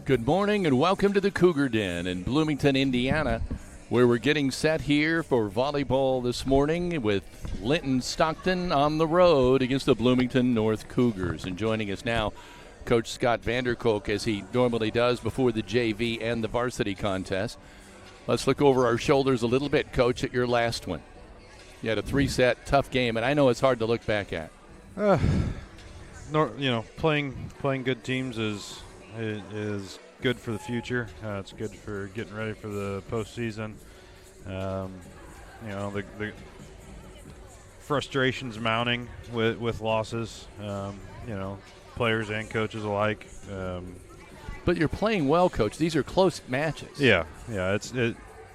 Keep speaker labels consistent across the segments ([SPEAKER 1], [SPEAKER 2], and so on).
[SPEAKER 1] Good morning and welcome to the Cougar Den in Bloomington, Indiana, where we're getting set here for volleyball this morning with Linton Stockton on the road against the Bloomington North Cougars. And joining us now, Coach Scott Vanderkolk, as he normally does before the JV and the varsity contest. Let's look over our shoulders a little bit, Coach, at your last one. You had a three-set tough game, and I know it's hard to look back at.
[SPEAKER 2] Playing good teams is good for the future. It's good for getting ready for the postseason. The frustrations mounting with losses. Players and coaches alike.
[SPEAKER 1] But you're playing well, Coach. These are close matches.
[SPEAKER 2] Yeah.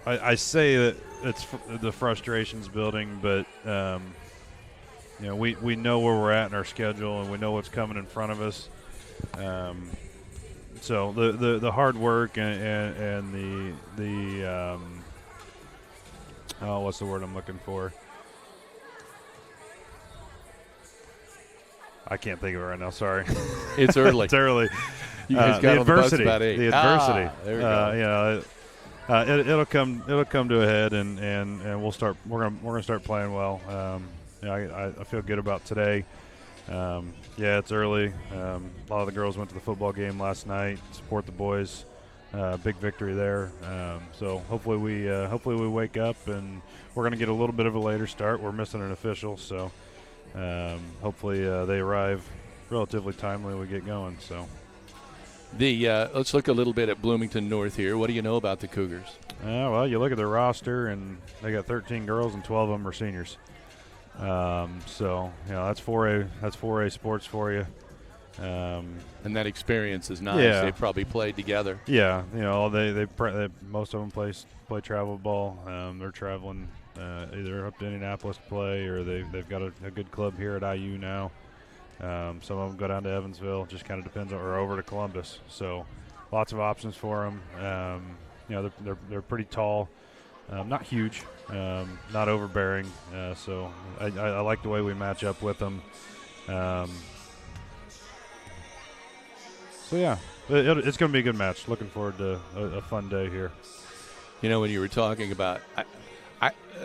[SPEAKER 2] I say that it's the frustrations building, but we know where we're at in our schedule, and we know what's coming in front of us. So the hard work and the what's the word I'm looking for? I can't think of it right now. Sorry.
[SPEAKER 1] It's early.
[SPEAKER 2] It's early.
[SPEAKER 1] You guys got
[SPEAKER 2] the adversity.
[SPEAKER 1] About 8.
[SPEAKER 2] The adversity.
[SPEAKER 1] There we go.
[SPEAKER 2] It'll come to a head, and we'll start. We're gonna start playing well. I feel good about today. It's early. A lot of the girls went to the football game last night. Support the boys. Big victory there. So hopefully we wake up, and we're going to get a little bit of a later start. We're missing an official, so hopefully they arrive relatively timely when we get going. So
[SPEAKER 1] let's look a little bit at Bloomington North here. What do you know about the Cougars?
[SPEAKER 2] Well, you look at their roster, and they got 13 girls, and 12 of them are seniors. That's 4A sports for you.
[SPEAKER 1] And that experience is nice.
[SPEAKER 2] Yeah.
[SPEAKER 1] They probably played together.
[SPEAKER 2] Yeah, they most of them play travel ball. They're traveling either up to Indianapolis to play, or they've got a good club here at IU now. Some of them go down to Evansville. It just kind of depends or over to Columbus. So lots of options for them. They're pretty tall. Not huge, not overbearing, so I like the way we match up with them. It's going to be a good match. Looking forward to a fun day here.
[SPEAKER 1] When you were talking about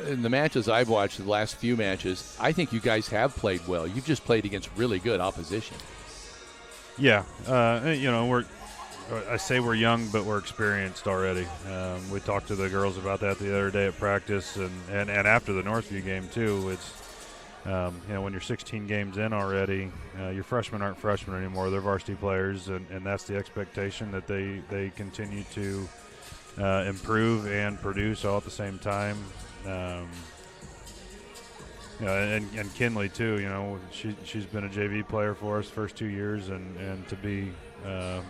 [SPEAKER 1] in the matches I've watched, the last few matches, I think you guys have played well. You've just played against really good opposition.
[SPEAKER 2] Yeah, I say we're young, but we're experienced already. We talked to the girls about that the other day at practice, and after the Northview game too. It's when you're 16 games in already, your freshmen aren't freshmen anymore. They're varsity players, and that's the expectation that they continue to improve and produce all at the same time. And Kinley too. She's been a JV player for us first 2 years, and to be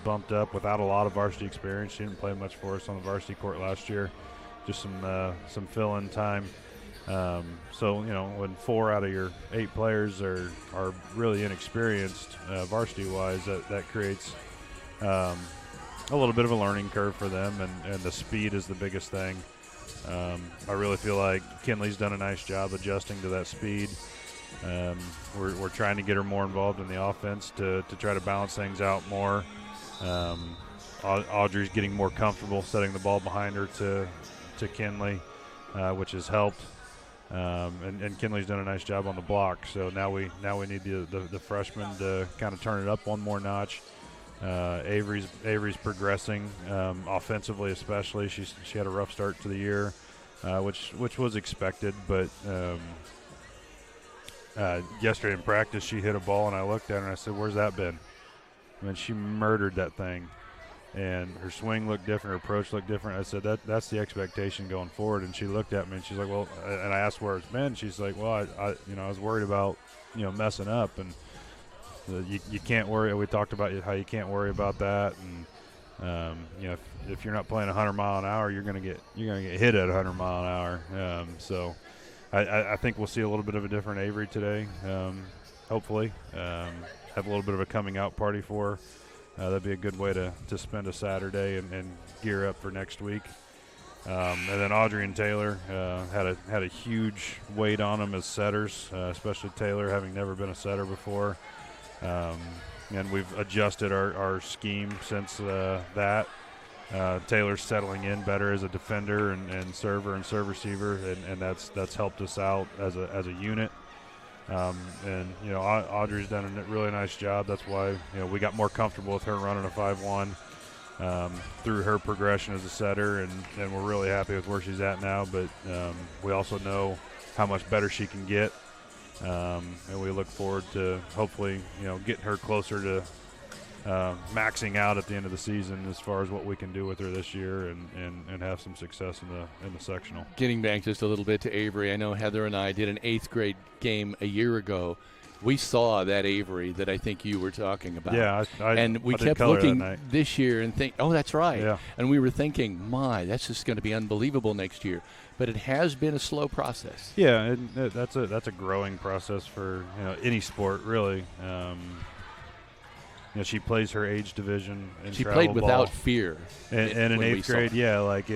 [SPEAKER 2] bumped up without a lot of varsity experience. She didn't play much for us on the varsity court last year, just some fill-in time. When 4 out of your 8 players are really inexperienced varsity-wise, that creates a little bit of a learning curve for them, and the speed is the biggest thing. I really feel like Kinley's done a nice job adjusting to that speed. We're trying to get her more involved in the offense to try to balance things out more. Audrey's getting more comfortable setting the ball behind her to Kinley, which has helped. And Kinley's done a nice job on the block. So now we need the freshman to kind of turn it up one more notch. Avery's progressing offensively, especially. She had a rough start to the year, which was expected, but. Yesterday in practice, she hit a ball, and I looked at her and I said, "Where's that been?" I mean, she murdered that thing, and her swing looked different, her approach looked different. I said, "That's the expectation going forward." And she looked at me and she's like, "Well," and I asked where it's been. She's like, "Well, I was worried about messing up, and you can't worry." We talked about how you can't worry about that, and if you're not playing 100 mile an hour, you're gonna get hit at 100 mile an hour. So. I think we'll see a little bit of a different Avery today, hopefully. Have a little bit of a coming out party for her. That'd be a good way to spend a Saturday and gear up for next week. And then Audrey and Taylor had a huge weight on them as setters, especially Taylor having never been a setter before. and we've adjusted our scheme since that. Taylor's settling in better as a defender and server and serve receiver, and that's helped us out as a unit. And Audrey's done a really nice job. That's why we got more comfortable with her running a 5-1 through her progression as a setter, and we're really happy with where she's at now. But we also know how much better she can get, and we look forward to hopefully getting her closer to maxing out at the end of the season as far as what we can do with her this year and have some success in the sectional.
[SPEAKER 1] Getting back just a little bit to Avery, I know Heather and I did an 8th grade game a year ago. We saw that Avery that I think you were talking about.
[SPEAKER 2] Yeah,
[SPEAKER 1] and we
[SPEAKER 2] I did
[SPEAKER 1] kept
[SPEAKER 2] color
[SPEAKER 1] looking
[SPEAKER 2] that night.
[SPEAKER 1] this year and think, oh, that's right.
[SPEAKER 2] Yeah.
[SPEAKER 1] And we were thinking, my, that's just going to be unbelievable next year. But it has been a slow process.
[SPEAKER 2] Yeah, and that's a growing process for any sport really. She plays her age division in
[SPEAKER 1] She
[SPEAKER 2] travel
[SPEAKER 1] played
[SPEAKER 2] ball.
[SPEAKER 1] without fear.
[SPEAKER 2] And in
[SPEAKER 1] when we
[SPEAKER 2] 8th
[SPEAKER 1] saw
[SPEAKER 2] grade,
[SPEAKER 1] her.
[SPEAKER 2] yeah, like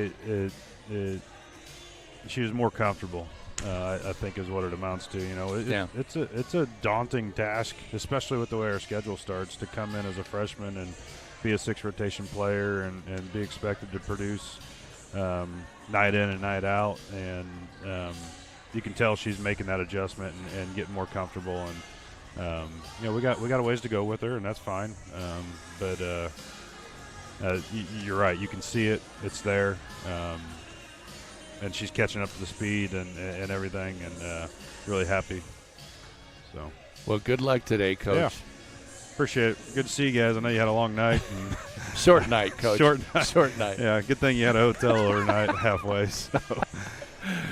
[SPEAKER 2] she was more comfortable. I think is what it amounts to. It's a daunting task, especially with the way our schedule starts, to come in as a freshman and be a 6 rotation player and be expected to produce night in and night out. And you can tell she's making that adjustment and getting more comfortable. And we got a ways to go with her, and that's fine. But you're right. You can see it. It's there. And she's catching up to the speed and everything, and really happy. So,
[SPEAKER 1] well, good luck today, Coach.
[SPEAKER 2] Yeah. Appreciate it. Good to see you guys. I know you had a long night.
[SPEAKER 1] Short night, Coach.
[SPEAKER 2] Short night.
[SPEAKER 1] Short night.
[SPEAKER 2] Yeah, good thing you had a hotel overnight halfway. So.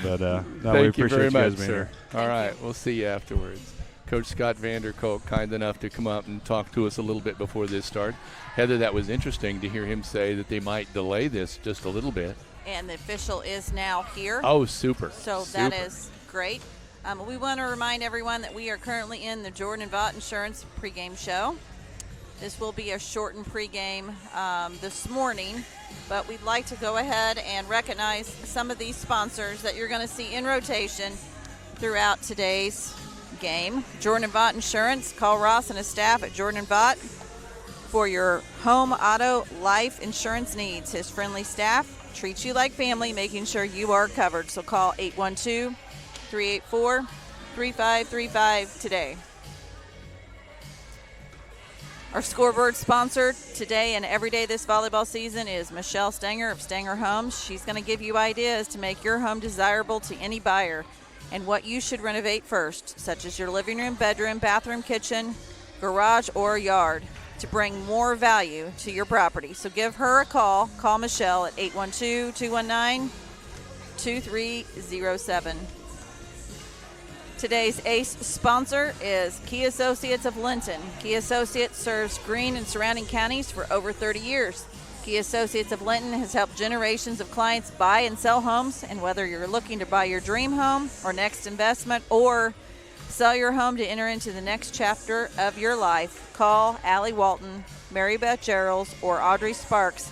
[SPEAKER 2] But no, we
[SPEAKER 1] Thank you
[SPEAKER 2] appreciate
[SPEAKER 1] very
[SPEAKER 2] you guys
[SPEAKER 1] much,
[SPEAKER 2] being
[SPEAKER 1] sir.
[SPEAKER 2] here.
[SPEAKER 1] All right, we'll see you afterwards. Coach Scott Vanderkolk, kind enough to come up and talk to us a little bit before this start. Heather, that was interesting to hear him say that they might delay this just a little bit.
[SPEAKER 3] And the official is now here.
[SPEAKER 1] Oh, super.
[SPEAKER 3] So that is great. We want to remind everyone that we are currently in the Jordan and Vaught Insurance pregame show. This will be a shortened pregame this morning, but we'd like to go ahead and recognize some of these sponsors that you're going to see in rotation throughout today's game. Jordan and Vaught Insurance. Call Ross and his staff at Jordan and Vaught for your home, auto, life insurance needs. His friendly staff treats you like family, making sure you are covered. So call 812-384-3535 today. Our scoreboard sponsor today and every day this volleyball season is Michelle Stenger of Stenger Homes. She's going to give you ideas to make your home desirable to any buyer and what you should renovate first, such as your living room, bedroom, bathroom, kitchen, garage, or yard, to bring more value to your property. So give her a call. Call Michelle at 812-219-2307. Today's ACE sponsor is Key Associates of Linton. Key Associates serves Greene and surrounding counties for over 30 years. Key Associates of Linton has helped generations of clients buy and sell homes, and whether you're looking to buy your dream home or next investment or sell your home to enter into the next chapter of your life, call Allie Walton, Mary Beth Geralds, or Audrey Sparks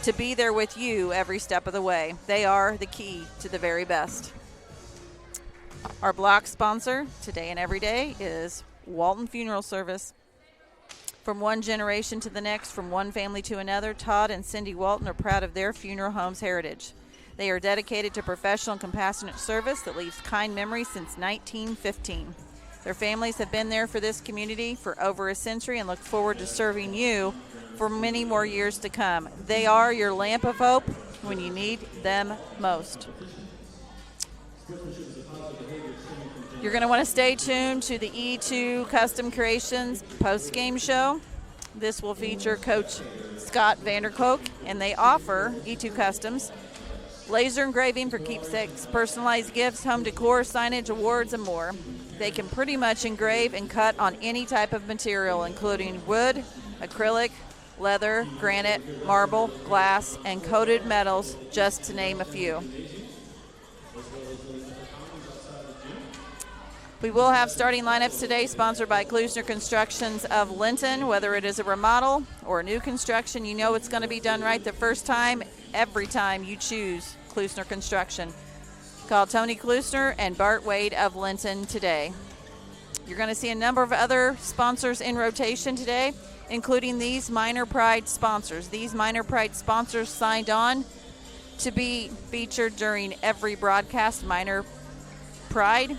[SPEAKER 3] to be there with you every step of the way. They are the key to the very best. Our block sponsor today and every day is Walton Funeral Service. From one generation to the next, from one family to another, Todd and Cindy Walton are proud of their funeral home's heritage. They are dedicated to professional and compassionate service that leaves kind memories since 1915. Their families have been there for this community for over a century and look forward to serving you for many more years to come. They are your lamp of hope when you need them most. You're going to want to stay tuned to the E2 Custom Creations post-game show. This will feature Coach Scott Vanderkolk, and they offer E2 Customs laser engraving for keepsakes, personalized gifts, home decor, signage, awards, and more. They can pretty much engrave and cut on any type of material, including wood, acrylic, leather, granite, marble, glass, and coated metals, just to name a few. We will have starting lineups today, sponsored by Klusner Constructions of Linton. Whether it is a remodel or a new construction, you know it's going to be done right the first time, every time you choose Klusner Construction. Call Tony Klusner and Bart Wade of Linton today. You're going to see a number of other sponsors in rotation today, including these Minor Pride sponsors. These Minor Pride sponsors signed on to be featured during every broadcast Minor Pride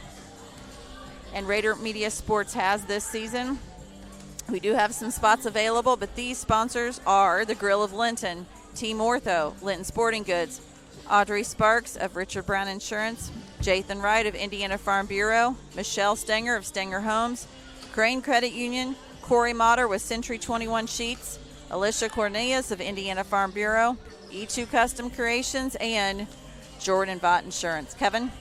[SPEAKER 3] and Rader Media Sports has this season. We do have some spots available, but these sponsors are the Grill of Linton, Team Ortho, Linton Sporting Goods, Audrey Sparks of Richard Brown Insurance, Jathan Wright of Indiana Farm Bureau, Michelle Stenger of Stenger Homes, Crane Credit Union, Corey Motter with Century 21 Sheets, Alicia Cornelius of Indiana Farm Bureau, E2 Custom Creations, and Jordan Vaught Insurance. Kevin?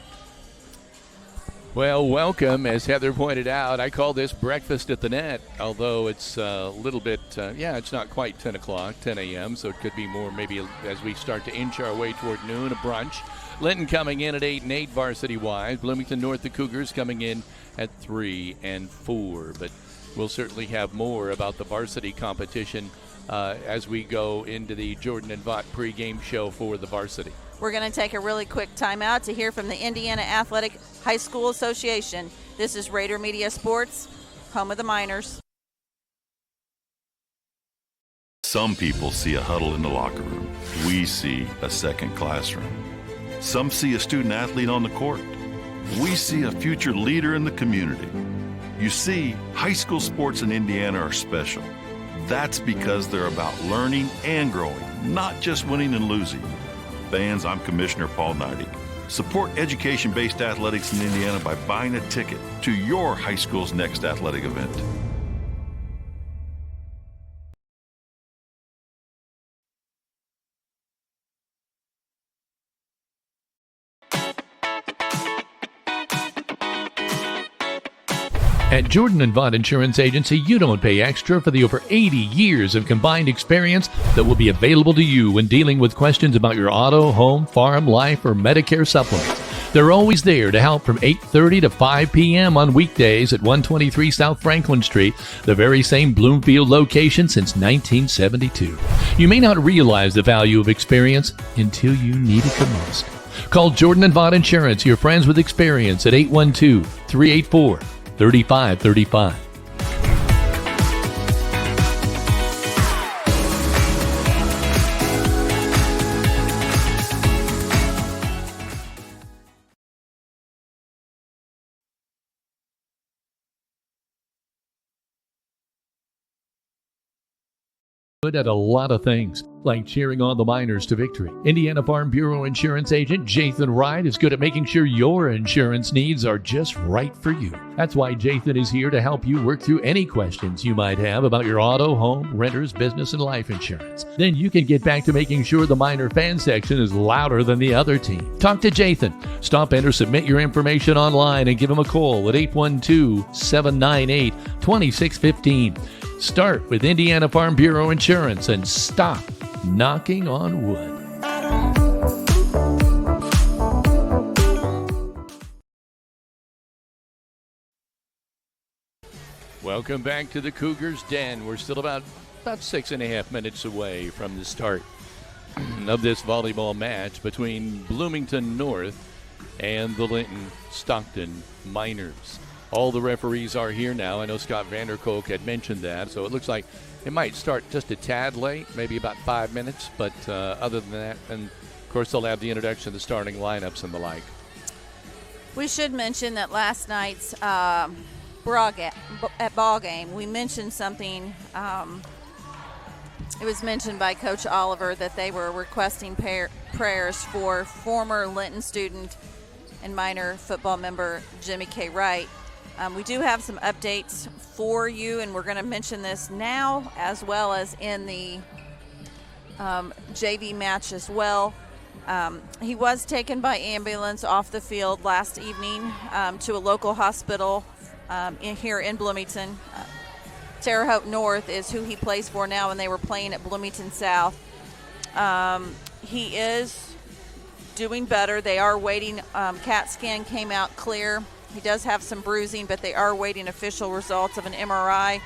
[SPEAKER 1] Well, welcome. As Heather pointed out, I call this breakfast at the net, although it's a little bit, it's not quite 10 o'clock, 10 a.m., so it could be more maybe as we start to inch our way toward noon, a brunch. Linton coming in at 8 and 8 varsity-wise. Bloomington North, the Cougars, coming in at 3 and 4. But we'll certainly have more about the varsity competition as we go into the Jordan and Vaught pregame show for the varsity.
[SPEAKER 3] We're going to take a really quick timeout to hear from the Indiana Athletic High School Association. This is Rader Media Sports, home of the Miners.
[SPEAKER 4] Some people see a huddle in the locker room. We see a second classroom. Some see a student athlete on the court. We see a future leader in the community. You see, high school sports in Indiana are special. That's because they're about learning and growing, not just winning and losing. Fans, I'm Commissioner Paul Neidig. Support education-based athletics in Indiana by buying a ticket to your high school's next athletic event.
[SPEAKER 1] At Jordan and Vaught Insurance Agency, you don't pay extra for the over 80 years of combined experience that will be available to you when dealing with questions about your auto, home, farm, life, or Medicare supplements. They're always there to help from 8:30 to 5 p.m. on weekdays at 123 South Franklin Street, the very same Bloomfield location since 1972. You may not realize the value of experience until you need it the most. Call Jordan and Vaught Insurance, your friends with experience, at 812-384-3535. Good at a lot of things, like cheering on the Miners to victory. Indiana Farm Bureau Insurance Agent Jathan Wright is good at making sure your insurance needs are just right for you. That's why Jathan is here to help you work through any questions you might have about your auto, home, renters, business, and life insurance. Then you can get back to making sure the Miner fan section is louder than the other team. Talk to Jathan. Stop in or submit your information online and give him a call at 812-798-2615. Start with Indiana Farm Bureau Insurance and stop knocking on wood. Welcome back to the Cougars Den. We're still about 6.5 minutes away from the start of this volleyball match between Bloomington North and the Linton Stockton Miners. All the referees are here now. I know Scott Vanderkolk had mentioned that, so it looks like it might start just a tad late, maybe about 5 minutes, but other than that, and of course they'll have the introduction of the starting lineups and the like.
[SPEAKER 3] We should mention that last night's ball game, we mentioned something. It was mentioned by Coach Oliver that they were requesting prayers for former Linton student and Miner football member Jimmy K. Wright. We do have some updates for you, and we're going to mention this now as well as in the JV match as well. He was taken by ambulance off the field last evening to a local hospital here in Bloomington. Terre Haute North is who he plays for now, and they were playing at Bloomington South. He is doing better. They are waiting. CAT scan came out clear. He does have some bruising, but they are waiting official results of an MRI.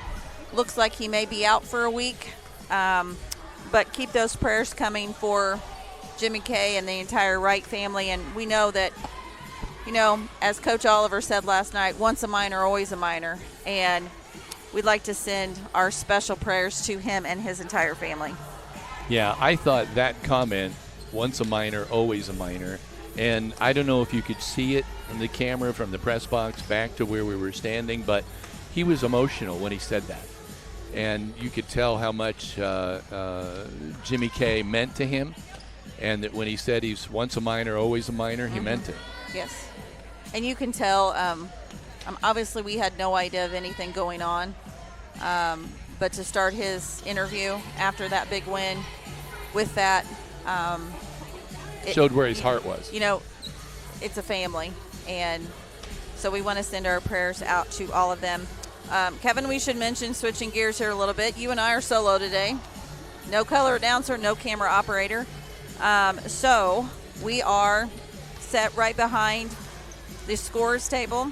[SPEAKER 3] Looks like he may be out for a week, but keep those prayers coming for Jimmy K and the entire Wright family. And we know that, You know, as Coach Oliver said last night, once a Miner, always a Miner. And we'd like to send our special prayers to him and his entire family.
[SPEAKER 1] Yeah, I thought that comment, once a Miner, always a Miner, and I don't know if you could see it from the camera, from the press box back to where we were standing, but he was emotional when he said that. And you could tell how much Jimmy K meant to him, and that when he said he's once a Miner, always a Miner, he meant it.
[SPEAKER 3] Yes. And you can tell, obviously we had no idea of anything going on, but to start his interview after that big win with that,
[SPEAKER 1] showed where his heart was.
[SPEAKER 3] You know, it's a family, and so we want to send our prayers out to all of them. Kevin, we should mention, switching gears here a little bit, you and I are solo today. No color announcer, no camera operator. So we are set right behind the scores table,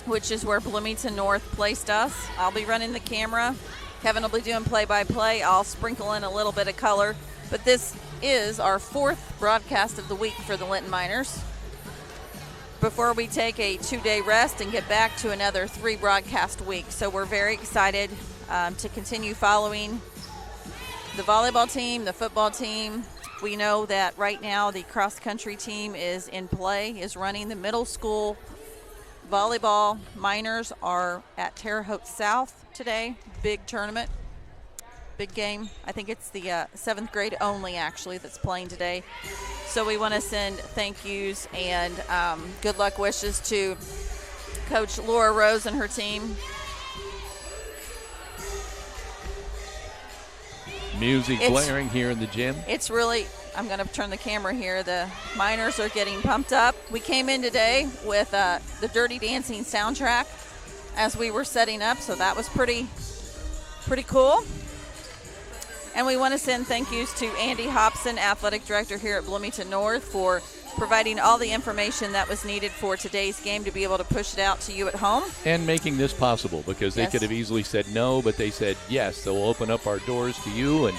[SPEAKER 3] which is where Bloomington North placed us. I'll be running the camera. Kevin will be doing play-by-play. I'll sprinkle in a little bit of color. But this is our 4th broadcast of the week for the Linton Miners, before we take a 2-day rest and get back to another 3 broadcast week. So we're very excited to continue following the volleyball team, the football team. We know that right now the cross-country team is in play, is running. The middle school volleyball Miners are at Terre Haute South today. Big tournament, big game. I think it's the 7th grade only, actually, that's playing today. So we want to send thank yous and good luck wishes to Coach Laura Rose and her team.
[SPEAKER 1] Music blaring here in the gym.
[SPEAKER 3] It's really, I'm going to turn the camera here. The Miners are getting pumped up. We came in today with the Dirty Dancing soundtrack as we were setting up, so that was pretty cool. And we want to send thank yous to Andy Hobson, Athletic Director here at Bloomington North, for providing all the information that was needed for today's game to be able to push it out to you at home.
[SPEAKER 1] And making this possible, because they could have easily said no, but they said yes. They'll open up our doors to you, and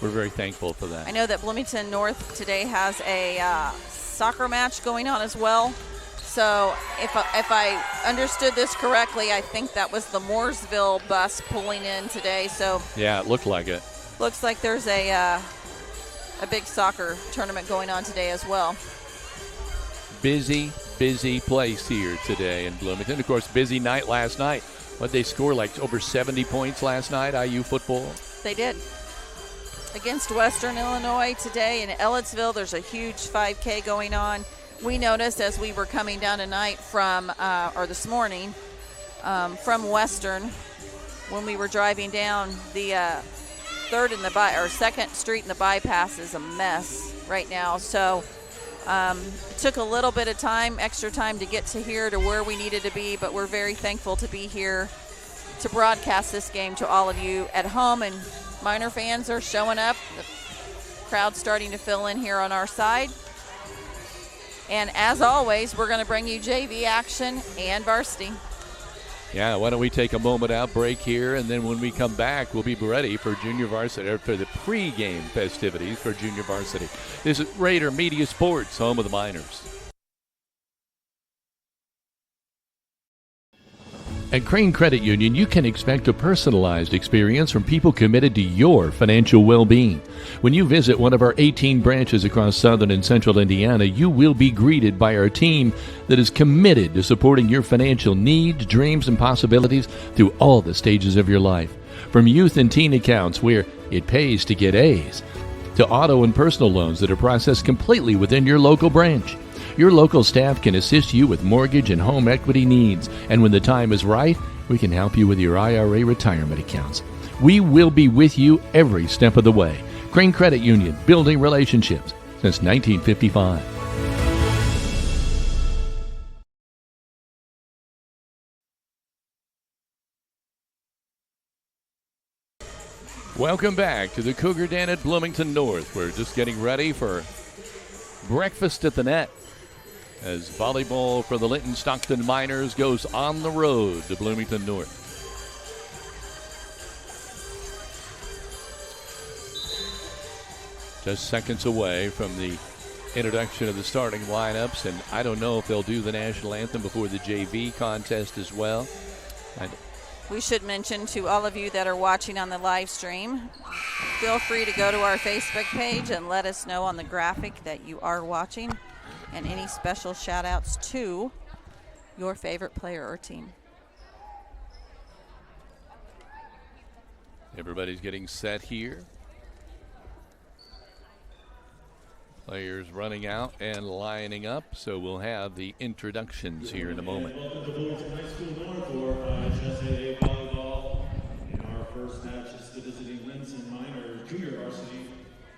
[SPEAKER 1] we're very thankful for that.
[SPEAKER 3] I know that Bloomington North today has a soccer match going on as well. So if I understood this correctly, I think that was the Mooresville bus pulling in today. So
[SPEAKER 1] yeah, it looked like it.
[SPEAKER 3] Looks like there's a big soccer tournament going on today as well.
[SPEAKER 1] Busy place here today in Bloomington. Of course, busy night last night. What they score, like over 70 points last night, IU football?
[SPEAKER 3] They did. Against Western Illinois today in Ellettsville, there's a huge 5K going on. We noticed as we were coming down tonight this morning from Western, when we were driving down the 2nd Street and the bypass is a mess right now. So took a little bit of extra time to get to here to where we needed to be, but we're very thankful to be here to broadcast this game to all of you at home. And Miner fans are showing up. The crowd's starting to fill in here on our side. And as always, we're going to bring you JV action and varsity.
[SPEAKER 1] Yeah, why don't we take a moment out break here, and then when we come back, we'll be ready for junior varsity, or for the pregame festivities for junior varsity. This is Rader Media Sports, home of the Miners. At Crane Credit Union, you can expect a personalized experience from people committed to your financial well-being. When you visit one of our 18 branches across southern and central Indiana, you will be greeted by our team that is committed to supporting your financial needs, dreams, and possibilities through all the stages of your life. From youth and teen accounts where it pays to get A's, to auto and personal loans that are processed completely within your local branch. Your local staff can assist you with mortgage and home equity needs, and when the time is right, we can help you with your IRA retirement accounts. We will be with you every step of the way. Crane Credit Union, building relationships since 1955. Welcome back to the Cougar Den at Bloomington North. We're just getting ready for breakfast at the net, as volleyball for the Linton Stockton Miners goes on the road to Bloomington North. Just seconds away from the introduction of the starting lineups, and I don't know if they'll do the national anthem before the JV contest as well.
[SPEAKER 3] We should mention to all of you that are watching on the live stream, feel free to go to our Facebook page and let us know on the graphic that you are watching, and any special shout outs to your favorite player or team.
[SPEAKER 1] Everybody's getting set here. Players running out and lining up, so we'll have the introductions here in a moment.
[SPEAKER 5] Welcome to Bloomington High School North for HSAA Volleyball. In our first match, it's the visiting Linton Miners Junior Varsity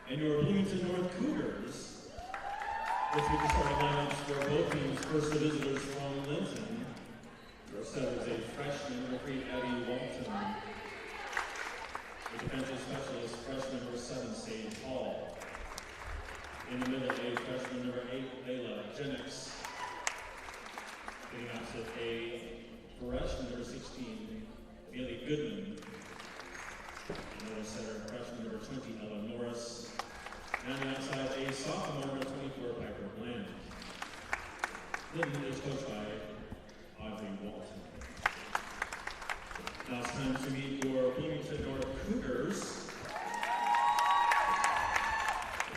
[SPEAKER 5] and your Bloomington North Cougars. Let's get the starting lineups for both teams. First, the visitors from Linton. Your setter is a freshman, referee Abby Walton. The defensive specialist, freshman number 7, Sage Hall. In the middle, freshman number 8, Layla Jennings. Getting opposite freshman number 16, Bailey Goodman. Another center, freshman number 20, Ella Norris. And outside, a sophomore number 24, Piper Bland. Linton is coached by Audrey Walton. Now it's time to meet your Bloomington North Cougars.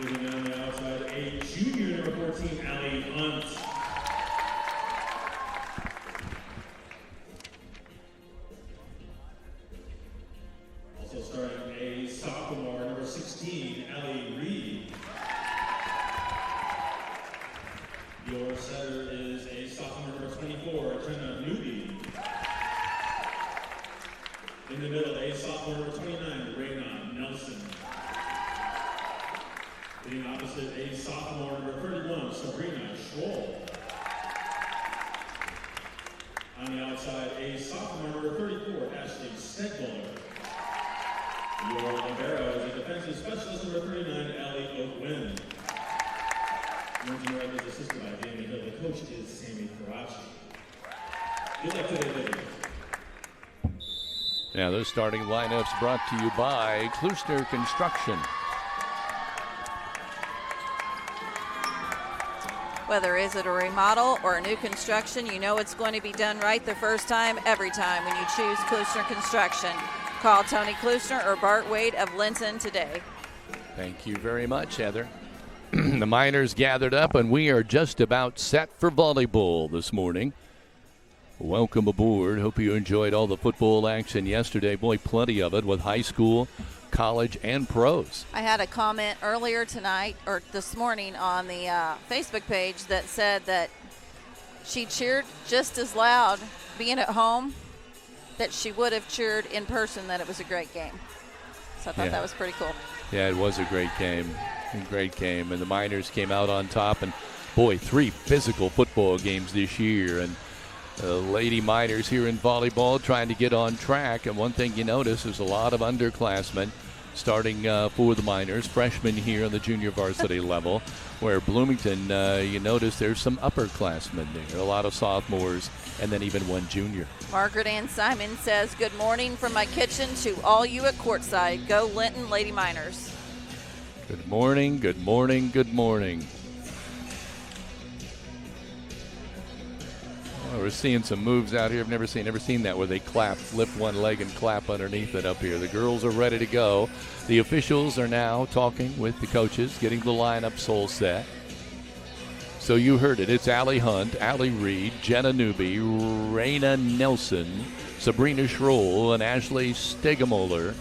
[SPEAKER 5] Moving on the outside, a junior number 14, Allie Hunt. Also starting a sophomore, number 16, Allie Reed. Your setter is a sophomore, number 24, Jenna Newby. In the middle, a sophomore, number 29, Raina Nelson. Being opposite, a sophomore, number 31, Sabrina Schroll. On the outside, a sophomore, number 34, Ashley Stegmuller. Your libero is a defensive specialist, number 39, Allie O'Gwen. Linton Red is assisted by Danny Hill. The coach is Sammy Karachi. Good luck today, ladies.
[SPEAKER 1] Now, those starting lineups brought to you by Klusner Construction.
[SPEAKER 3] Whether is it a remodel or a new construction, you know it's going to be done right the first time, every time when you choose Klusner Construction. Call Tony Klusner or Bart Wade of Linton today.
[SPEAKER 1] Thank you very much, Heather. The Miners gathered up, and we are just about set for volleyball this morning. Welcome aboard. Hope you enjoyed all the football action yesterday. Boy, plenty of it with high school, college, and pros.
[SPEAKER 3] I had a comment earlier tonight or this morning on the Facebook page that said that she cheered just as loud being at home that she would have cheered in person, that it was a great game. So I thought that was pretty cool.
[SPEAKER 1] Yeah, it was a great game. A great game. And the Miners came out on top. And, boy, 3 physical football games this year. And Lady Miners here in volleyball trying to get on track. And one thing you notice is a lot of underclassmen starting for the Miners, freshmen here on the junior varsity level, where Bloomington, you notice there's some upperclassmen there, a lot of sophomores, and then even one junior.
[SPEAKER 3] Margaret Ann Simon says, good morning from my kitchen to all you at courtside. Go Linton Lady Miners.
[SPEAKER 1] Good morning, good morning, good morning. Oh, we're seeing some moves out here I've never seen that where they clap, lift one leg and clap underneath it up here. The girls are ready to go. The officials are now talking with the coaches, getting the lineups all set. So you heard it. It's Allie Hunt, Allie Reed, Jenna Newby, Raina Nelson, Sabrina Schroll, and Ashley Stegemoller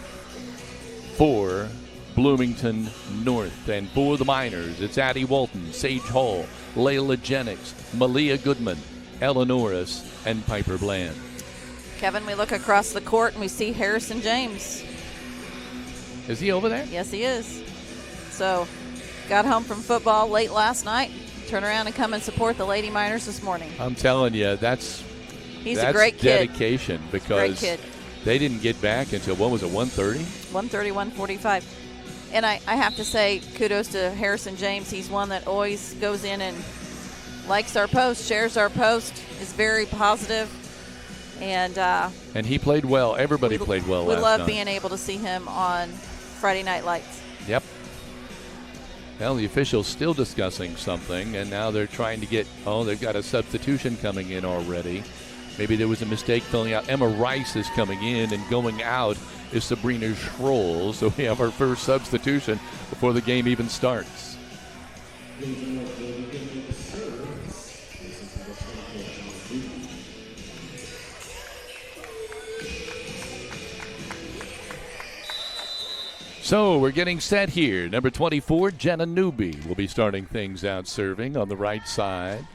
[SPEAKER 1] for Bloomington North. And for the Miners, it's Addie Walton, Sage Hall, Layla Jennings, Malia Goodman, Ella Norris, and Piper Bland.
[SPEAKER 3] Kevin, we look across the court and we see Harrison James.
[SPEAKER 1] Is he over there?
[SPEAKER 3] Yes, he is. So, got home from football late last night. Turn around and come and support the Lady Miners this morning.
[SPEAKER 1] I'm telling you,
[SPEAKER 3] He's a great kid.
[SPEAKER 1] Dedication, because they didn't get back until, what was it, 1:30? 1:30,
[SPEAKER 3] 1:45. And I have to say, kudos to Harrison James. He's one that always goes in and likes our post, shares our post, is very positive. And
[SPEAKER 1] he played well. Everybody played well last night.
[SPEAKER 3] We love being able to see him on Friday Night Lights.
[SPEAKER 1] Yep. Well, the official's still discussing something, and now they're trying to get, they've got a substitution coming in already. Maybe there was a mistake filling out. Emma Rice is coming in, and going out is Sabrina Schroll. So we have our first substitution before the game even starts. So we're getting set here. Number 24, Jenna Newby will be starting things out serving on the right side.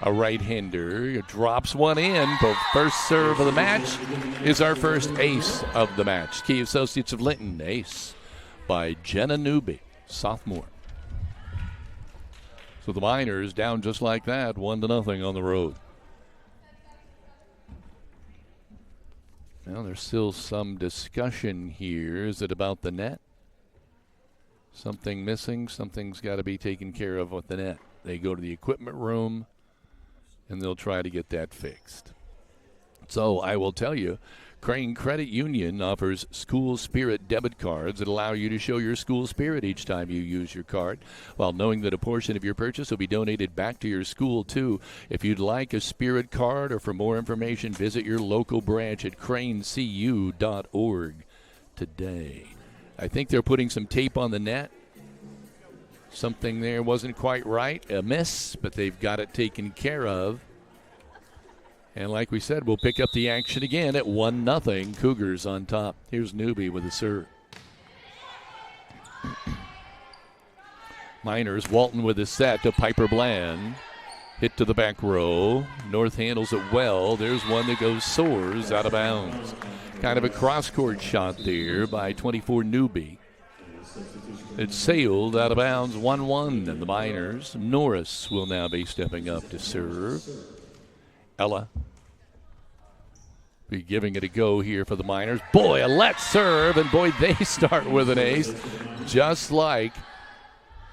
[SPEAKER 1] A right-hander drops one in. The first serve of the match is our first ace of the match. Key Associates of Linton, ace by Jenna Newby, sophomore. So the Miners down just like that, 1-0 on the road. Well, there's still some discussion here. Is it about the net? Something missing. Something's got to be taken care of with the net. They go to the equipment room, and they'll try to get that fixed. So I will tell you, Crane Credit Union offers school spirit debit cards that allow you to show your school spirit each time you use your card, while knowing that a portion of your purchase will be donated back to your school, too. If you'd like a spirit card or for more information, visit your local branch at cranecu.org today. I think they're putting some tape on the net. Something there wasn't quite right. A miss, but they've got it taken care of. And like we said, we'll pick up the action again at 1-0. Cougars on top. Here's Newby with a serve. Miners, Walton with a set to Piper Bland. Hit to the back row. North handles it well. There's one that goes soars out of bounds. Kind of a cross-court shot there by 24 Newby. It sailed out of bounds 1-1, and the Miners. Norris will now be stepping up to serve. Ella be giving it a go here for the Miners. Boy, a let serve, and boy, they start with an ace, just like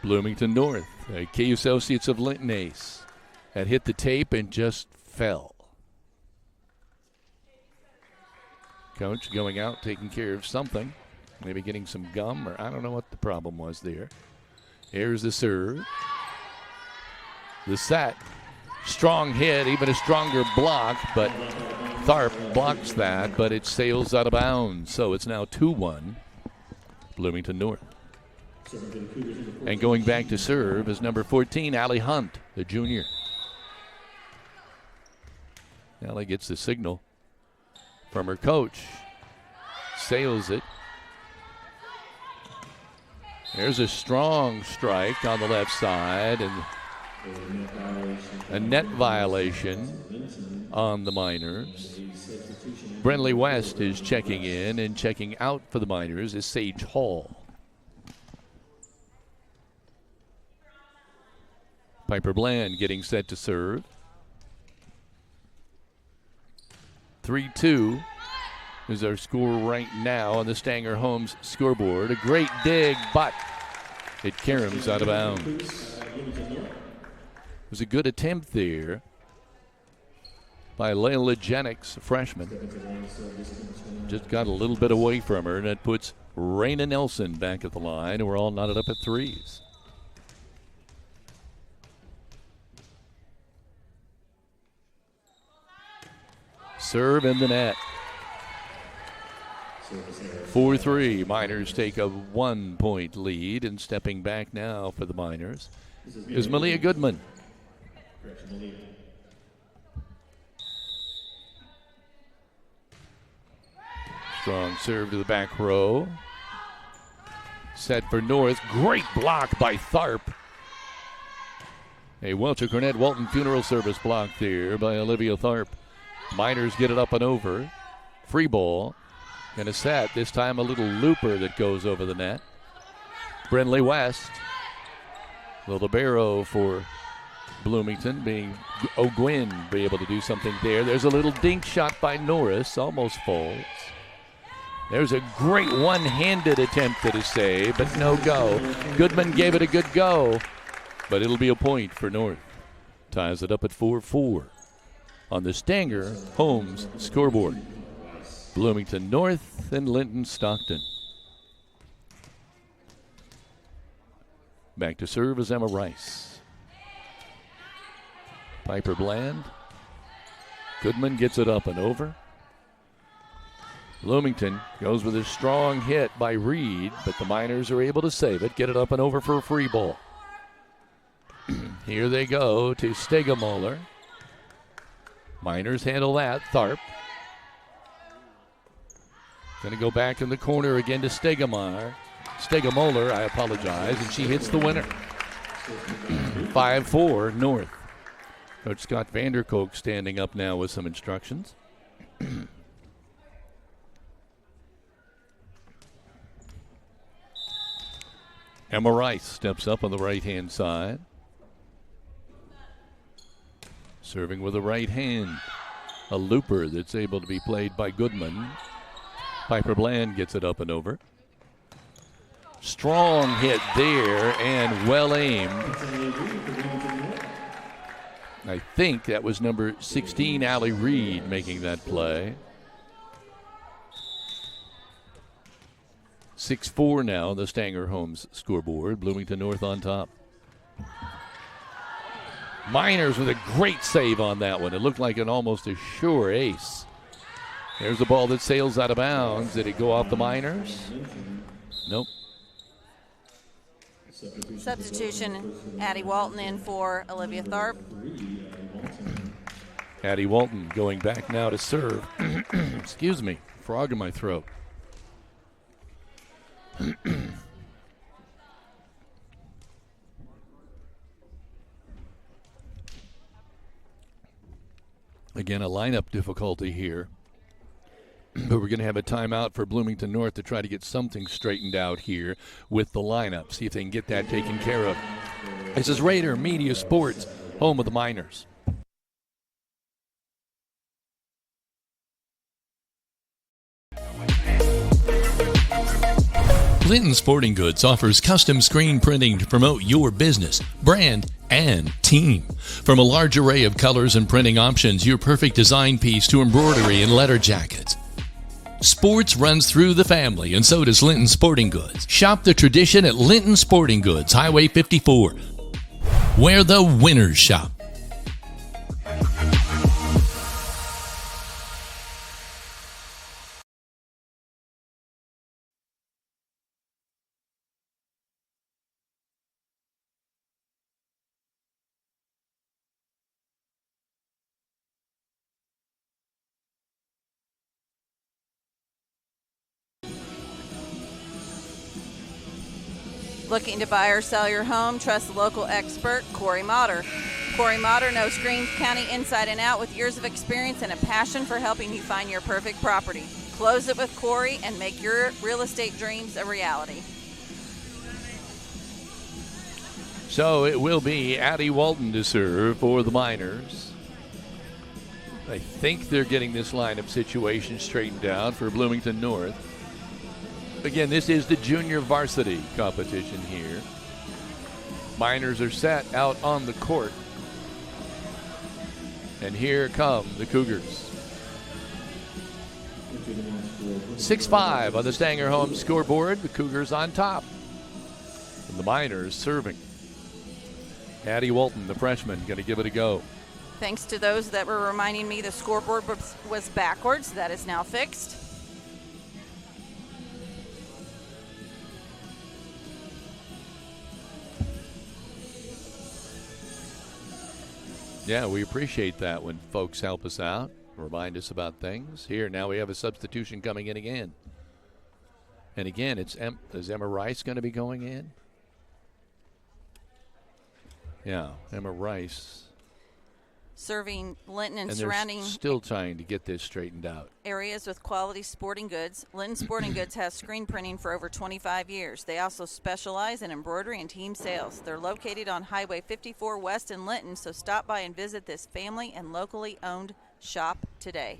[SPEAKER 1] Bloomington North. Key Associates of Linton ace had hit the tape and just fell. Coach going out, taking care of something. Maybe getting some gum, or I don't know what the problem was there. Here's the serve. The set. Strong hit, even a stronger block, but Tharp blocks that, but it sails out of bounds. So it's now 2-1, Bloomington North. And going back to serve is number 14, Allie Hunt, the junior. Allie gets the signal from her coach. Sails it. There's a strong strike on the left side, and a net violation on the Miners. Brentley West is checking in, and checking out for the Miners is Sage Hall. Piper Bland getting set to serve. 3-2 is our score right now on the Stanger Homes scoreboard. A great dig, but it caroms out of bounds. It was a good attempt there by Layla Jennings, a freshman. Just got a little bit away from her, and that puts Raina Nelson back at the line, and we're all knotted up at threes. Serve in the net. 4-3. Miners take a 1-point lead, and stepping back now for the Miners is Malia Goodman. Strong serve to the back row. Set for North. Great block by Tharp. A Welcher Cornett Walton Funeral Service block there by Olivia Tharp. Miners get it up and over. Free ball. And a set. This time a little looper that goes over the net. Brentley West. The libero for Bloomington, being O'Gwyn, be able to do something there. There's a little dink shot by Norris. Almost falls. There's a great one-handed attempt at a save, but no go. Goodman gave it a good go, but it'll be a point for North. Ties it up at 4-4 on the Stanger Homes scoreboard. Bloomington North and Linton Stockton. Back to serve is Emma Rice. Piper Bland. Goodman gets it up and over. Bloomington goes with a strong hit by Reed, but the Miners are able to save it, get it up and over for a free ball. Here they go to Stegemoller. Miners handle that. Tharp. Going to go back in the corner again to Stegemoller, I apologize, and she hits the winner. 5-4 North. Coach Scott Vanderkook standing up now with some instructions. Emma Rice steps up on the right-hand side. Serving with the right hand. A looper that's able to be played by Goodman. Piper Bland gets it up and over. Strong hit there and well aimed. I think that was number 16, Allie Reed, making that play. 6-4 now, the Stanger Homes scoreboard. Bloomington North on top. Miners with a great save on that one. It looked like an almost a sure ace. There's the ball that sails out of bounds. Did it go off the Miners? Nope.
[SPEAKER 3] Substitution, Addie Walton in for Olivia Tharp.
[SPEAKER 1] Addie Walton going back now to serve. Excuse me, frog in my throat. Again, a lineup difficulty here. But we're going to have a timeout for Bloomington North to try to get something straightened out here with the lineup. See if they can get that taken care of. This is Rader Media Sports, home of the Miners. Linton Sporting Goods offers custom screen printing to promote your business, brand, and team. From a large array of colors and printing options, your perfect design piece to embroidery and letter jackets. Sports runs through the family, and so does Linton Sporting Goods. Shop the tradition at Linton Sporting Goods, Highway 54, where the winners shop.
[SPEAKER 3] Looking to buy or sell your home? Trust the local expert, Corey Motter. Corey Motter knows Greene County inside and out with years of experience and a passion for helping you find your perfect property. Close it with Corey and make your real estate dreams a reality.
[SPEAKER 1] So it will be Addie Walton to serve for the Miners. I think they're getting this lineup situation straightened out for Bloomington North. Again, this is the junior varsity competition here. Miners are set out on the court. And here come the Cougars. 6-5 on the Stanger Homes scoreboard. The Cougars on top. And the Miners serving. Addie Walton, the freshman, going to give it a go.
[SPEAKER 3] Thanks to those that were reminding me the scoreboard was backwards. That is now fixed.
[SPEAKER 1] Yeah, we appreciate that when folks help us out, remind us about things. Here, now we have a substitution coming in again. And again, is Emma Rice going to be going in? Yeah, Emma Rice.
[SPEAKER 3] Serving Linton and
[SPEAKER 1] And
[SPEAKER 3] surrounding
[SPEAKER 1] they're still trying to get this straightened out.
[SPEAKER 3] areas with quality sporting goods. Linton Sporting Goods has screen printing for over 25 years. They also specialize in embroidery and team sales. They're located on Highway 54 West in Linton, so stop by and visit this family and locally owned shop today.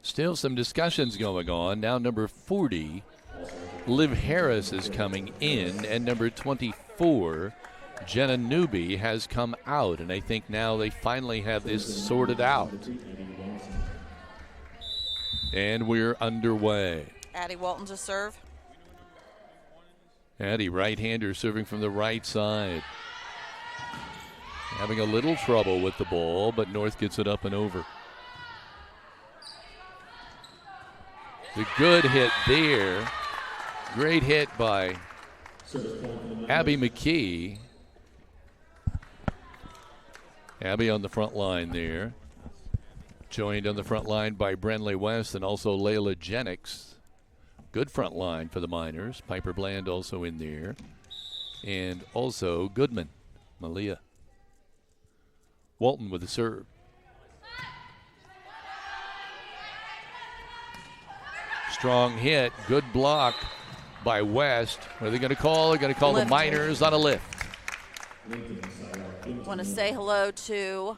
[SPEAKER 1] Still some discussions going on. Now number 40, Liv Harris is coming in, and number 24, Jenna Newby, has come out, and I think now they finally have this sorted out. And we're underway.
[SPEAKER 3] Addie Walton to serve.
[SPEAKER 1] Addie, right-hander, serving from the right side. Having a little trouble with the ball, but North gets it up and over. The good hit there. Great hit by Abby McKee. Abby on the front line there. Joined on the front line by Brenley West and also Layla Jennings. Good front line for the Miners. Piper Bland also in there. And also Goodman, Malia. Walton with the serve. Strong hit, good block by West. What are they going to call? They're going to call the Miners on a lift.
[SPEAKER 3] Want to say hello to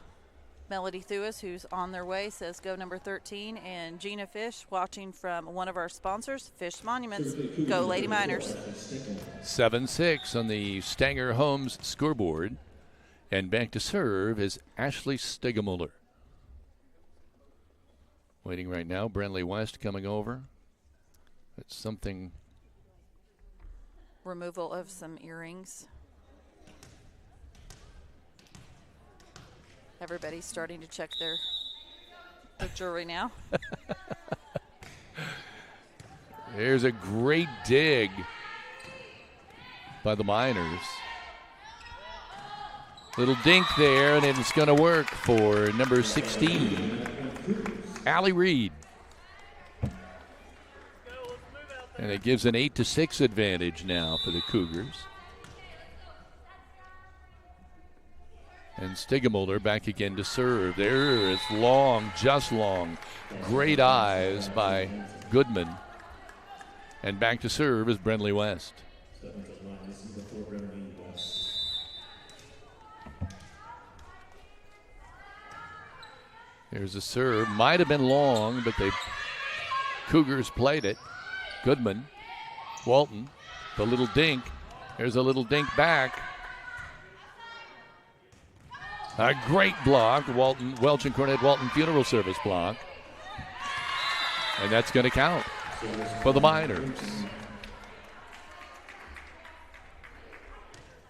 [SPEAKER 3] Melody Thuis, who's on their way, says go number 13, and Gina Fish watching from one of our sponsors, Fish Monuments. Go Lady Miners.
[SPEAKER 1] 7-6 on the Stanger Homes scoreboard. And back to serve is Ashley Stegemuller. Waiting right now, Brenley West coming over. It's something.
[SPEAKER 3] Removal of some earrings. Everybody's starting to check their jewelry now.
[SPEAKER 1] There's a great dig by the Miners. Little dink there, and it's going to work for number 16, Allie Reed. And it gives an 8-6 advantage now for the Cougars. And Stegemuller back again to serve. There is long, just long. Great eyes by Goodman. And back to serve is Brenley West. There's a serve. Might have been long, but the Cougars played it. Goodman, Walton, the little dink. There's a little dink back. A great block. Walton, Welch and Cornett Walton Funeral Service block. And that's going to count for the Miners.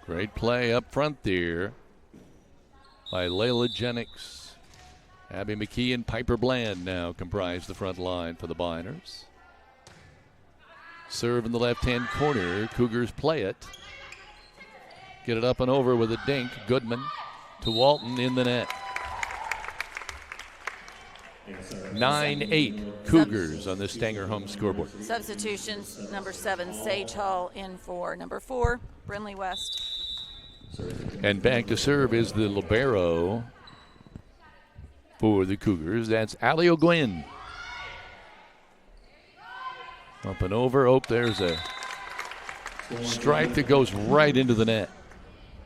[SPEAKER 1] Great play up front there by Layla Jennings. Abby McKee and Piper Bland now comprise the front line for the Miners. Serve in the left-hand corner. Cougars play it. Get it up and over with a dink. Goodman to Walton in the net. 9-8 Cougars on the Stanger home scoreboard.
[SPEAKER 3] Substitutions, number 7, Sage Hall in for number 4, Brenley West.
[SPEAKER 1] And back to serve is the libero for the Cougars. That's Allie O'Gwynn. Up and over. Oh, there's a strike that goes right into the net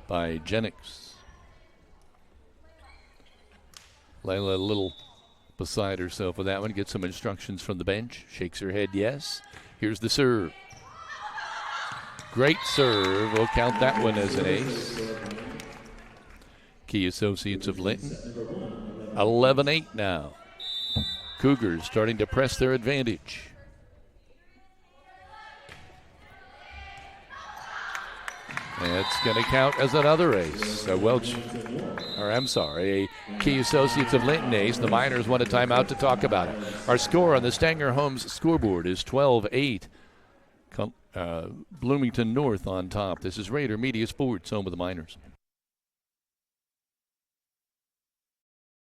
[SPEAKER 1] by Jennings. Layla a little beside herself with that one. Gets some instructions from the bench. Shakes her head yes. Here's the serve. Great serve. We'll count that one as an ace. Key Associates of Linton. 11-8 now. Cougars starting to press their advantage. It's going to count as another ace. A Key Associates of Linton ace. The Miners want a timeout to talk about it. Our score on the Stanger Homes scoreboard is 12-8. Bloomington North on top. This is Rader Media Sports, home of the Miners.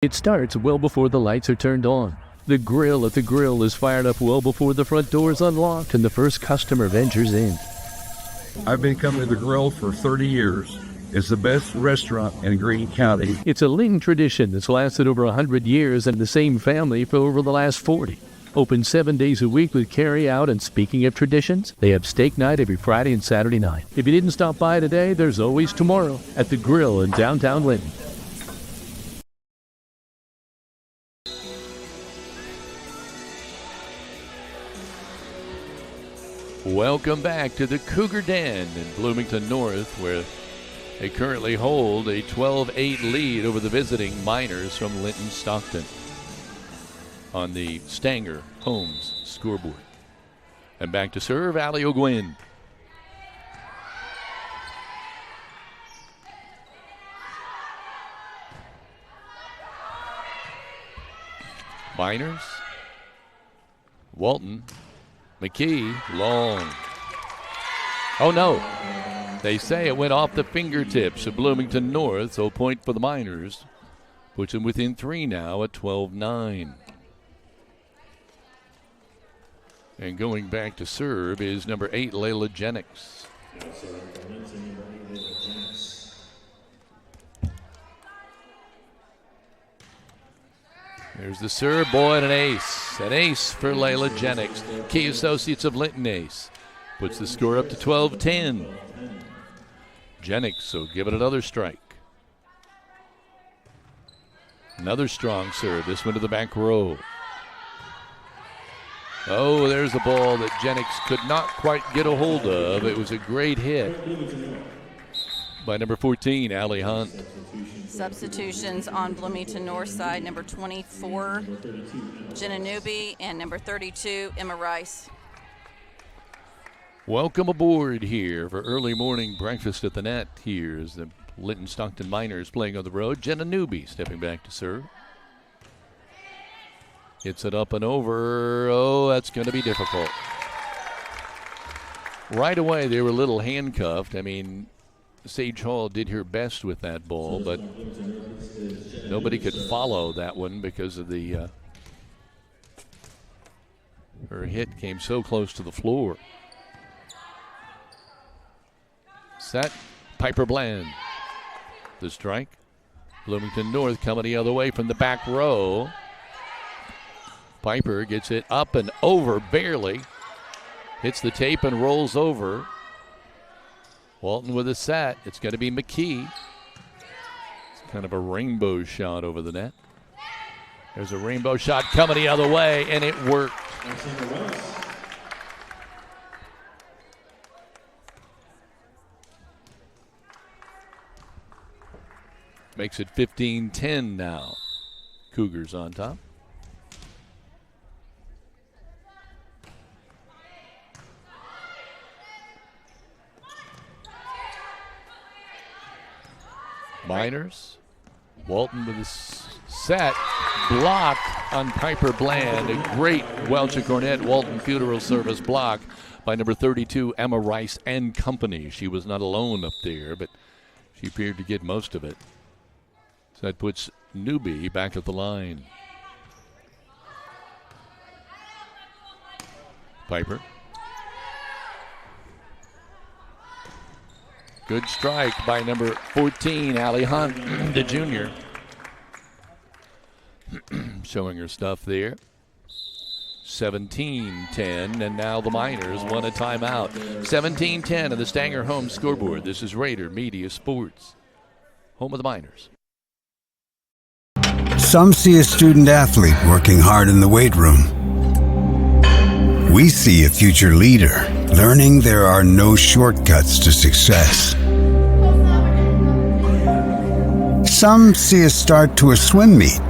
[SPEAKER 6] It starts well before the lights are turned on. The grill at the grill is fired up well before the front door is unlocked and the first customer ventures in.
[SPEAKER 7] I've been coming to the grill for 30 years. It's the best restaurant in Greene County.
[SPEAKER 6] It's a Linton tradition that's lasted over 100 years and the same family for over the last 40. Open 7 days a week with carry out, and speaking of traditions, they have steak night every Friday and Saturday night. If you didn't stop by today, there's always tomorrow at the grill in downtown Linton.
[SPEAKER 1] Welcome back to the Cougar Den in Bloomington North, where they currently hold a 12-8 lead over the visiting Miners from Linton Stockton on the Stanger Homes scoreboard. And back to serve, Allie O'Gwynn. Miners. Walton. McKee. Long. Oh, no. They say it went off the fingertips of Bloomington North, so point for the Miners. Puts them within 3 now at 12-9. And going back to serve is number 8, Layla Jennings. There's the serve, boy, and an ace. An ace for Layla Jennings. Key Associates of Linton ace. Puts the score up to 12-10. Jennings will give it another strike. Another strong serve. This one to the back row. Oh, there's a ball that Jennings could not quite get a hold of. It was a great hit by number 14, Allie Hunt.
[SPEAKER 3] Substitutions on Bloomington North side, number 24, Jenna Newby, and number 32, Emma Rice.
[SPEAKER 1] Welcome aboard here for early morning breakfast at the net. Here's the Linton Stockton Miners playing on the road. Jenna Newby stepping back to serve. Hits it up and over. Oh, that's going to be difficult. Right away, they were a little handcuffed. I mean, Sage Hall did her best with that ball, but nobody could follow that one because of the her hit came so close to the floor. Set. Piper Bland. The strike. Bloomington North coming the other way from the back row. Piper gets it up and over barely. Hits the tape and rolls over. Walton with a set. It's going to be McKee. It's kind of a rainbow shot over the net. There's a rainbow shot coming the other way, and it worked. Makes it 15-10 now. Cougars on top. Miners. Walton with a set. Block on Piper Bland. A great Welch and Cornett Walton Funeral Service block by number 32, Emma Rice and company. She was not alone up there, but she appeared to get most of it. So that puts Newby back at the line. Piper. Good strike by number 14, Allie Hunt, the junior. Showing her stuff there. 17-10, and now the Miners won a timeout. 17-10 on the Stanger home scoreboard. This is Rader Media Sports, home of the Miners.
[SPEAKER 8] Some see a student athlete working hard in the weight room. We see a future leader learning there are no shortcuts to success. Some see a start to a swim meet.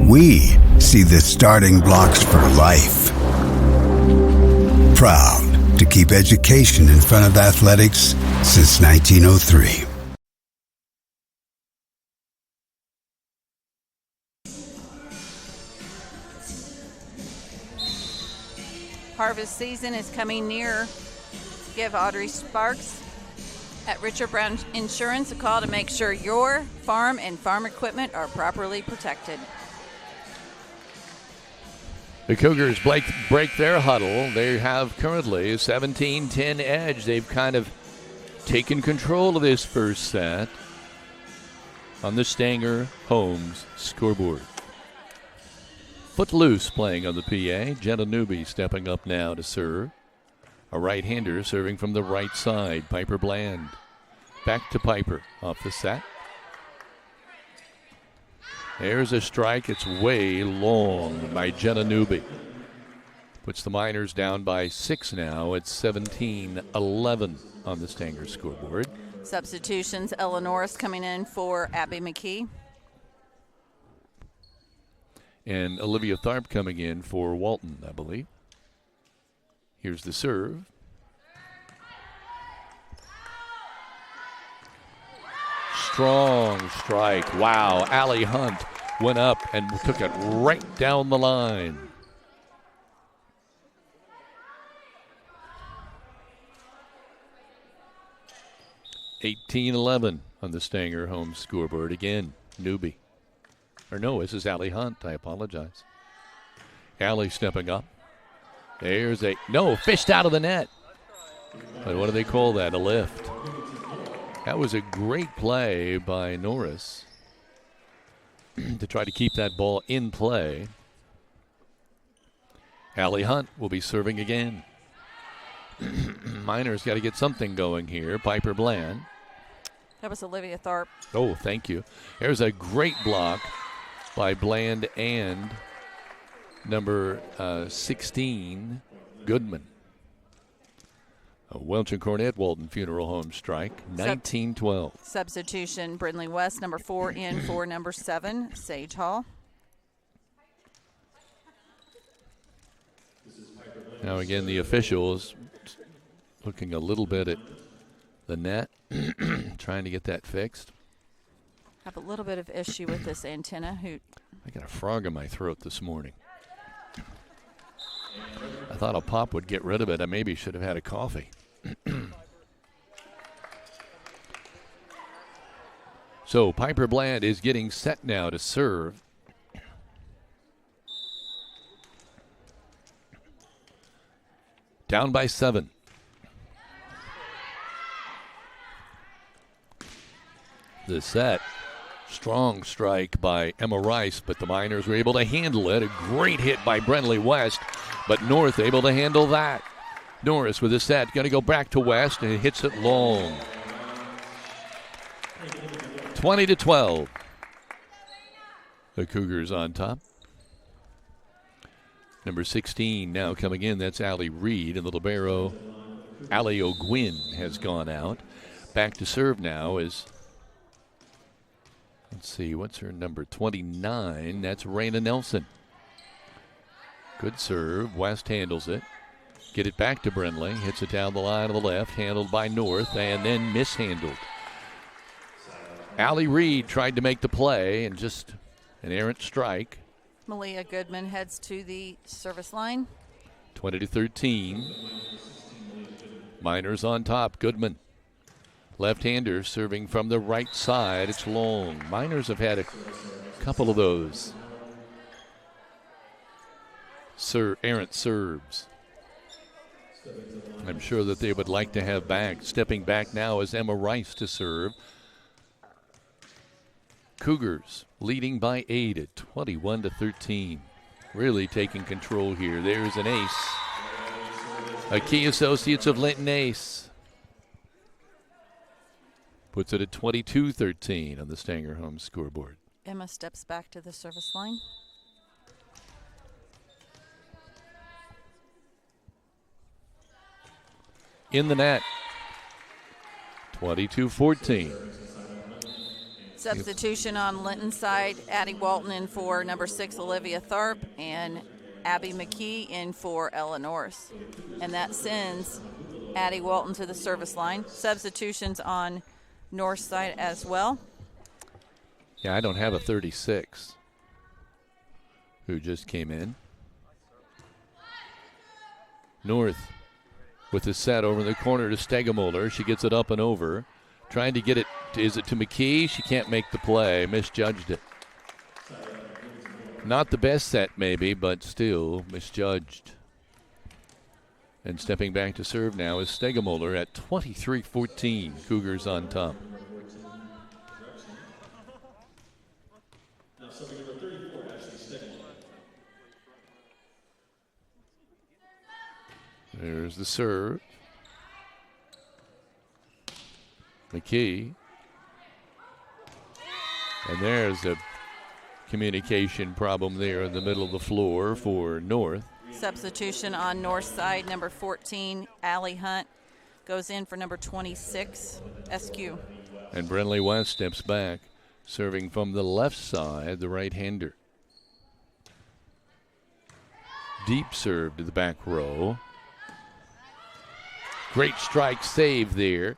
[SPEAKER 8] We see the starting blocks for life. Proud to keep education in front of athletics since 1903.
[SPEAKER 3] Harvest season is coming near. Give Audrey Sparks at Richard Brown Insurance a call to make sure your farm and farm equipment are properly protected.
[SPEAKER 1] The Cougars break their huddle. They have currently a 17-10 edge. They've kind of taken control of this first set on the Stanger Homes scoreboard. Footloose playing on the PA. Jenna Newby stepping up now to serve. A right-hander serving from the right side. Piper Bland. Back to Piper off the set. There's a strike. It's way long by Jenna Newby. Puts the Miners down by 6 now. It's 17-11 on the Stanger scoreboard.
[SPEAKER 3] Substitutions, Ella Norris coming in for Abby McKee.
[SPEAKER 1] And Olivia Tharp coming in for Walton, I believe. Here's the serve. Strong strike. Wow. Allie Hunt went up and took it right down the line. (18-11) on the Stanger home scoreboard. Again, newbie. Or no, this is Allie Hunt. I apologize. Allie stepping up. There's fished out of the net. But what do they call that? A lift. That was a great play by Norris to try to keep that ball in play. Allie Hunt will be serving again. Minor's got to get something going here. Piper Bland.
[SPEAKER 3] That was Olivia Tharp.
[SPEAKER 1] Oh, thank you. There's a great block by Bland and number 16, Goodman. A Welch and Cornett Walton Funeral Home strike, 19-12.
[SPEAKER 3] Substitution, Brindley West, number 4 in for number 7, Sage Hall.
[SPEAKER 1] Now again, the officials looking a little bit at the net, trying to get that fixed.
[SPEAKER 3] Have a little bit of issue with this antenna hoot.
[SPEAKER 1] I got a frog in my throat this morning. I thought a pop would get rid of it. I maybe should have had a coffee. So Piper Bland is getting set now to serve. Down by 7. The set. Strong strike by Emma Rice, but the Miners were able to handle it. A great hit by Brindley West, but North able to handle that. Norris with a set, going to go back to West, and hits it long. 20-12. The Cougars on top. Number 16 now coming in. That's Allie Reed, and the libero Allie O'Gwyn has gone out. Back to serve now is, let's see, what's her number? 29. That's Raina Nelson. Good serve. West handles it. Get it back to Brindley. Hits it down the line of the left. Handled by North and then mishandled. Allie Reed tried to make the play and just an errant strike.
[SPEAKER 3] Malia Goodman heads to the service line.
[SPEAKER 1] 20-13. Miners on top. Goodman. Left-hander serving from the right side. It's long. Miners have had a couple of those errant serves. I'm sure that they would like to have back. Stepping back now is Emma Rice to serve. Cougars leading by 8 at 21-13. Really taking control here. There's an ace. A Key Associates of Linton ace. Puts it at 22-13 on the Stanger home scoreboard.
[SPEAKER 3] Emma steps back to the service line.
[SPEAKER 1] In the net. 22-14.
[SPEAKER 3] Substitution on Linton's side. Addie Walton in for number 6, Olivia Tharp, and Abby McKee in for Ella Norris. And that sends Addie Walton to the service line. Substitutions on North side as well.
[SPEAKER 1] Yeah, I don't have a 36 who just came in. North with the set over in the corner to Stegemuller. She gets it up and over. Trying to get it, is it to McKee? She can't make the play, misjudged it. Not the best set maybe, but still misjudged. And stepping back to serve now is Stegemuller at 23-14. Cougars on top. There's the serve. McKee. And there's a communication problem there in the middle of the floor for North.
[SPEAKER 3] Substitution on North side. Number 14, Allie Hunt, goes in for number 26, SQ.
[SPEAKER 1] And Brindley West steps back, serving from the left side, the right-hander. Deep serve to the back row. Great strike save there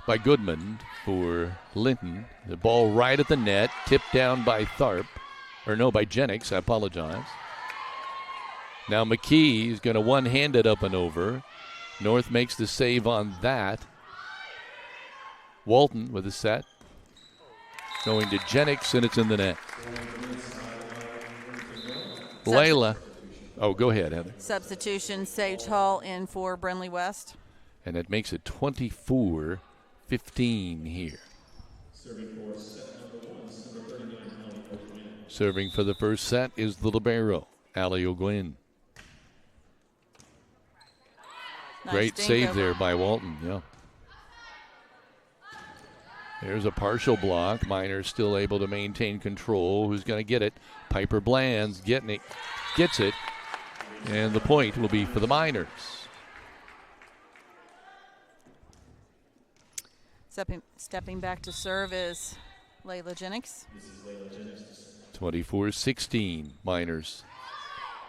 [SPEAKER 1] by Goodman for Linton. The ball right at the net, tipped down by by Jennings, I apologize. Now McKee is going to one-hand it up and over. North makes the save on that. Walton with a set. Going to Jennings, and it's in the net. Layla. Oh, go ahead, Heather.
[SPEAKER 3] Substitution, Sage Hall in for Brinley West.
[SPEAKER 1] And it makes it 24-15 here. Serving for the first set is the libero, Allie O'Gwynn.
[SPEAKER 3] Nice
[SPEAKER 1] Great
[SPEAKER 3] dink
[SPEAKER 1] save
[SPEAKER 3] over.
[SPEAKER 1] there by Walton, yeah. There's a partial block. Miners still able to maintain control. Who's going to get it? Piper Bland's getting it, gets it, and the point will be for the Miners.
[SPEAKER 3] Stepping back to serve is Layla Jennings.
[SPEAKER 1] 24-16, Miners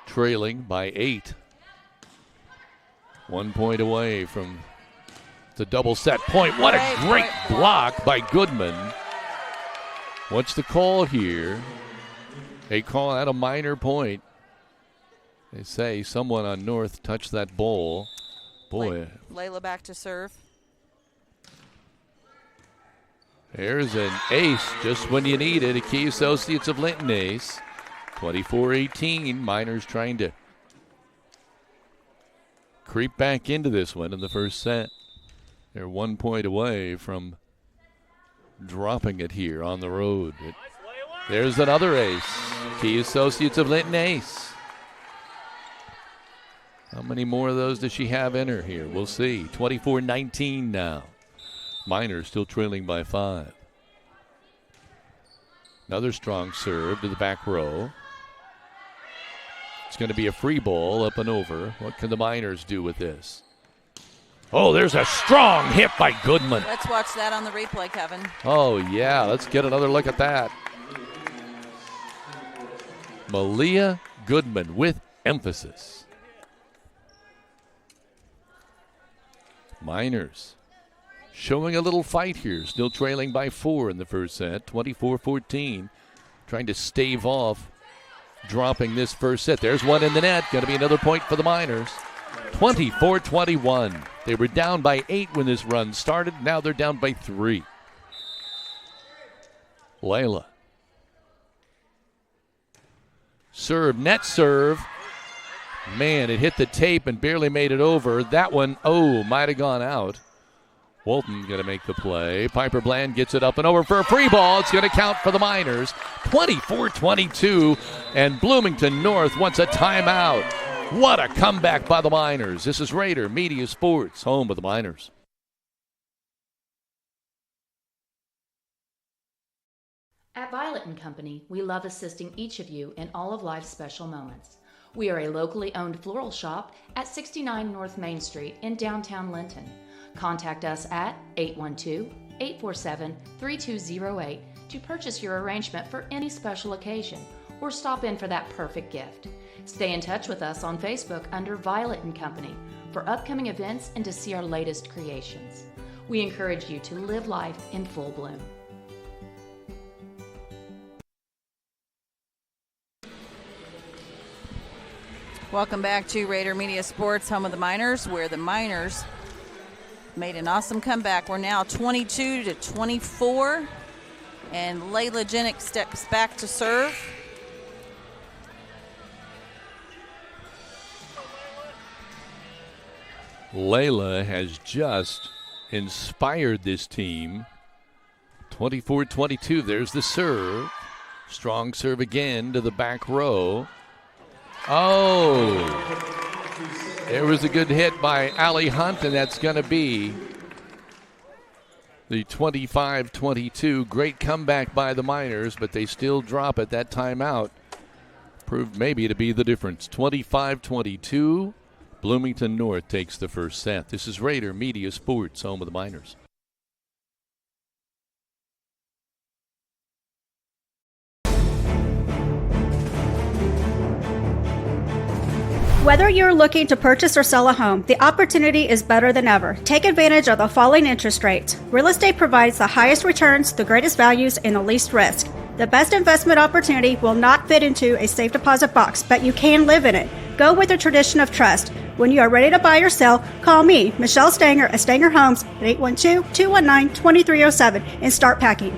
[SPEAKER 1] trailing by 8. 1 point away from the double set point. What a great block by Goodman. What's the call here? They call that a minor point. They say someone on North touched that ball. Boy.
[SPEAKER 3] Layla back to serve.
[SPEAKER 1] There's an ace just when you need it. A Key Associates of Linton ace. 24-18. Miners trying to creep back into this one in the first set. They're 1 point away from dropping it here on the road. There's another ace. Key Associates of Linton ace. How many more of those does she have in her here? We'll see. 24-19 now. Miners still trailing by 5. Another strong serve to the back row. It's going to be a free ball up and over. What can the Miners do with this? Oh, there's a strong hit by Goodman.
[SPEAKER 3] Let's watch that on the replay, Kevin.
[SPEAKER 1] Oh, yeah. Let's get another look at that. Malia Goodman with emphasis. Miners showing a little fight here. Still trailing by 4 in the first set. 24-14. Trying to stave off dropping this first set. There's one in the net. Going to be another point for the Miners. 24-21. They were down by 8 when this run started. Now they're down by 3. Layla. Serve, net serve. Man, it hit the tape and barely made it over. That one, might have gone out. Walton going to make the play. Piper Bland gets it up and over for a free ball. It's going to count for the Miners. 24-22, and Bloomington North wants a timeout. What a comeback by the Miners. This is Rader Media Sports, home of the Miners.
[SPEAKER 9] At Violet & Company, we love assisting each of you in all of life's special moments. We are a locally owned floral shop at 69 North Main Street in downtown Linton. Contact us at 812-847-3208 to purchase your arrangement for any special occasion or stop in for that perfect gift. Stay in touch with us on Facebook under Violet & Company for upcoming events and to see our latest creations. We encourage you to live life in full bloom.
[SPEAKER 3] Welcome back to Rader Media Sports, home of the Miners, where the Miners made an awesome comeback. We're now 22-24, and Layla Jennings steps back to serve.
[SPEAKER 1] Layla has just inspired this team. 24-22, there's the serve. Strong serve again to the back row. There was a good hit by Allie Hunt, and that's going to be the 25-22. Great comeback by the Miners, but they still drop it. That timeout proved maybe to be the difference. 25-22, Bloomington North takes the first set. This is Rader Media Sports, home of the Miners.
[SPEAKER 10] Whether you're looking to purchase or sell a home, the opportunity is better than ever. Take advantage of the falling interest rates. Real estate provides the highest returns, the greatest values, and the least risk. The best investment opportunity will not fit into a safe deposit box, but you can live in it. Go with the tradition of trust. When you are ready to buy or sell, call me, Michelle Stanger at Stanger Homes at 812-219-2307 and start packing.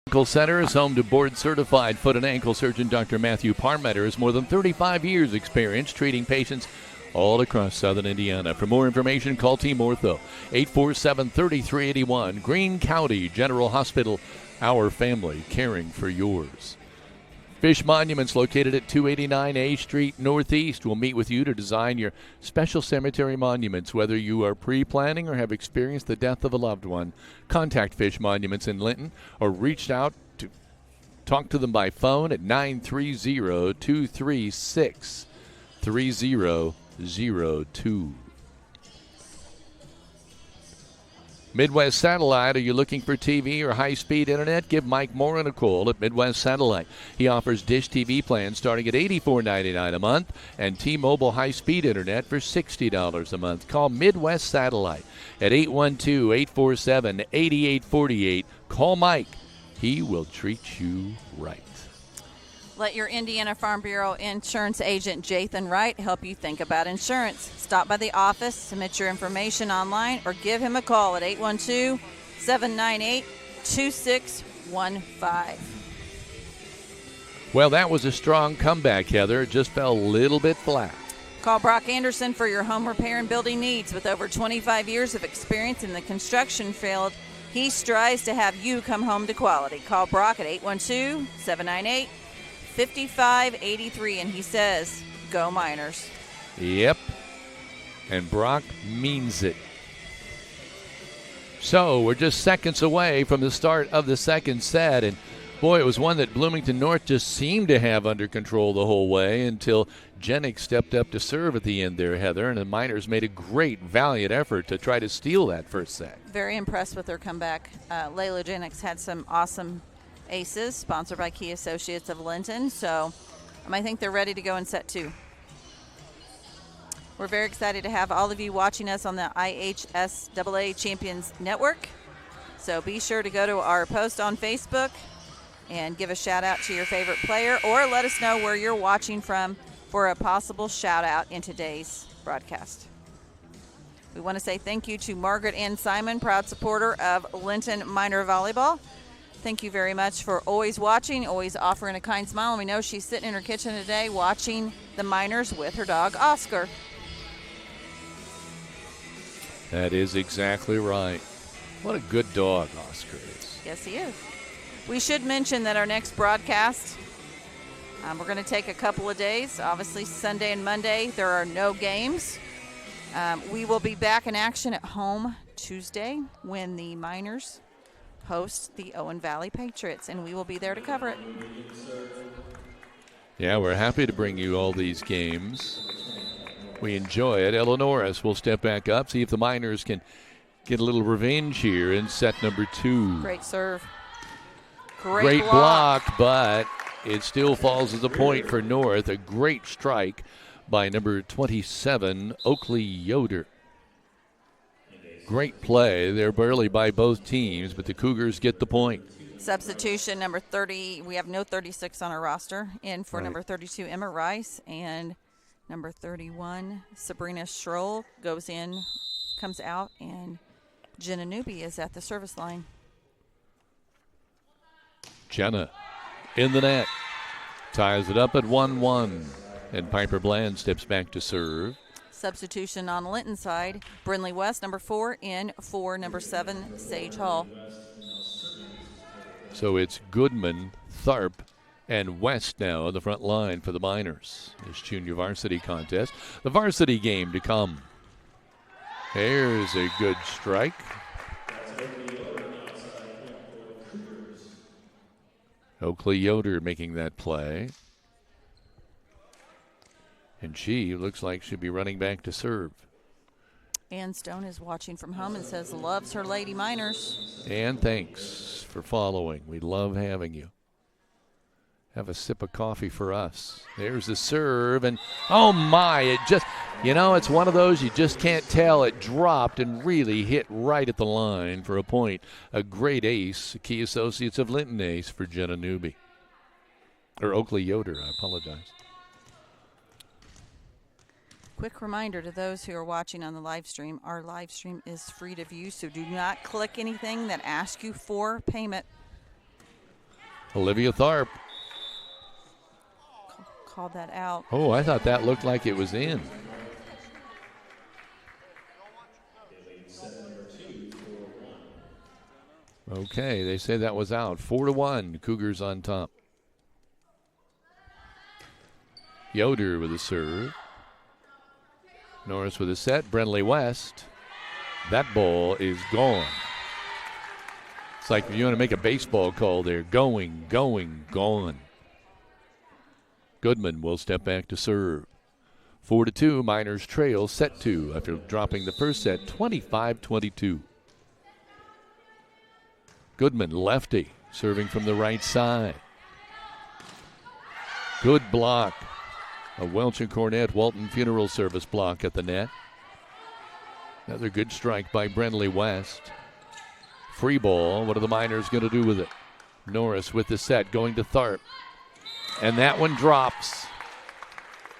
[SPEAKER 1] Medical Center is home to board-certified foot and ankle surgeon Dr. Matthew Parmeter. Has more than 35 years experience treating patients all across southern Indiana. For more information, call Team Ortho, 847-3381. Greene County General Hospital, our family caring for yours. Fish Monuments, located at 289 A Street Northeast, will meet with you to design your special cemetery monuments. Whether you are pre-planning or have experienced the death of a loved one, contact Fish Monuments in Linton or reach out to talk to them by phone at 930-236-3002. Midwest Satellite, are you looking for TV or high-speed internet? Give Mike Morin a call at Midwest Satellite. He offers Dish TV plans starting at $84.99 a month and T-Mobile high-speed internet for $60 a month. Call Midwest Satellite at 812-847-8848. Call Mike. He will treat you right.
[SPEAKER 3] Let your Indiana Farm Bureau insurance agent, Jathan Wright, help you think about insurance. Stop by the office, submit your information online, or give him a call at 812-798-2615.
[SPEAKER 1] Well, that was a strong comeback, Heather. It just fell a little bit flat.
[SPEAKER 3] Call Brock Anderson for your home repair and building needs. With over 25 years of experience in the construction field, he strives to have you come home to quality. Call Brock at 812-798-5583, and he says, go Miners.
[SPEAKER 1] Yep. And Brock means it. So we're just seconds away from the start of the second set, and boy, it was one that Bloomington North just seemed to have under control the whole way until Jennings stepped up to serve at the end there, Heather, and the Miners made a great, valiant effort to try to steal that first set.
[SPEAKER 3] Very impressed with their comeback. Layla Jennings had some awesome aces, sponsored by Key Associates of Linton, so I think they're ready to go in set two. We're very excited to have all of you watching us on the IHSAA Champions Network, so be sure to go to our post on Facebook and give a shout out to your favorite player, or let us know where you're watching from for a possible shout out in today's broadcast. We want to say thank you to Margaret Ann Simon, proud supporter of Linton Minor Volleyball. Thank you very much for always watching, always offering a kind smile. And we know she's sitting in her kitchen today watching the Miners with her dog, Oscar.
[SPEAKER 1] That is exactly right. What a good dog Oscar is.
[SPEAKER 3] Yes, he is. We should mention that our next broadcast, we're going to take a couple of days. Obviously, Sunday and Monday, there are no games. We will be back in action at home Tuesday when the Miners host the Owen Valley Patriots, and we will be there to cover it.
[SPEAKER 1] Yeah, we're happy to bring you all these games. We enjoy it. Eleanorus will step back up, see if the Miners can get a little revenge here in set number 2.
[SPEAKER 3] Great serve.
[SPEAKER 1] Great block, but it still falls as a point for North. A great strike by number 27, Oakley Yoder. Great play. They're barely by both teams, but the Cougars get the point.
[SPEAKER 3] Substitution number 30. We have no 36 on our roster. In for number 32, Emma Rice, and number 31, Sabrina Schroll comes out, and Jenna Newby is at the service line.
[SPEAKER 1] Jenna in the net. Ties it up at 1-1. And Piper Bland steps back to serve.
[SPEAKER 3] Substitution on Linton side. Brinley West, number 4, in for number 7, Sage Hall.
[SPEAKER 1] So it's Goodman, Tharp, and West now on the front line for the Miners. This junior varsity contest. The varsity game to come. There's a good strike. Oakley Yoder making that play. And she looks like she'll be running back to serve.
[SPEAKER 3] Ann Stone is watching from home and says loves her Lady Miners.
[SPEAKER 1] And thanks for following. We love having you. Have a sip of coffee for us. There's the serve, and oh my, it just, it's one of those you just can't tell. It dropped and really hit right at the line for a point. A great ace, Key Associates of Linton ace for Jenna Newby. Or Oakley Yoder, I apologize.
[SPEAKER 3] Quick reminder to those who are watching on the live stream, our live stream is free to view, so do not click anything that asks you for payment.
[SPEAKER 1] Olivia Tharp.
[SPEAKER 3] Called that out.
[SPEAKER 1] Oh, I thought that looked like it was in. Okay, they say that was out. 4-1, Cougars on top. Yoder with a serve. Norris with a set. Brentley West. That ball is gone. It's like if you want to make a baseball call there. Going, gone. Goodman will step back to serve. 4-2, Miners trail set 2 after dropping the first set 25-22. Goodman, lefty, serving from the right side. Good block. A Welch and Cornett Walton Funeral Service block at the net. Another good strike by Brentley West. Free ball. What are the Miners going to do with it? Norris with the set, going to Tharp. And that one drops.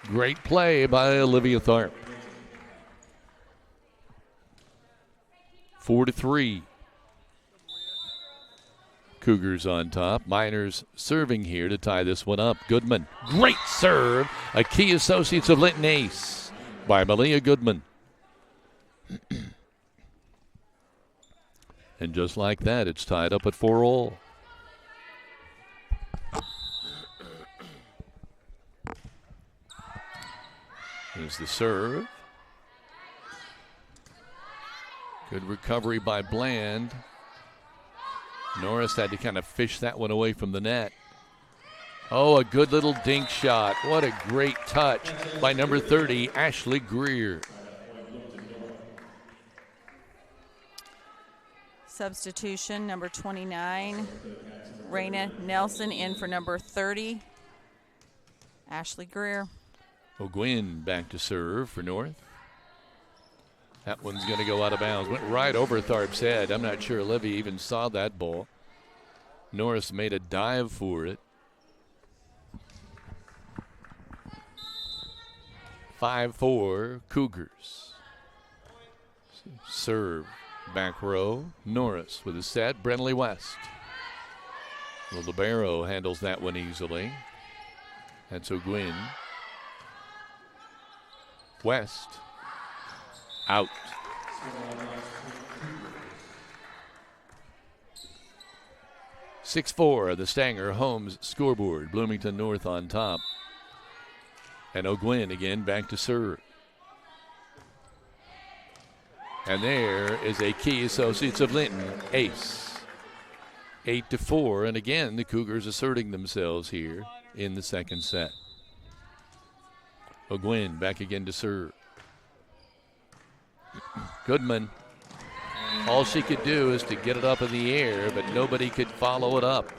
[SPEAKER 1] Great play by Olivia Tharp. 4-3. Cougars on top. Miners serving here to tie this one up. Goodman. Great serve. A Key Associates of Linton ace by Malia Goodman. And just like that, it's tied up at 4-all. Here's the serve. Good recovery by Bland. Norris had to kind of fish that one away from the net. Oh, a good little dink shot. What a great touch by number 30, Ashley Greer.
[SPEAKER 3] Substitution, number 29, Raina Nelson in for number 30, Ashley Greer.
[SPEAKER 1] O'Gwyn back to serve for North. That one's going to go out of bounds. Went right over Tharp's head. I'm not sure Olivia even saw that ball. Norris made a dive for it. 5-4 Cougars. Serve back row. Norris with a set. Brentley West. The libero handles that one easily. That's O'Gwyn. West. Out. (6-4) the Stanger Homes scoreboard. Bloomington North on top. And O'Gwyn again back to serve. And there is a Key Associates of Linton ace. 8-4, and again the Cougars asserting themselves here in the second set. O'Gwyn back again to serve. Goodman. All she could do is to get it up in the air, but nobody could follow it up.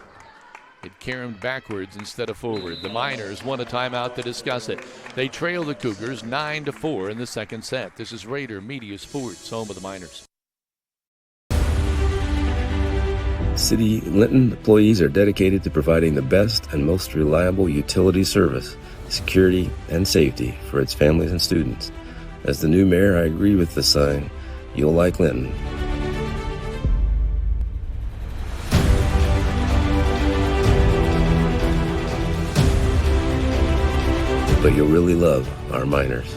[SPEAKER 1] It caromed backwards instead of forward. The Miners want a timeout to discuss it. They trail the Cougars 9-4 in the second set. This is Rader Media Sports, home of the Miners.
[SPEAKER 11] City Linton employees are dedicated to providing the best and most reliable utility service, security, and safety for its families and students. As the new mayor, I agree with the sign, "You'll like Linton." But you'll really love our Miners.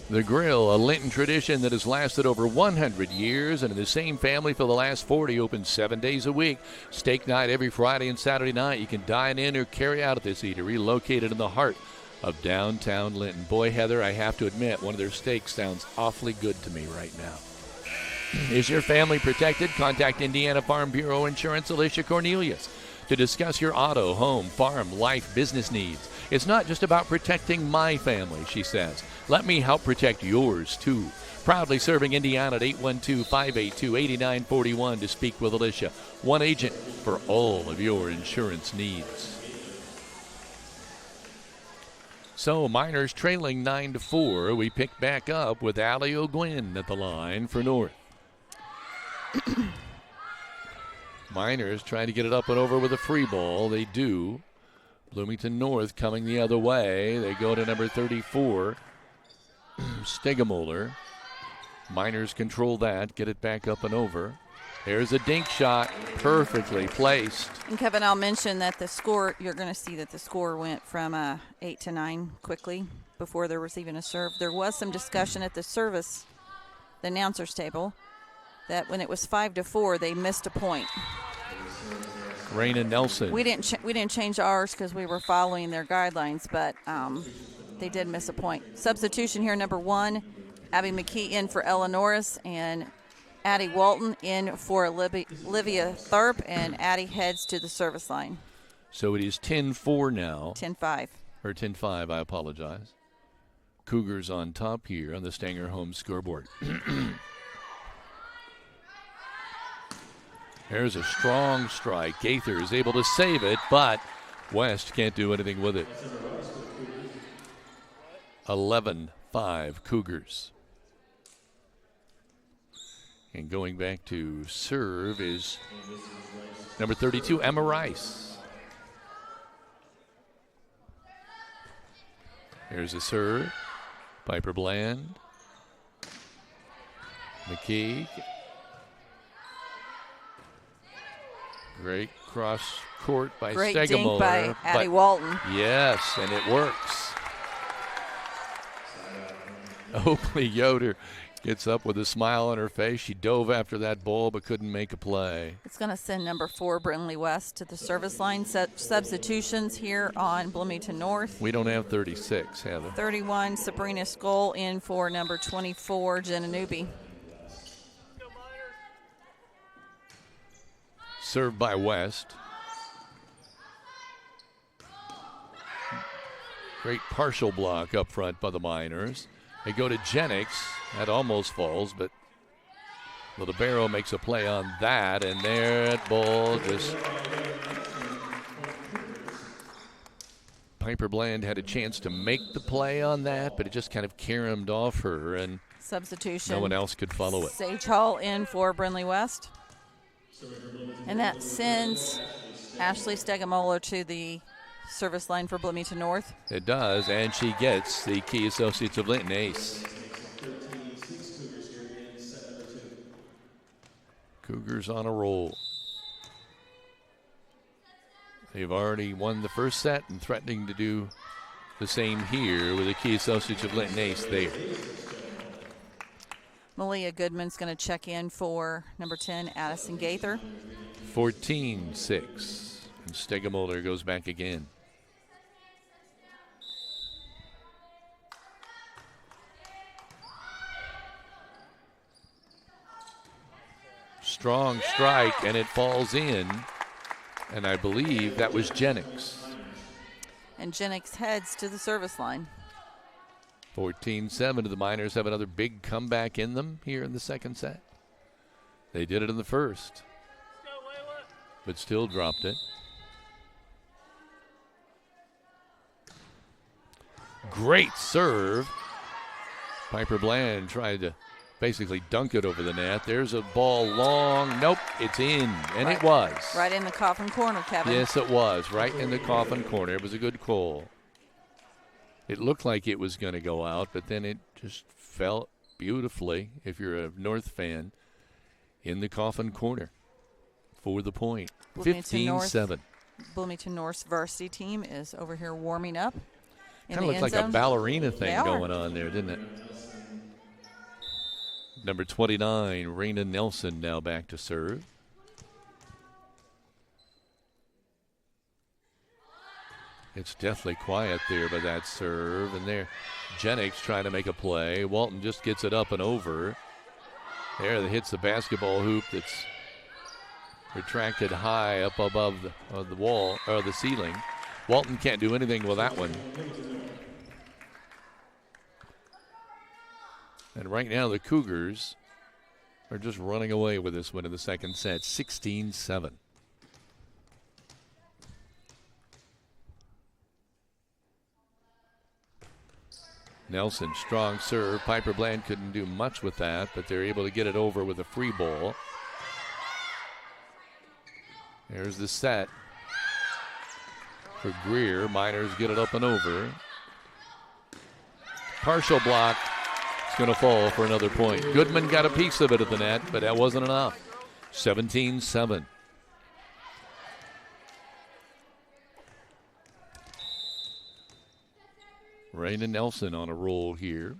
[SPEAKER 1] The Grill, a Linton tradition that has lasted over 100 years, and in the same family for the last 40, open 7 days a week. Steak night every Friday and Saturday night. You can dine in or carry out at this eatery located in the heart of downtown Linton. Boy, Heather, I have to admit, one of their steaks sounds awfully good to me right now. Is your family protected? Contact Indiana Farm Bureau Insurance, Alicia Cornelius. to discuss your auto, home, farm, life, business needs. It's not just about protecting my family, she says. Let me help protect yours, too. Proudly serving Indiana at 812-582-8941 to speak with Alicia. One agent for all of your insurance needs. So Miners trailing 9-4. We pick back up with Allie O'Gwynn at the line for North. Miners trying to get it up and over with a free ball. They do. Bloomington North coming the other way. They go to number 34, Stegemoller. Miners control that, get it back up and over. There's a dink shot, perfectly placed.
[SPEAKER 3] And Kevin, I'll mention that the score, you're going to see that the score went from 8 to 9 quickly before there was even a serve. There was some discussion at the service, the announcer's table, that when it was 5-4, they missed a point.
[SPEAKER 1] Raina Nelson.
[SPEAKER 3] We didn't change ours because we were following their guidelines, but they did miss a point. Substitution here, number 1, Abby McKee in for Ella Norris, and Addie Walton in for Olivia Tharp, and Addie heads to the service line.
[SPEAKER 1] So it is 10-4 now.
[SPEAKER 3] 10-5.
[SPEAKER 1] Or 10-5, I apologize. Cougars on top here on the Stanger home scoreboard. There's a strong strike. Gaither is able to save it, but West can't do anything with it. 11-5 Cougars. And going back to serve is number 32, Emma Rice. Here's a serve. Piper Bland. McKee. Great cross court by
[SPEAKER 3] Great
[SPEAKER 1] Stegemoller.
[SPEAKER 3] dink by Addie Walton.
[SPEAKER 1] Yes, and it works. Oakley Yoder gets up with a smile on her face. She dove after that ball but couldn't make a play.
[SPEAKER 3] It's going to send number 4, Brinley West, to the service line. Substitutions here on Bloomington North.
[SPEAKER 1] We don't have 36, Heather.
[SPEAKER 3] 31, Sabrina Skoll in for number 24, Jenna Newby.
[SPEAKER 1] Served by West. Great partial block up front by the Miners. They go to Jennings. That almost falls, but the libero makes a play on that, and there that ball just... Piper Bland had a chance to make the play on that, but it just kind of caromed off her, and
[SPEAKER 3] substitution.
[SPEAKER 1] No one else could follow it.
[SPEAKER 3] Sage Hall in for Brinley West. And that sends Ashley Stegemoller to the service line for Bloomington North.
[SPEAKER 1] It does, and she gets the Key Associates of Linton ace. Cougars on a roll. They've already won the first set and threatening to do the same here with the Key Associates of Linton ace there.
[SPEAKER 3] Malia Goodman's going to check in for number 10, Addison Gaither.
[SPEAKER 1] 14-6. And Stegemoller goes back again. Strong strike, and it falls in. And I believe that was Jennings.
[SPEAKER 3] And Jennings heads to the service line.
[SPEAKER 1] 14-7. The Miners have another big comeback in them here in the second set. They did it in the first, but still dropped it. Great serve. Piper Bland tried to basically dunk it over the net. There's a ball long. Nope, it's in, and
[SPEAKER 3] right,
[SPEAKER 1] it was.
[SPEAKER 3] Right in the coffin corner, Kevin.
[SPEAKER 1] Yes, it was. Right in the coffin corner. It was a good call. It looked like it was going to go out, but then it just fell beautifully, if you're a North fan, in the coffin corner for the point. 15-7.
[SPEAKER 3] Bloomington North's varsity team is over here warming up.
[SPEAKER 1] Kind of looked like a ballerina thing going on there, didn't it? Number 29, Raina Nelson, now back to serve. It's deathly quiet there by that serve. And there, Jennings trying to make a play. Walton just gets it up and over. There, that hits the basketball hoop that's retracted high up above the wall or the ceiling. Walton can't do anything with that one. And right now the Cougars are just running away with this one in the second set, 16-7. Nelson, strong serve. Piper Bland couldn't do much with that, but they're able to get it over with a free ball. There's the set for Greer. Miners get it up and over. Partial block. It's going to fall for another point. Goodman got a piece of it at the net, but that wasn't enough. 17-7. Raina Nelson on a roll here.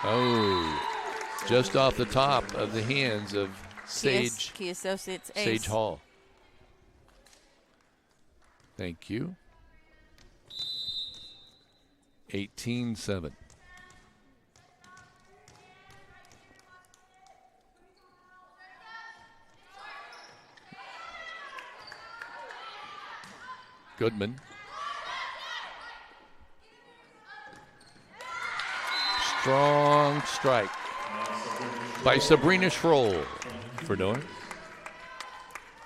[SPEAKER 1] Oh, just off the top of the hands of Sage.
[SPEAKER 3] Key Associates ace.
[SPEAKER 1] Sage Hall. Thank you. 18-7. Goodman. Strong strike by Sabrina Schroll for North.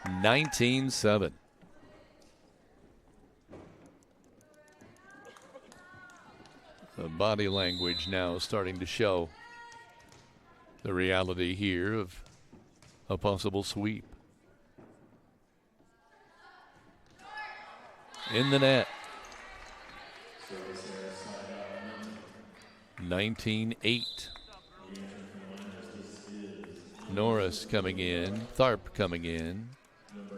[SPEAKER 1] 19-7. The body language now starting to show the reality here of a possible sweep. In the net. 19-8. Norris coming in. Tharp coming in.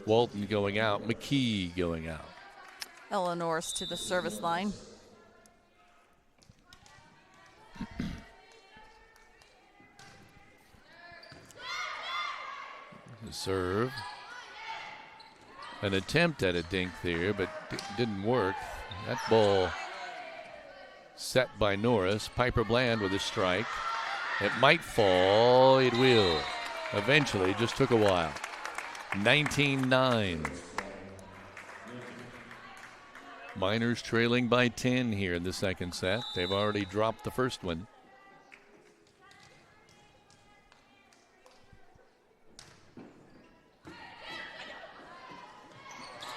[SPEAKER 1] Walton going out. McKee going out.
[SPEAKER 3] Ella Norris to the service line. The serve. An attempt at a dink there, but didn't work. That ball set by Norris. Piper Bland with a strike. It might fall. It will. Eventually, just took a while. 19-9. Miners trailing by 10 here in the second set. They've already dropped the first one.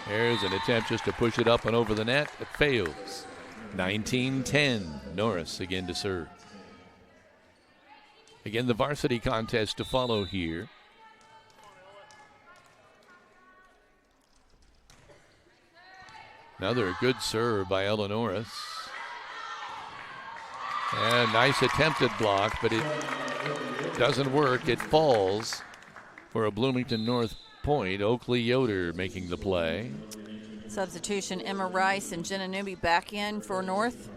[SPEAKER 3] There's an attempt just to push it up and over the net. It fails. 19-10. Norris again to serve. Again, the varsity contest to follow here. Another good serve by Ella Norris. And nice attempted block, but it doesn't work. It falls for a Bloomington North point. Oakley Yoder making the play. Substitution, Emma Rice and Jenna Newby back in for North.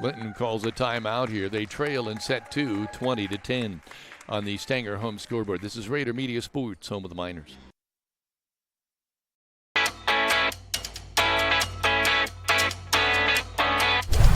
[SPEAKER 1] Linton calls a timeout here. They trail in set 2, 20-10 on the Stanger home scoreboard. This is Rader Media Sports, home of the Miners.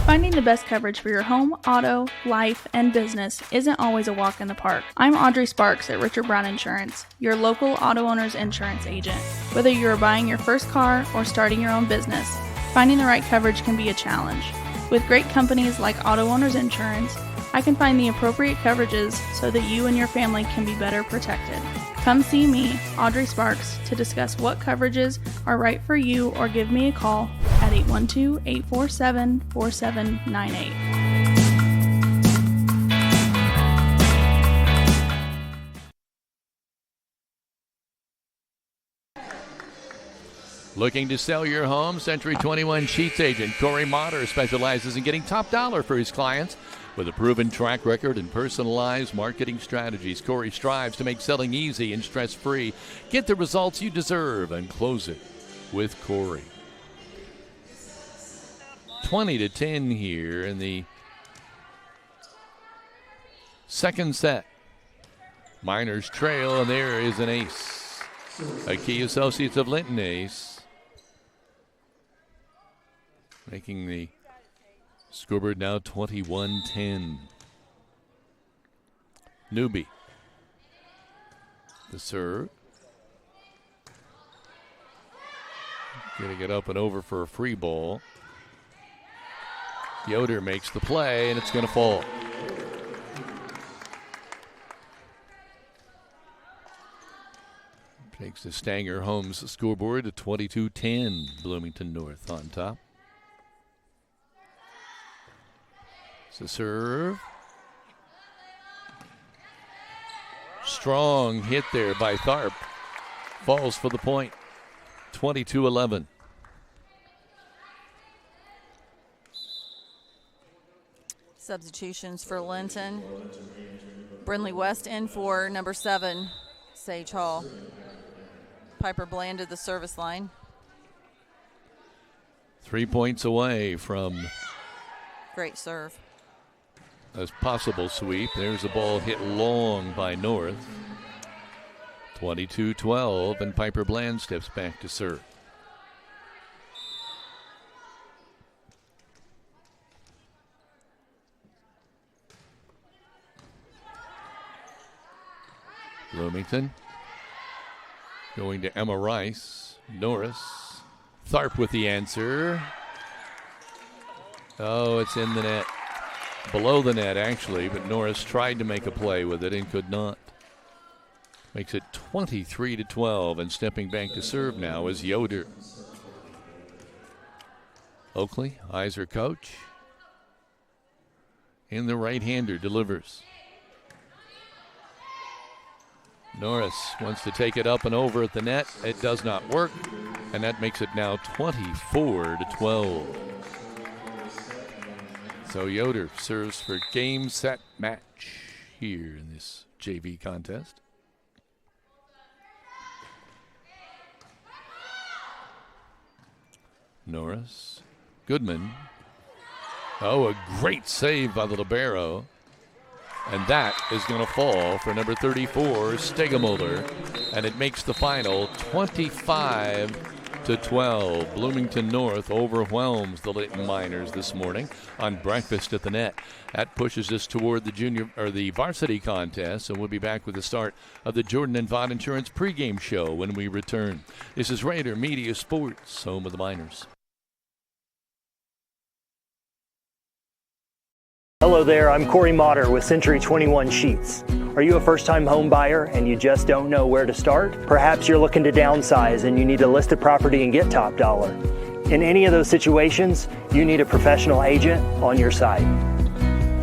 [SPEAKER 12] Finding the best coverage for your home, auto, life, and business isn't always a walk in the park. I'm Audrey Sparks at Richard Brown Insurance, your local auto owner's insurance agent. Whether you are buying your first car or starting your own business, finding the right coverage can be a challenge. With great companies like Auto Owners Insurance, I can find the appropriate coverages so that you and your family can be better protected. Come see me, Audrey Sparks, to discuss what coverages are right for you or give me a call at 812-847-4798.
[SPEAKER 1] Looking to sell your home? Century 21 Sheets agent Corey Motter specializes in getting top dollar for his clients. With a proven track record and personalized marketing strategies, Corey strives to make selling easy and stress-free. Get the results you deserve and close it with Corey. 20-10 here in the second set. Miners trail, and there is an ace. A Key Associates of Linton ace. making the scoreboard now 21-10. Newby. The serve. Getting it up and over for a free ball. Yoder makes the play, and it's going to fall. Takes the Stanger Homes scoreboard to 22-10. Bloomington North on top. It's a serve. Strong hit there by Tharp. Falls for the point. 22-11.
[SPEAKER 3] Substitutions for Linton. Brindley West in for number 7, Sage Hall. Piper Bland to the service line.
[SPEAKER 1] 3 points away from
[SPEAKER 3] Great serve.
[SPEAKER 1] a possible sweep. There's a ball hit long by North. 22-12, and Piper Bland steps back to serve. Bloomington going to Emma Rice. Norris. Tharp with the answer. Oh, it's in the net. Below the net, actually, but Norris tried to make a play with it and could not. Makes it 23-12, and stepping back to serve now is Yoder. Oakley eyes her coach. And the right-hander delivers. Norris wants to take it up and over at the net. It does not work, and that makes it now 24-12. So Yoder serves for game, set, match here in this JV contest. Norris. Goodman. Oh, a great save by the libero. And that is going to fall for number 34, Stegemuller. And it makes the final 25-12. Bloomington North overwhelms the Linton Miners this morning on Breakfast at the Net. That pushes us toward the varsity contest, and we'll be back with the start of the Jordan and Vaught Insurance pregame show when we return. This is Rader Media Sports, home of the Miners.
[SPEAKER 13] Hello there, I'm Corey Motter with Century 21 Sheets. Are you a first-time home buyer and you just don't know where to start? Perhaps you're looking to downsize and you need to list a property and get top dollar. In any of those situations, you need a professional agent on your side.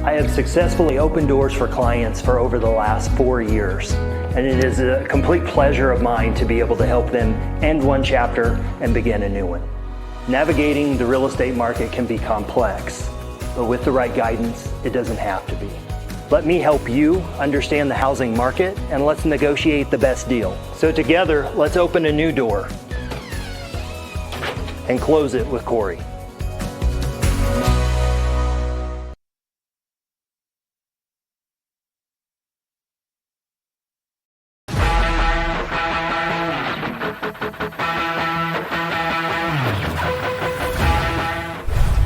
[SPEAKER 13] I have successfully opened doors for clients for over the last 4 years, and it is a complete pleasure of mine to be able to help them end one chapter and begin a new one. Navigating the real estate market can be complex, but with the right guidance, it doesn't have to be. Let me help you understand the housing market, and let's negotiate the best deal. So together, let's open a new door and close it with Corey.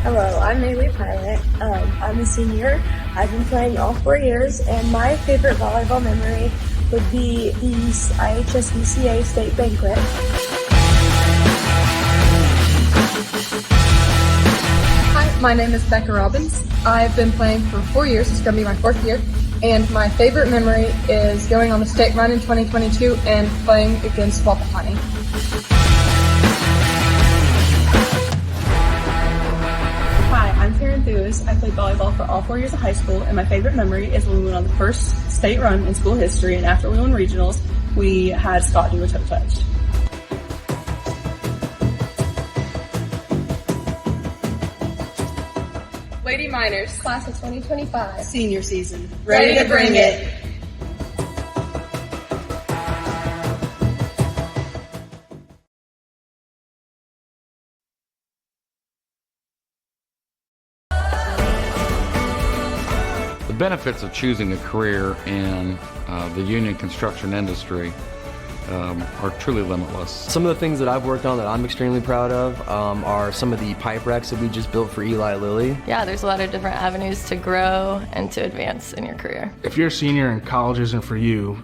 [SPEAKER 14] Hello, I'm Maylee Pilot. I'm a senior. I've been playing all 4 years, and my favorite volleyball memory would be the IHSBCA state banquet.
[SPEAKER 15] Hi, my name is Becca Robbins. I've been playing for 4 years. It's going to be my 4th year. And my favorite memory is going on the state run in 2022 and playing against Wapapani.
[SPEAKER 12] Hi, I'm Karen Theus. I played volleyball for all 4 years of high school, and my favorite memory is when we went on the first state run in school history, and after we won regionals, we had Scott do a toe touch.
[SPEAKER 15] Lady Miners,
[SPEAKER 14] Class of 2025.
[SPEAKER 12] Senior season.
[SPEAKER 15] ready to bring it.
[SPEAKER 16] The benefits of choosing a career in the union construction industry are truly limitless.
[SPEAKER 17] Some of the things that I've worked on that I'm extremely proud of are some of the pipe racks that we just built for Eli Lilly.
[SPEAKER 18] Yeah, there's a lot of different avenues to grow and to advance in your career.
[SPEAKER 19] If you're a senior and college isn't for you,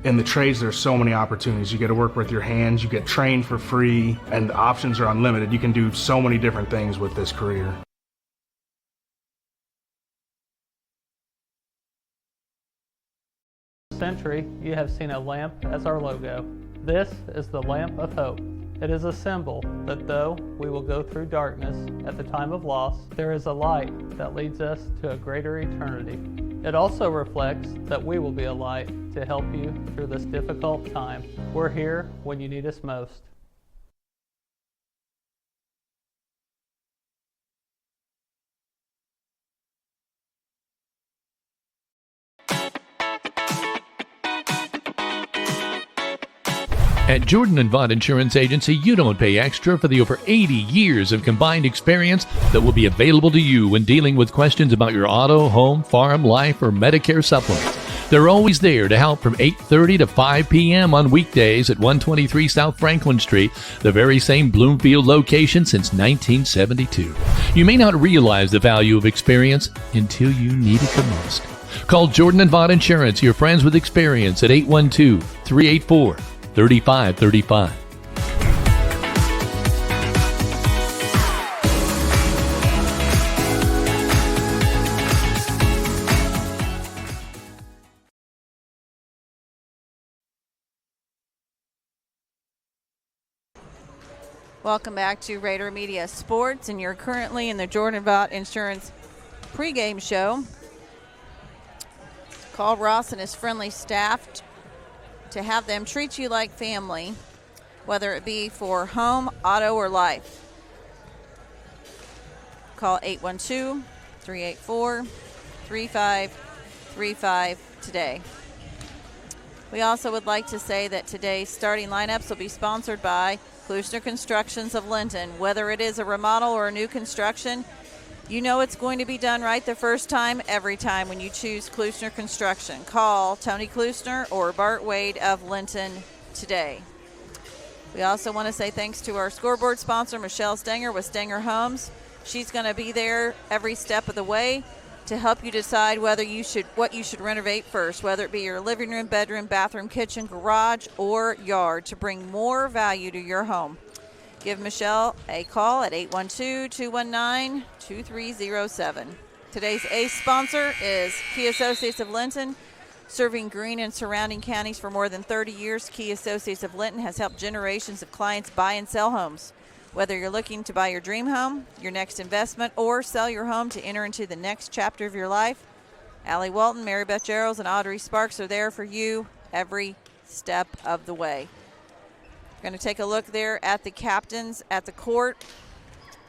[SPEAKER 19] in the trades, there's so many opportunities. You get to work with your hands, you get trained for free, and the options are unlimited. You can do so many different things with this career.
[SPEAKER 20] Century, you have seen a lamp as our logo. This is the lamp of hope. It is a symbol that though we will go through darkness at the time of loss, there is a light that leads us to a greater eternity. It also reflects that we will be a light to help you through this difficult time. We're here when you need us most.
[SPEAKER 6] At Jordan & Vaught Insurance Agency, you don't pay extra for the over 80 years of combined experience that will be available to you when dealing with questions about your auto, home, farm, life, or Medicare supplements. They're always there to help from 8:30 to 5 p.m. on weekdays at 123 South Franklin Street, the very same Bloomfield location since 1972. You may not realize the value of experience until you need it the most. Call Jordan & Vaught Insurance, your friends with experience, at 812-384-3535.
[SPEAKER 3] Welcome back to Rader Media Sports, and you're currently in the Jordan Vaught Insurance pregame show. Call Ross and his friendly staff to have them treat you like family, whether it be for home, auto, or life. Call 812-384-3535 today. We also would like to say that today's starting lineups will be sponsored by Klusner Constructions of Linton. Whether it is a remodel or a new construction, you know it's going to be done right the first time, every time when you choose Klusner Construction. Call Tony Klusner or Bart Wade of Linton today. We also want to say thanks to our scoreboard sponsor, Michelle Stenger with Stenger Homes. She's going to be there every step of the way to help you decide what you should renovate first, whether it be your living room, bedroom, bathroom, kitchen, garage, or yard, to bring more value to your home. Give Michelle a call at 812-219-2307. Today's ACE sponsor is Key Associates of Linton. Serving Greene and surrounding counties for more than 30 years, Key Associates of Linton has helped generations of clients buy and sell homes. Whether you're looking to buy your dream home, your next investment, or sell your home to enter into the next chapter of your life, Allie Walton, Mary Beth Gerald, and Audrey Sparks are there for you every step of the way. We're going to take a look there at the captains at the court,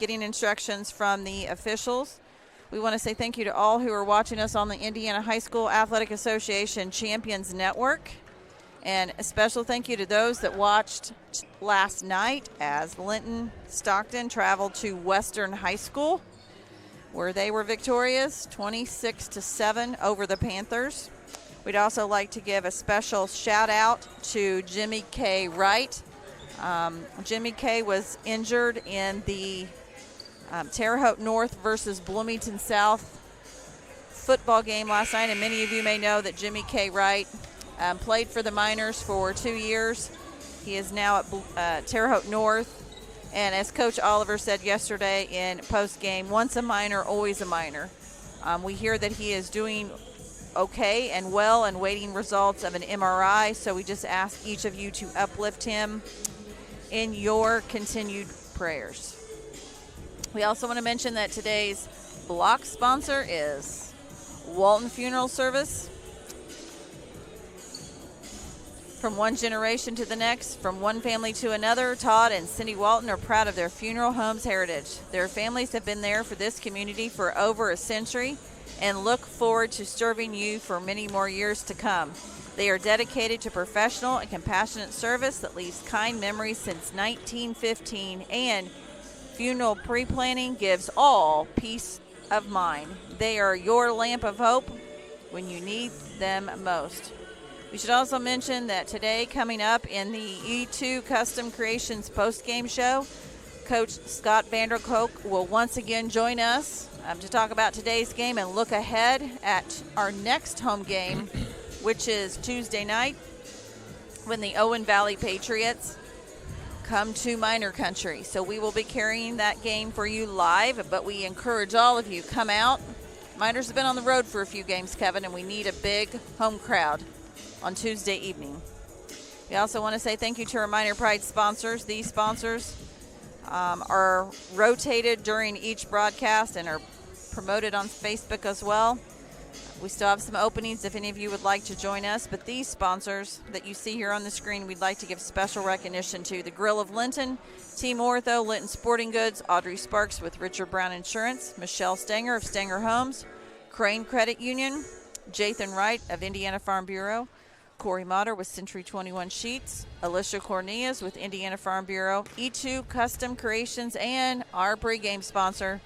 [SPEAKER 3] getting instructions from the officials. We want to say thank you to all who are watching us on the Indiana High School Athletic Association Champions Network. And a special thank you to those that watched last night as Linton Stockton traveled to Western High School, where they were victorious 26-7 over the Panthers. We'd also like to give a special shout out to Jimmy K. Wright. Jimmy K. was injured in the Terre Haute North versus Bloomington South football game last night, and many of you may know that Jimmy K. Wright played for the Miners for 2 years. He is now at Terre Haute North, and as Coach Oliver said yesterday in post-game, once a Miner, always a Miner. We hear that he is doing okay and well and waiting results of an MRI, so we just ask each of you to uplift him in your continued prayers. We also want to mention that today's block sponsor is Walton Funeral Service. From one generation to the next, from one family to another, Todd and Cindy Walton are proud of their funeral home's heritage. Their families have been there for this community for over a century and look forward to serving you for many more years to come. They are dedicated to professional and compassionate service that leaves kind memories since 1915, and funeral pre-planning gives all peace of mind. They are your lamp of hope when you need them most. We should also mention that today, coming up in the E2 Custom Creations post-game show, Coach Scott Vanderkook will once again join us to talk about today's game and look ahead at our next home game, which is Tuesday night when the Owen Valley Patriots come to Minor Country. So we will be carrying that game for you live, but we encourage all of you, come out. Miners have been on the road for a few games, Kevin, and we need a big home crowd on Tuesday evening. We also want to say thank you to our Minor Pride sponsors. These sponsors are rotated during each broadcast and are promoted on Facebook as well. We still have some openings if any of you would like to join us, but these sponsors that you see here on the screen, we'd like to give special recognition to the Grill of Linton, Team Ortho, Linton Sporting Goods, Audrey Sparks with Richard Brown Insurance, Michelle Stanger of Stanger Homes, Crane Credit Union, Jathan Wright of Indiana Farm Bureau, Corey Motter with Century 21 Sheets, Alicia Cornelius with Indiana Farm Bureau, E2 Custom Creations, and our pregame sponsor,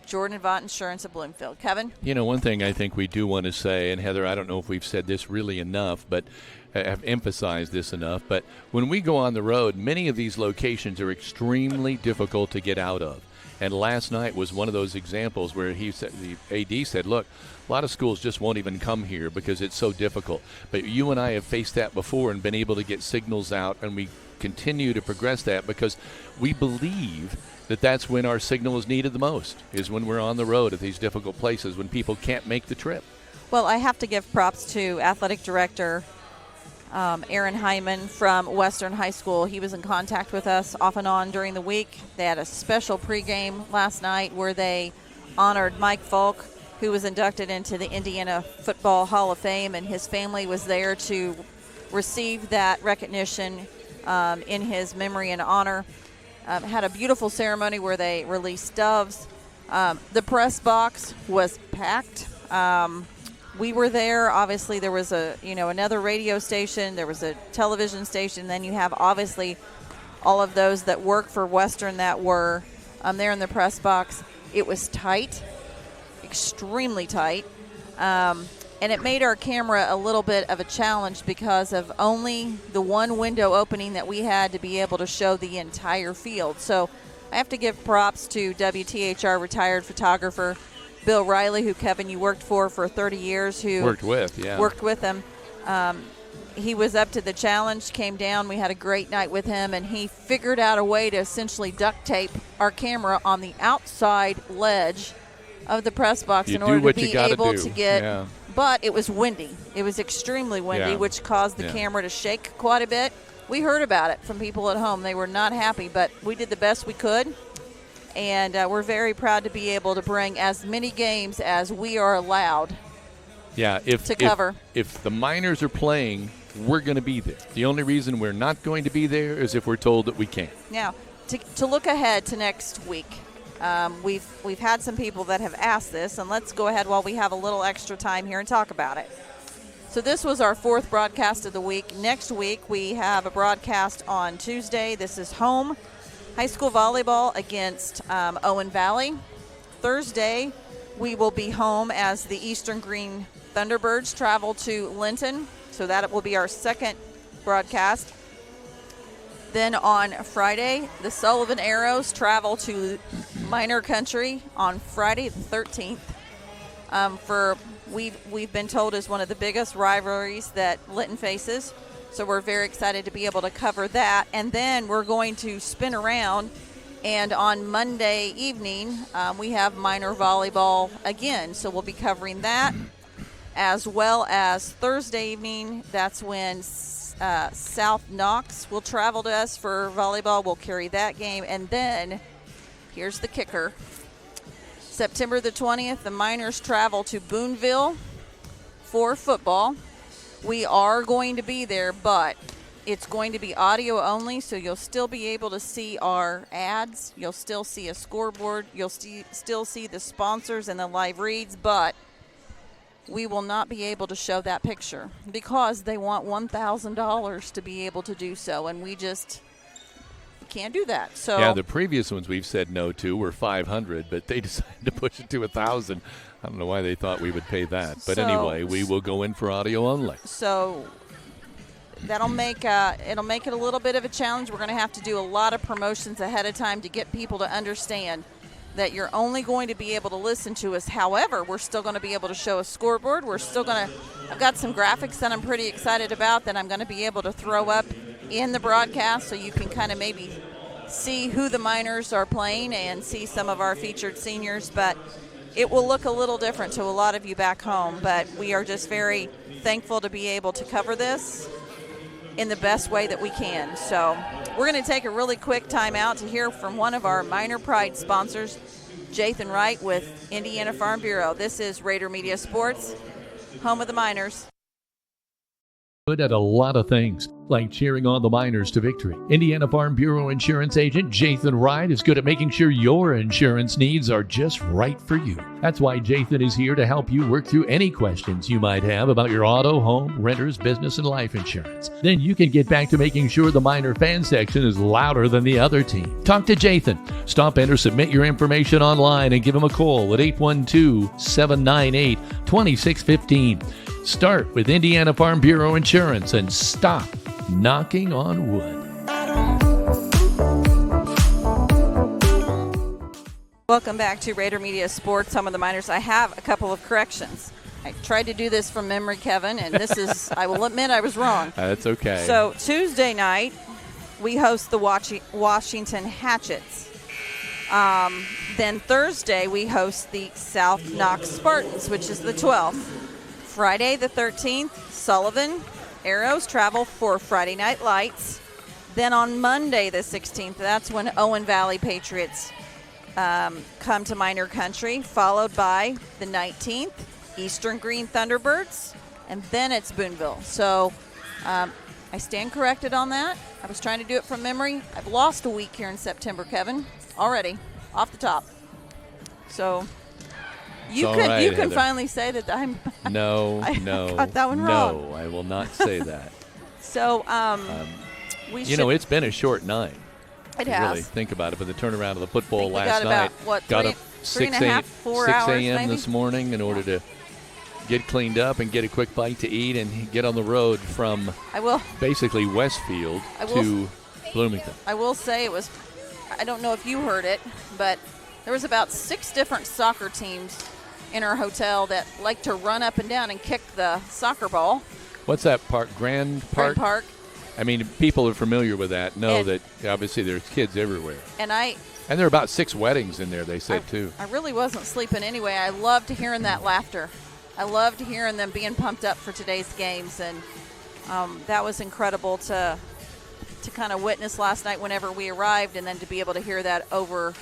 [SPEAKER 3] Jordan Vaught Insurance of Bloomfield. Kevin?
[SPEAKER 1] You know, one thing I think we do want to say, and Heather, I don't know if we've said this really enough, but have emphasized this enough, but when we go on the road, many of these locations are extremely difficult to get out of. And last night was one of those examples where he said, the AD said, look, a lot of schools just won't even come here because it's so difficult. But you and I have faced that before and been able to get signals out, and we continue to progress that because we believe that that's when our signal is needed the most, is when we're on the road at these difficult places, when people can't make the trip.
[SPEAKER 3] Well, I have to give props to Athletic Director Aaron Hyman from Western High School. He was in contact with us off and on during the week. They had a special pregame last night where they honored Mike Falk, who was inducted into the Indiana Football Hall of Fame, and his family was there to receive that recognition in his memory and honor. Had a beautiful ceremony where they released doves. The press box was packed. We were there. Obviously, there was another radio station. There was a television station. Then you have obviously all of those that work for Western that were there in the press box. It was tight, extremely tight, and it made our camera a little bit of a challenge because of only the one window opening that we had to be able to show the entire field. So I have to give props to WTHR retired photographer Bill Riley, who, Kevin, you worked for 30 years. Who
[SPEAKER 1] worked with him.
[SPEAKER 3] He was up to the challenge, came down. We had a great night with him, and he figured out a way to essentially duct tape our camera on the outside ledge of the press box in order to be able to get. Yeah. But it was windy. It was extremely windy, which caused the camera to shake quite a bit. We heard about it from people at home. They were not happy, but we did the best we could. And we're very proud to be able to bring as many games as we are allowed to cover.
[SPEAKER 1] If the Miners are playing, we're going to be there. The only reason we're not going to be there is if we're told that we can't.
[SPEAKER 3] Now, to look ahead to next week, we've had some people that have asked this, and let's go ahead while we have a little extra time here and talk about it. So this was our fourth broadcast of the week. Next week, we have a broadcast on Tuesday. This is home high school volleyball against Owen Valley. Thursday, we will be home as the Eastern Green Thunderbirds travel to Linton. So that will be our second broadcast. Then on Friday, the Sullivan Arrows travel to Minor Country on Friday the 13th. We've been told is one of the biggest rivalries that Linton faces. So we're very excited to be able to cover that. And then we're going to spin around, and on Monday evening, we have minor volleyball again. So we'll be covering that, as well as Thursday evening. That's when South Knox will travel to us for volleyball. We'll carry that game. And then, here's the kicker. September the 20th, the Miners travel to Boonville for football. We are going to be there, but it's going to be audio only, so you'll still be able to see our ads. You'll still see a scoreboard. You'll still see the sponsors and the live reads, but we will not be able to show that picture because they want $1,000 to be able to do so, and we just can't do that. So
[SPEAKER 1] yeah, the previous ones we've said no to were 500, but they decided to push it to 1,000. I don't know why they thought we would pay that, but anyway, we will go in for audio only.
[SPEAKER 3] So that'll make it'll make it a little bit of a challenge. We're going to have to do a lot of promotions ahead of time to get people to understand that you're only going to be able to listen to us. However, we're still going to be able to show a scoreboard. We're still going to – I've got some graphics that I'm pretty excited about that I'm going to be able to throw up in the broadcast so you can kind of maybe see who the Miners are playing and see some of our featured seniors. But it will look a little different to a lot of you back home. But we are just very thankful to be able to cover this in the best way that we can. So we're going to take a really quick time out to hear from one of our Miner Pride sponsors, Jathan Wright with Indiana Farm Bureau. This is Rader Media Sports, home of the Miners.
[SPEAKER 6] Good at a lot of things, like cheering on the Miners to victory. Indiana Farm Bureau insurance agent Jathan Wright is good at making sure your insurance needs are just right for you. That's why Jathan is here to help you work through any questions you might have about your auto, home, renters, business, and life insurance. Then you can get back to making sure the Miner fan section is louder than the other team. Talk to Jathan. Stop in or submit your information online and give him a call at 812-798-2615. Start with Indiana Farm Bureau Insurance and stop knocking on wood.
[SPEAKER 3] Welcome back to Rader Media Sports, home of the Miners. I have a couple of corrections. I tried to do this from memory, Kevin, and this is, I will admit I was wrong.
[SPEAKER 1] That's okay.
[SPEAKER 3] So Tuesday night, we host the Washington Hatchets. Then Thursday, we host the South Knox Spartans, which is the 12th. Friday the 13th, Sullivan Arrows travel for Friday Night Lights. Then on Monday the 16th, that's when Owen Valley Patriots come to Miner Country, followed by the 19th, Eastern Green Thunderbirds, and then it's Boonville. So I stand corrected on that. I was trying to do it from memory. I've lost a week here in September, Kevin, already, off the top. So you can finally say that I got that one wrong.
[SPEAKER 1] No, I will not say that.
[SPEAKER 3] So
[SPEAKER 1] it's been a short night.
[SPEAKER 3] It
[SPEAKER 1] has. Really think about it, but the turnaround of the football last night got up 6 a.m. this morning in order to get cleaned up and get a quick bite to eat and get on the road from basically Westfield to Bloomington.
[SPEAKER 3] I will say it was, I don't know if you heard it, but there was about 6 different soccer teams in our hotel that like to run up and down and kick the soccer ball.
[SPEAKER 1] What's that park? Grand Park?
[SPEAKER 3] Grand Park.
[SPEAKER 1] I mean, people are familiar with that, know that obviously there's kids everywhere.
[SPEAKER 3] And
[SPEAKER 1] there are about 6 weddings in there, they said, too.
[SPEAKER 3] I really wasn't sleeping anyway. I loved hearing that laughter. I loved hearing them being pumped up for today's games. And that was incredible to kind of witness last night whenever we arrived, and then to be able to hear that over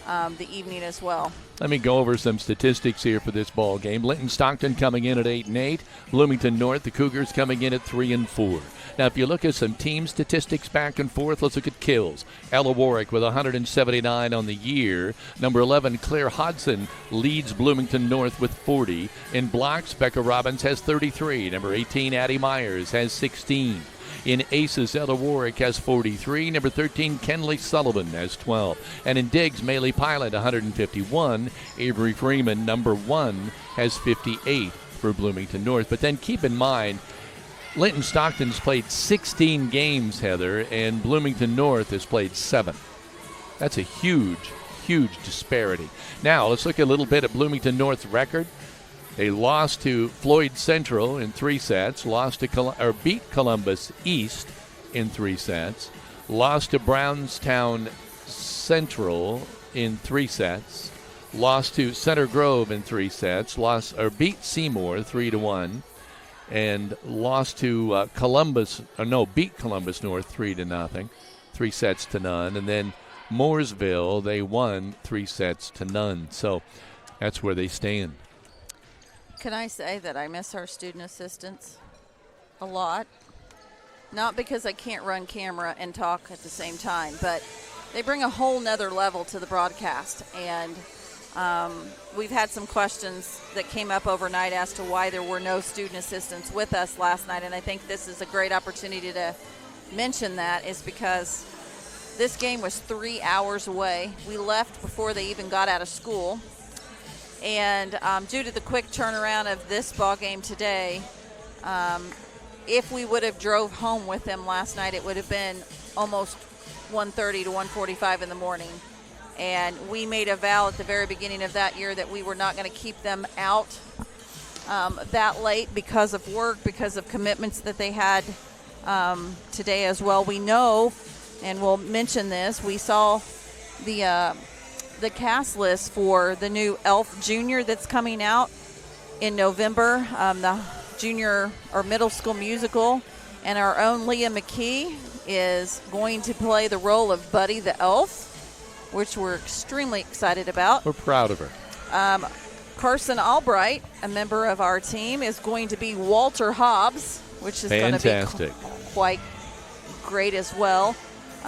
[SPEAKER 3] the evening as well.
[SPEAKER 1] Let me go over some statistics here for this ball game. Linton Stockton coming in at 8-8. Bloomington North, the Cougars coming in at 3-4. Now, if you look at some team statistics back and forth, let's look at kills. Ella Warwick with 179 on the year. Number 11, Claire Hodson, leads Bloomington North with 40. In blocks, Becca Robbins has 33. Number 18, Addie Myers, has 16. In aces, Ella Warwick has 43. Number 13, Kenley Sullivan, has 12. And in digs, Maylee Pilot, 151. Avery Freeman, number 1, has 58 for Bloomington North. But then keep in mind, Linton Stockton's played 16 games, Heather, and Bloomington North has played 7. That's a huge, huge disparity. Now, let's look a little bit at Bloomington North's record. They lost to Floyd Central in 3 sets, beat Columbus East in 3 sets, lost to Brownstown Central in 3 sets, lost to Center Grove in 3 sets, beat Seymour 3-1, and lost to beat Columbus North 3-0, 3 sets to none, and then Mooresville, they won 3 sets to none. So that's where they stand.
[SPEAKER 3] Can I say that I miss our student assistants a lot? Not because I can't run camera and talk at the same time, but they bring a whole nother level to the broadcast. And we've had some questions that came up overnight as to why there were no student assistants with us last night. And I think this is a great opportunity to mention that, is because This game was 3 hours away. We left before they even got out of school. And due to the quick turnaround of this ball game today, if we would have drove home with them last night, it would have been almost 1:30 to 1:45 in the morning. And we made a vow at the very beginning of that year that we were not going to keep them out that late because of work, because of commitments that they had today as well. We know, and we'll mention this, we saw the cast list for the new Elf Junior that's coming out in November, the junior or middle school musical, and our own Leah McKee is going to play the role of Buddy the Elf, which we're extremely excited about.
[SPEAKER 1] We're proud of her.
[SPEAKER 3] Carson Albright, a member of our team, is going to be Walter Hobbs, which is going to be quite great as well.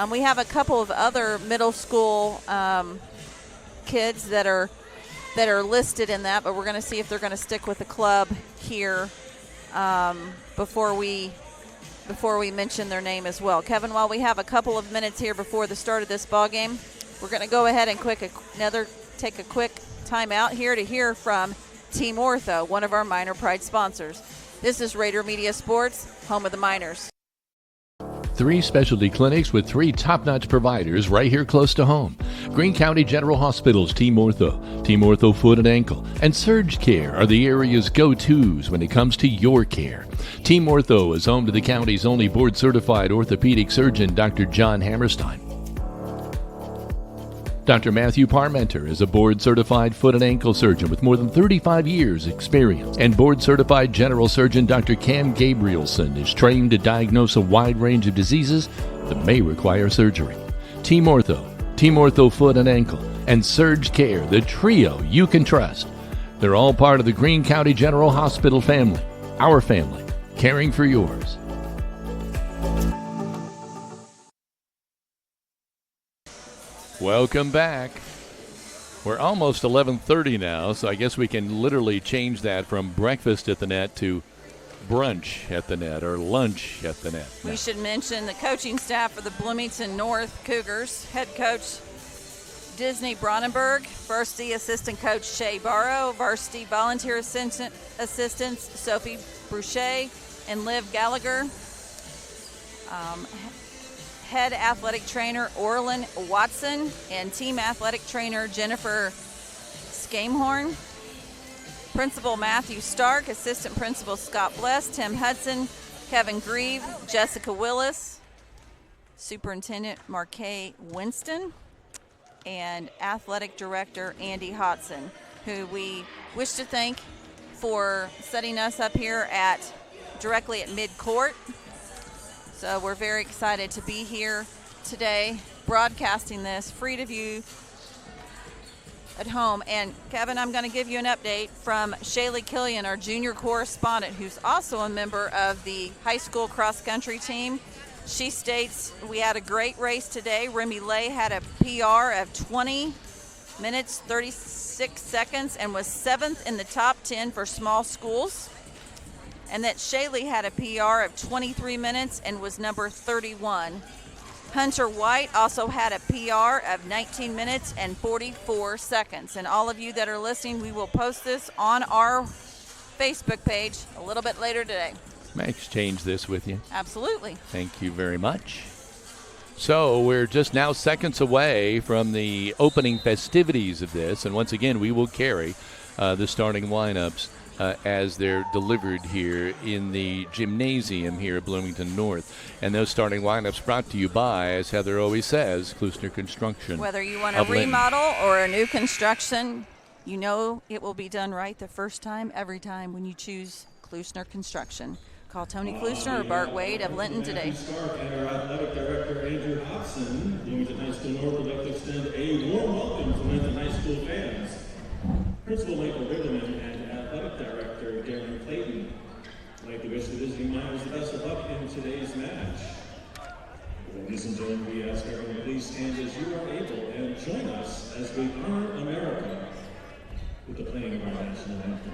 [SPEAKER 3] We have a couple of other middle school kids that are listed in that, but we're going to see if they're going to stick with the club here before we mention their name as well. Kevin, while we have a couple of minutes here before the start of this ball game, we're going to go ahead and take a quick time out here to hear from Team Ortho, one of our Minor Pride sponsors. This is Rader Media Sports, home of the Miners.
[SPEAKER 6] 3 specialty clinics with 3 top-notch providers right here close to home. Greene County General Hospital's Team Ortho Foot and Ankle, and Surge Care are the area's go-tos when it comes to your care. Team Ortho is home to the county's only board-certified orthopedic surgeon, Dr. John Hammerstein. Dr. Matthew Parmenter is a board-certified foot and ankle surgeon with more than 35 years' experience. And board-certified general surgeon Dr. Cam Gabrielson is trained to diagnose a wide range of diseases that may require surgery. Team Ortho Foot and Ankle, and Surge Care, the trio you can trust. They're all part of the Greene County General Hospital family. Our family, caring for yours.
[SPEAKER 1] Welcome back. We're almost 11:30 now, so I guess we can literally change that from breakfast at the net to brunch at the net or lunch at the net.
[SPEAKER 3] We should mention the coaching staff for the Bloomington North Cougars. Head coach Disney Bronnenberg, varsity assistant coach Shay Barrow, varsity volunteer assistants Sophie Bruchet and Liv Gallagher. Head athletic trainer Orlin Watson and team athletic trainer Jennifer Skamehorn. Principal Matthew Stark, assistant principal Scott Bless, Tim Hudson, Kevin Grieve, Jessica Willis, superintendent Marquay Winston, and athletic director Andy Hodson, who we wish to thank for setting us up here directly at mid-court. So we're very excited to be here today, broadcasting this free to view at home. And Kevin, I'm going to give you an update from Shaylee Killian, our junior correspondent, who's also a member of the high school cross-country team. She states, we had a great race today. Remy Lay had a PR of 20 minutes, 36 seconds, and was 7th in the top 10 for small schools. And that Shaylee had a PR of 23 minutes and was number 31. Hunter White also had a PR of 19 minutes and 44 seconds. And all of you that are listening, we will post this on our Facebook page a little bit later today.
[SPEAKER 1] May I exchange this with you?
[SPEAKER 3] Absolutely.
[SPEAKER 1] Thank you very much. So we're just now seconds away from the opening festivities of this. And once again, we will carry the starting lineups as they're delivered here in the gymnasium here at Bloomington North. And those starting lineups brought to you by, as Heather always says, Klusner Construction.
[SPEAKER 3] Whether you want a remodel or a new construction, you know it will be done right the first time, every time when you choose Klusner Construction. Call Tony Klusner or Bart Wade of Linton today.
[SPEAKER 5] Stark and our athletic director, Andrew Hobson. Bloomington High School North would like to extend a warm welcome to Linton High School fans. Principal Michael Riggleman and athletic director Darren Clayton would like to wish the visiting Miners the best of luck in today's match. Ladies and gentlemen, we ask everyone to please stand as you are able and join us as we honor America with the playing of our national anthem.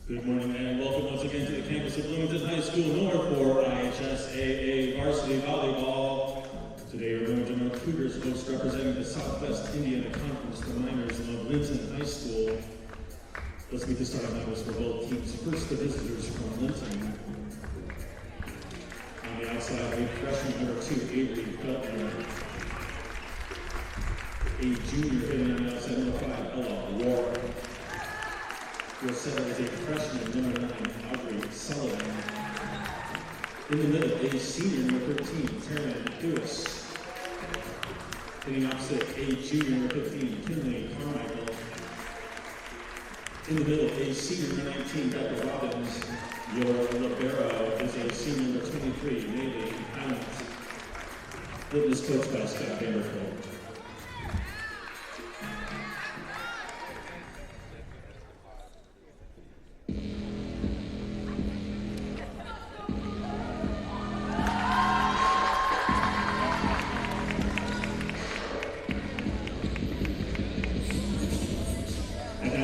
[SPEAKER 5] Good morning and welcome once again to the campus of Bloomington High School North for IHSAA Varsity Volleyball. Today our Bloomington North Cougars host representing the Southwest Indiana Conference, the Miners of Linton High School. Let's meet the starting lineups for both teams. First, the visitors from Linton. On the outside, a freshman number 2, Avery Feltner. A junior hitting on the outside, number 5, Ella Ward. Your setter is a freshman, number 9, Audrey Sullivan. In the middle, a senior, number 13, Taryn Lewis. Hitting opposite, a junior, number 15, Kinley Carmichael. In the middle, a senior, number 19, Becca Robbins. Your libero is a senior, number 23, Navy Hunt. Linton is coached by Scott Vanderbilt.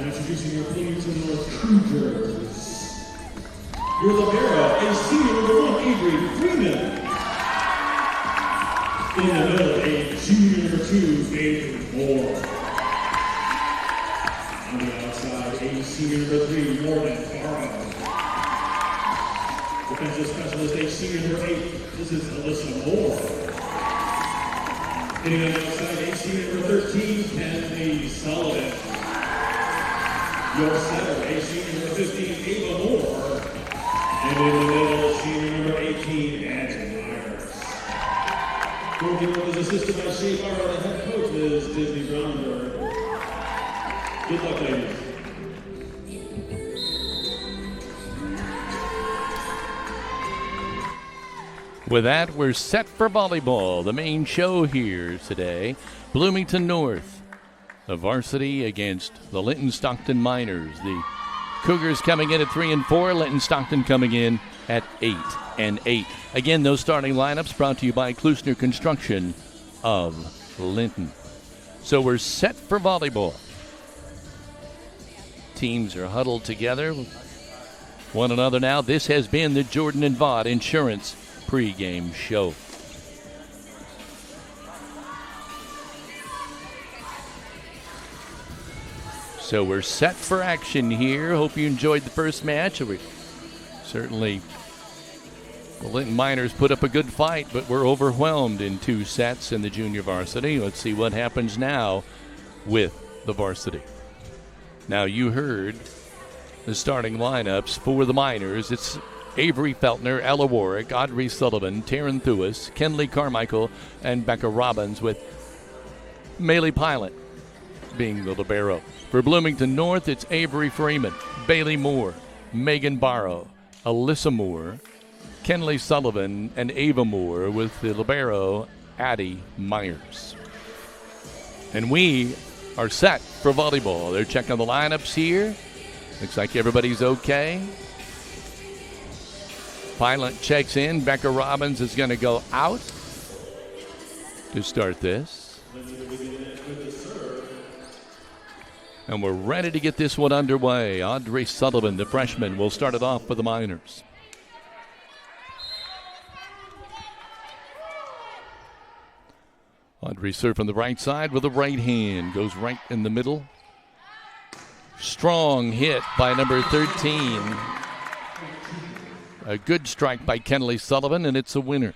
[SPEAKER 5] Introducing your Bloomington North Cougars. Your libero, a senior, number 1, Avery Freeman. In the middle, a junior, number 2, Faith Moore. On the outside, a senior, number 3, Morgan Farmer. Defensive specialist, a senior, number 8, this is Alyssa Moore. Hitting on the outside, a senior, number 13, Kenley Sullivan. Your setter, a senior, number 15, Ava Moore. And in the middle, senior, number 18, Angie Myers. Working with is assisted by Shea Barrow, the head coach is Disney Brownberg. Good luck, ladies.
[SPEAKER 1] With that, we're set for volleyball, the main show here today. Bloomington North, the varsity against the Linton Stockton Miners. The Cougars coming in at 3-4, Linton Stockton coming in at 8-8. Again, those starting lineups brought to you by Klusner Construction of Linton. So we're set for volleyball. Teams are huddled together with one another now. This has been the Jordan and Vaught Insurance pregame show. So we're set for action here. Hope you enjoyed the first match. Certainly, the Linton Miners put up a good fight, but we're overwhelmed in 2 sets in the junior varsity. Let's see what happens now with the varsity. Now, you heard the starting lineups for the Miners. It's Avery Feltner, Ella Warwick, Audrey Sullivan, Taryn Thuis, Kenley Carmichael, and Becca Robbins, with Maylee Pilot being the libero. For Bloomington North, it's Avery Freeman, Bailey Moore, Megan Barrow, Alyssa Moore, Kenley Sullivan, and Ava Moore, with the libero, Addie Myers. And we are set for volleyball. They're checking the lineups here. Looks like everybody's okay. Pilot checks in. Becca Robbins is going to go out to start this. And we're ready to get this one underway. Audrey Sullivan, the freshman, will start it off for the Miners. Audrey serve from the right side with the right hand. Goes right in the middle. Strong hit by number 13. A good strike by Kenley Sullivan, and it's a winner.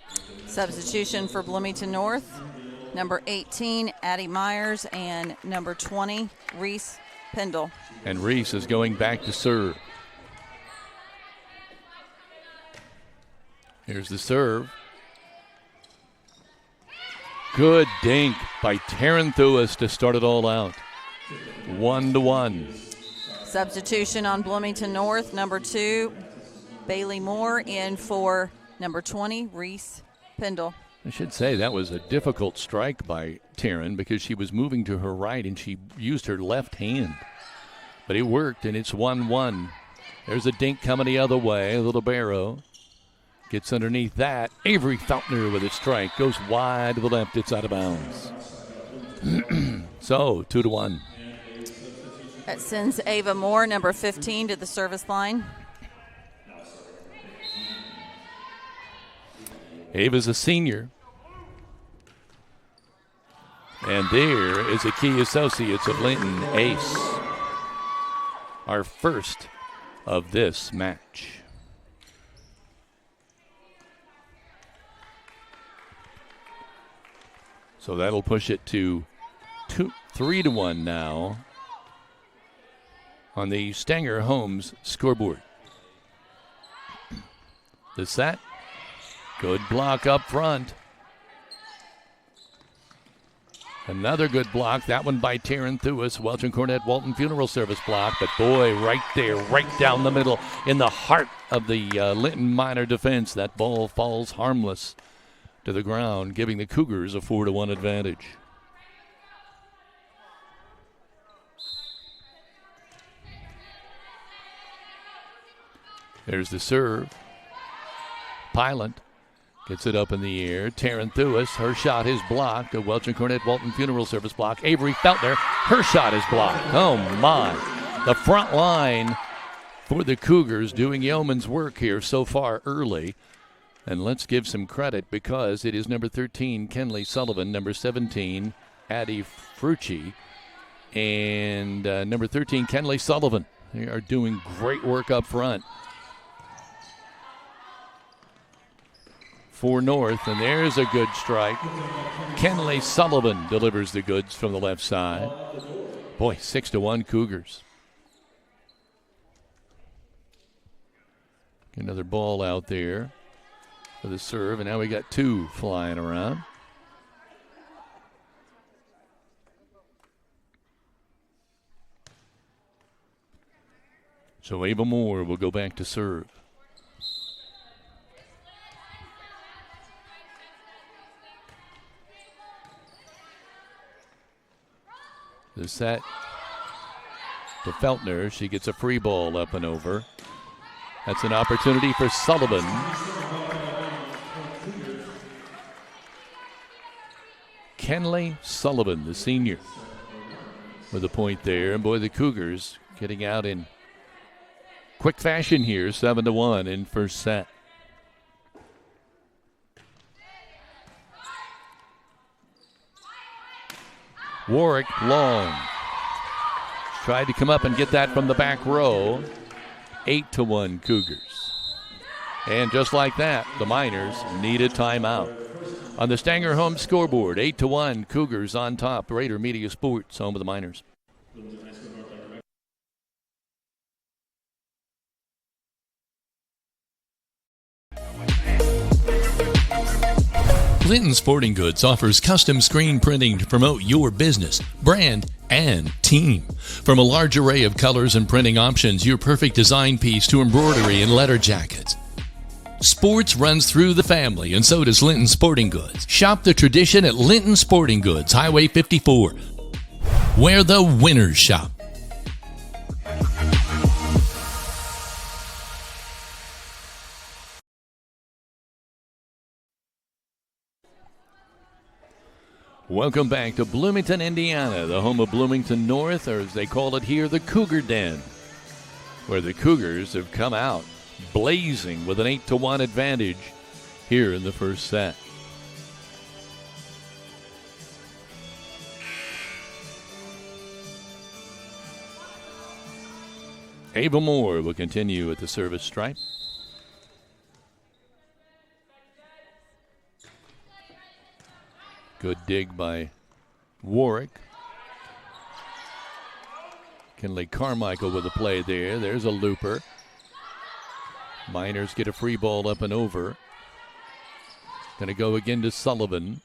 [SPEAKER 3] Substitution for Bloomington North. Number 18, Addie Myers, and number 20, Reese Pendle.
[SPEAKER 1] And Reese is going back to serve. Here's the serve. Good dink by Taryn Thuis to start it all out. 1-1.
[SPEAKER 3] Substitution on Bloomington North. Number 2, Bailey Moore, in for number 20, Reese Pendle.
[SPEAKER 1] I should say that was a difficult strike by Taryn because she was moving to her right and she used her left hand. But it worked, and it's 1-1. There's a dink coming the other way. A little barrow gets underneath that. Avery Feltner with a strike. Goes wide to the left. It's out of bounds. So, 2-1.
[SPEAKER 3] That sends Ava Moore, number 15, to the service line.
[SPEAKER 1] Ava's a senior. And there is a Key Associates of Linton ace. Our first of this match. So that'll push it to 3-1 now on the Stanger Homes scoreboard. The set. Good block up front. Another good block, that one by Taryn Thewis, Welch and Cornett Walton Funeral Service block. But boy, right there, right down the middle, in the heart of the Linton Minor defense, that ball falls harmless to the ground, giving the Cougars a 4-1 advantage. There's the serve. Pilot gets it up in the air. Taryn Thewis, her shot is blocked. A Welch and Cornett Walton Funeral Service block. Avery Feltner, her shot is blocked. Oh, my. The front line for the Cougars doing yeoman's work here so far early. And let's give some credit because it is number 13, Kenley Sullivan, number 17, Addie Frucci, and number 13, Kenley Sullivan. They are doing great work up front for North, and there's a good strike. Kenley Sullivan delivers the goods from the left side. Boy, 6-1 Cougars. Another ball out there for the serve, and now we got two flying around. So Ava Moore will go back to serve. The set to Feltner. She gets a free ball up and over. That's an opportunity for Sullivan. Kenley Sullivan, the senior, with a point there. And boy, the Cougars getting out in quick fashion here, 7-1 in first set. Warwick long. Tried to come up and get that from the back row. 8-1 Cougars. And just like that, the Miners need a timeout. On the Stanger Home scoreboard, 8-1 Cougars on top. Rader Media Sports, home of the Miners.
[SPEAKER 6] Linton Sporting Goods offers custom screen printing to promote your business, brand, and team. From a large array of colors and printing options, your perfect design piece to embroidery and letter jackets. Sports runs through the family, and so does Linton Sporting Goods. Shop the tradition at Linton Sporting Goods, Highway 54, where the winners shop.
[SPEAKER 1] Welcome back to Bloomington, Indiana, the home of Bloomington North, or as they call it here, the Cougar Den, where the Cougars have come out blazing with an 8-1 advantage here in the first set. Ava Moore will continue at the service stripe. Good dig by Warwick. Kinley Carmichael with a play there. There's a looper. Miners get a free ball up and over. Going to go again to Sullivan.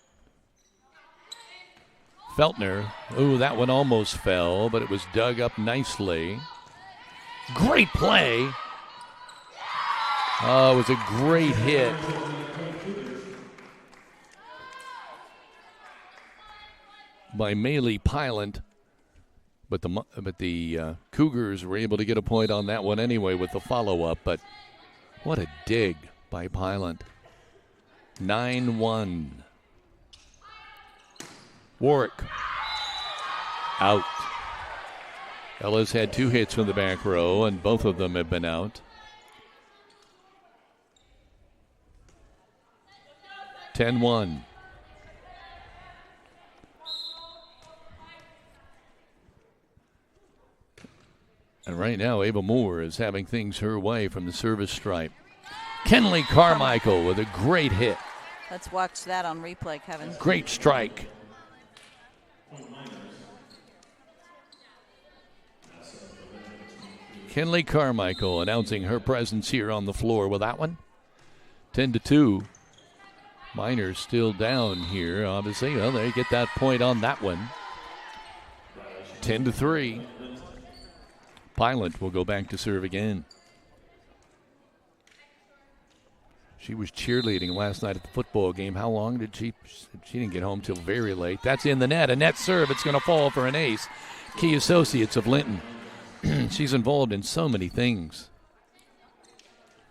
[SPEAKER 1] Feltner. Ooh, that one almost fell, but it was dug up nicely. Great play. Oh, it was a great hit. By Maylee Pylant, but the Cougars were able to get a point on that one anyway with the follow-up. But what a dig by Pylant. 9-1. Warwick out. Ella's had 2 hits from the back row, and both of them have been out. 10-1. And right now, Ava Moore is having things her way from the service stripe. Kenley Carmichael with a great hit.
[SPEAKER 3] Let's watch that on replay, Kevin.
[SPEAKER 1] Great strike. Kenley Carmichael announcing her presence here on the floor with that one. 10-2. Miners still down here, obviously. Well, they get that point on that one. 10-3. Pilot will go back to serve again. She was cheerleading last night at the football game. How long did she didn't get home till very late. That's in the net. A net serve. It's going to fall for an ace. Key Associates of Linton. She's involved in so many things.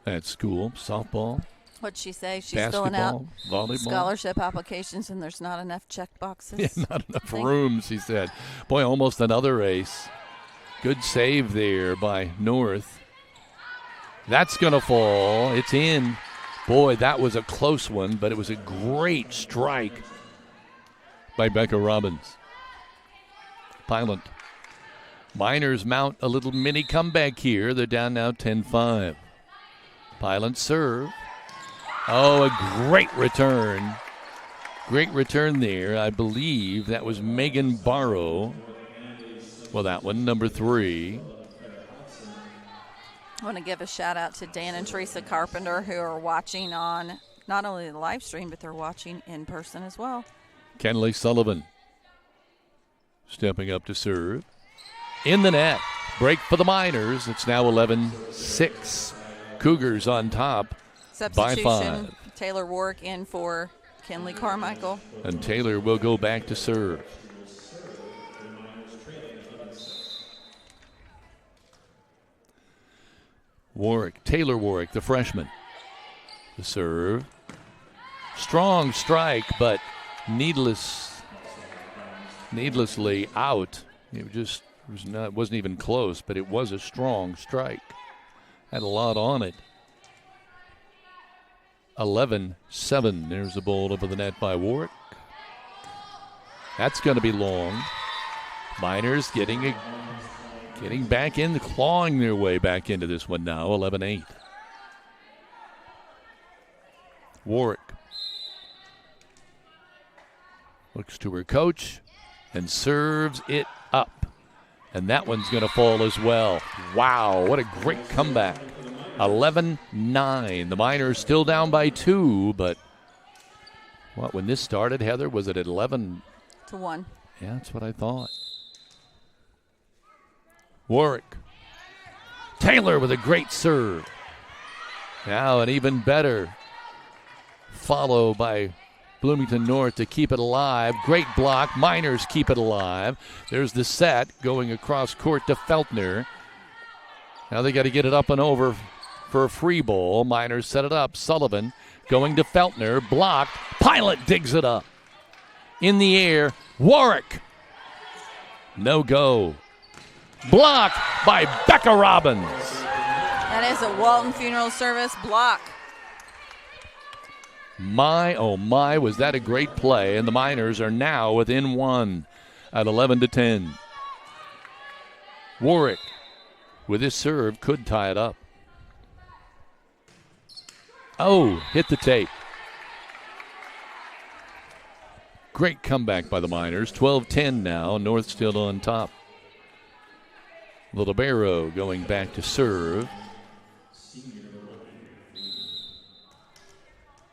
[SPEAKER 1] At school, softball.
[SPEAKER 3] What'd she say? She's
[SPEAKER 1] basketball,
[SPEAKER 3] filling out
[SPEAKER 1] volleyball.
[SPEAKER 3] Scholarship applications, and there's not enough check boxes.
[SPEAKER 1] Yeah, not enough room, she said. Boy, almost another ace. Good save there by North. That's going to fall. It's in. Boy, that was a close one, but it was a great strike by Becca Robbins. Pilot. Miners mount a little mini comeback here. They're down now 10-5. Pilot serve. Oh, a great return. Great return there. I believe that was Megan Barrow. Well, that one, number 3.
[SPEAKER 3] I want to give a shout out to Dan and Teresa Carpenter, who are watching on not only the live stream, but they're watching in person as well.
[SPEAKER 1] Kenley Sullivan stepping up to serve. In the net. Break for the Miners. It's now 11-6. Cougars on top by 5.
[SPEAKER 3] Taylor Warwick in for Kenley Carmichael.
[SPEAKER 1] And Taylor will go back to serve. Taylor Warwick, the freshman. The serve. Strong strike, but needlessly out. It just wasn't even close, but it was a strong strike. Had a lot on it. 11-7. There's the ball over the net by Warwick. That's going to be long. Miners getting back in, clawing their way back into this one now. 11-8. Warwick looks to her coach and serves it up. And that one's going to fall as well. Wow, what a great comeback. 11-9. The Miners still down by 2, but when this started, Heather, was it at 11-1? Yeah, that's what I thought. Warwick. Taylor with a great serve. Now an even better follow by Bloomington North to keep it alive. Great block. Miners keep it alive. There's the set going across court to Feltner. Now they got to get it up and over for a free ball. Miners set it up. Sullivan going to Feltner. Blocked. Pilot digs it up. In the air. Warwick. No go. Blocked by Becca Robbins.
[SPEAKER 3] That is a Walton Funeral Service block.
[SPEAKER 1] My, oh my, was that a great play. And the Miners are now within 1 at 11-10. Warwick, with his serve, could tie it up. Oh, hit the tape. Great comeback by the Miners. 12-10 now. North still on top. Little Barrow going back to serve.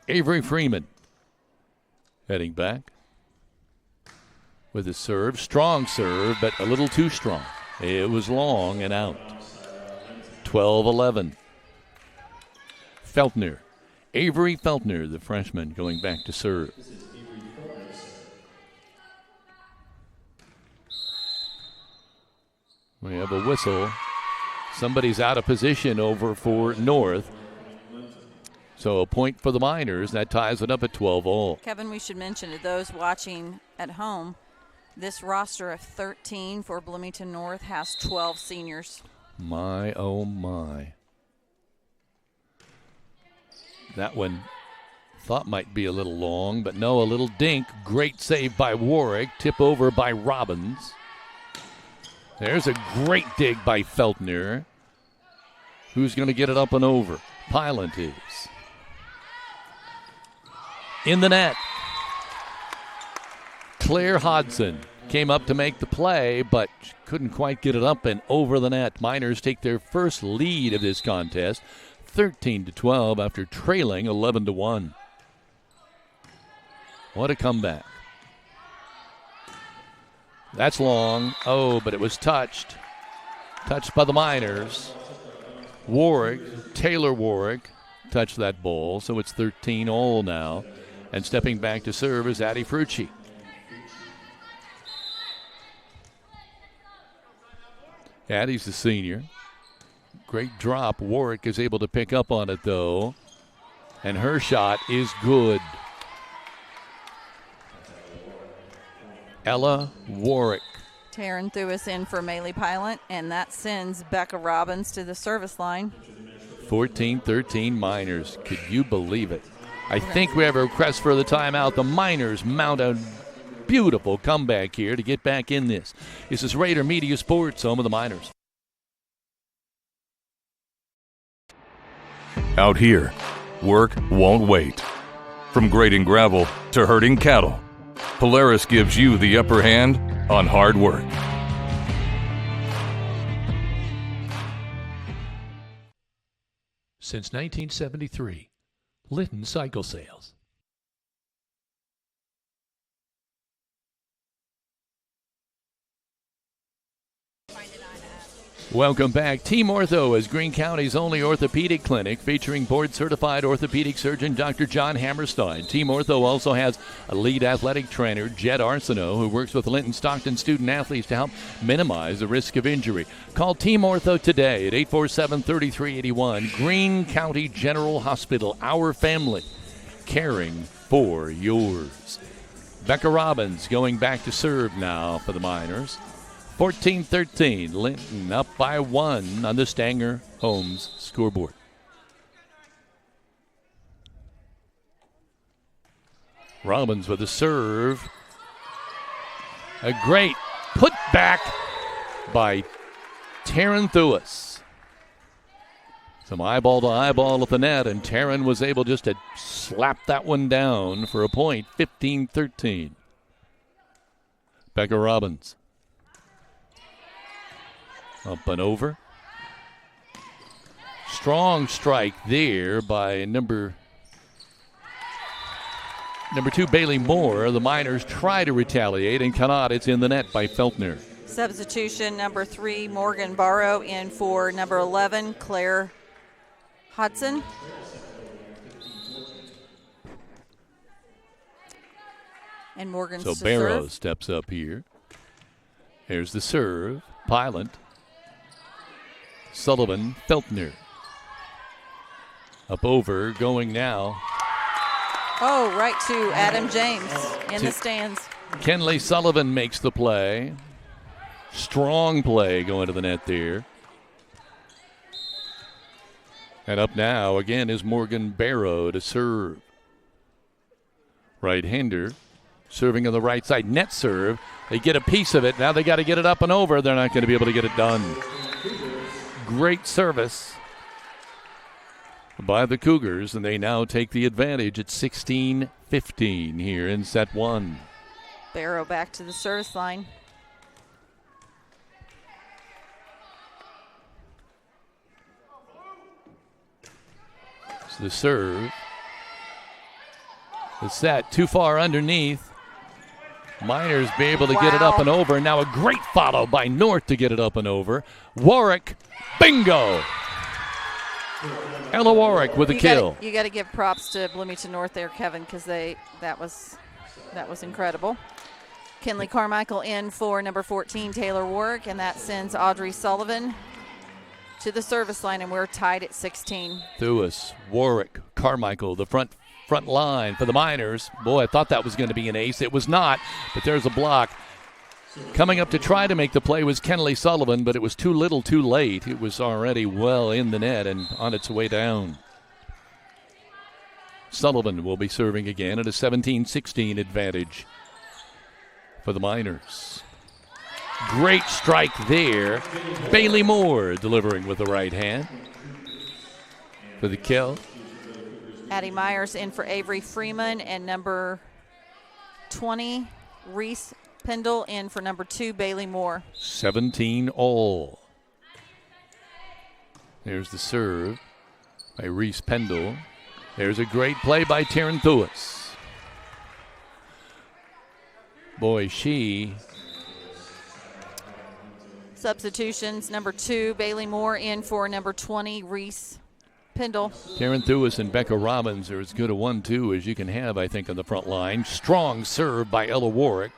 [SPEAKER 1] Avery Freeman heading back with his serve. Strong serve, but a little too strong. It was long and out. 12-11. Feltner. Avery Feltner, the freshman, going back to serve. We have a whistle. Somebody's out of position over for North. So a point for the Miners. That ties it up at 12-all.
[SPEAKER 3] Kevin, we should mention to those watching at home This roster of 13 for Bloomington North has 12 seniors.
[SPEAKER 1] My, oh my. That one thought might be a little long, but no, a little dink. Great save by Warwick. Tip over by Robbins. There's a great dig by Feltner. Who's going to get it up and over? Pilot is. In the net. Claire Hodson came up to make the play, but couldn't quite get it up and over the net. Miners take their first lead of this contest, 13-12 after trailing 11-1. What a comeback. That's long. Oh, but it was touched. Touched by the Miners. Taylor Warwick touched that ball, so it's 13-all now. And stepping back to serve is Addie Frucci. Addie's the senior. Great drop. Warwick is able to pick up on it, though. And her shot is good. Ella Warwick.
[SPEAKER 3] Taryn threw us in for Maylee Pilot, and that sends Becca Robbins to the service line.
[SPEAKER 1] 14-13 Miners. Could you believe it? I think we have a request for the timeout. The Miners mount a beautiful comeback here to get back in this. This is Rader Media Sports, home of the Miners.
[SPEAKER 21] Out here, work won't wait. From grading gravel to herding cattle, Polaris gives you the upper hand on hard work.
[SPEAKER 6] Since 1973, Linton Cycle Sales.
[SPEAKER 1] Welcome back. Team Ortho is Greene County's only orthopedic clinic featuring board-certified orthopedic surgeon Dr. John Hammerstein. Team Ortho also has a lead athletic trainer, Jed Arsenault, who works with Linton Stockton student athletes to help minimize the risk of injury. Call Team Ortho today at 847-3381. Greene County General Hospital, our family, caring for yours. Becca Robbins going back to serve now for the Miners. 14-13, Linton up by 1 on the Stanger Homes scoreboard. Robbins with a serve. A great put back by Taryn Thuis. Some eyeball to eyeball at the net, and Taryn was able just to slap that one down for a point, 15-13. Becca Robbins. Up and over. Strong strike there by number 2, Bailey Moore. The Miners try to retaliate and cannot. It's in the net by Feltner.
[SPEAKER 3] Substitution number 3, Morgan Barrow, in for number 11, Claire Hodson. And Morgan's
[SPEAKER 1] so Barrow steps up here. Here's the serve. Pilot. Sullivan, Feltner. Up over, going now.
[SPEAKER 3] Oh, right to Adam James in the stands.
[SPEAKER 1] Kenley Sullivan makes the play. Strong play going to the net there. And up now, again, is Morgan Barrow to serve. Right-hander serving on the right side. Net serve. They get a piece of it. Now they got to get it up and over. They're not going to be able to get it done. Great service by the Cougars, and they now take the advantage at 16-15 here in set 1.
[SPEAKER 3] Barrow back to the service line.
[SPEAKER 1] So the serve. The set too far underneath. Miners be able to get it up and over. Now a great follow by North to get it up and over. Warwick, bingo! Ella Warwick with a kill.
[SPEAKER 3] You got to give props to Bloomington North there, Kevin, because that was incredible. Kinley Carmichael in for number 14, Taylor Warwick, and that sends Audrey Sullivan to the service line, and we're tied at 16.
[SPEAKER 1] Thuis, Warwick, Carmichael, the front line for the Miners. Boy, I thought that was going to be an ace. It was not, but there's a block. Coming up to try to make the play was Kenley Sullivan, but it was too little too late. It was already well in the net and on its way down. Sullivan will be serving again at a 17-16 advantage for the Miners. Great strike there. Bailey Moore delivering with the right hand for the kill.
[SPEAKER 3] Addie Myers in for Avery Freeman, and number 20, Reese Pendle in for number 2, Bailey Moore.
[SPEAKER 1] 17 all. There's the serve by Reese Pendle. There's a great play by Taryn Thuis. Boy, she...
[SPEAKER 3] Substitutions, number 2, Bailey Moore in for number 20, Reese Pendle.
[SPEAKER 1] Taryn Thuis and Becca Robbins are as good a 1-2 as you can have, I think, on the front line. Strong serve by Ella Warwick.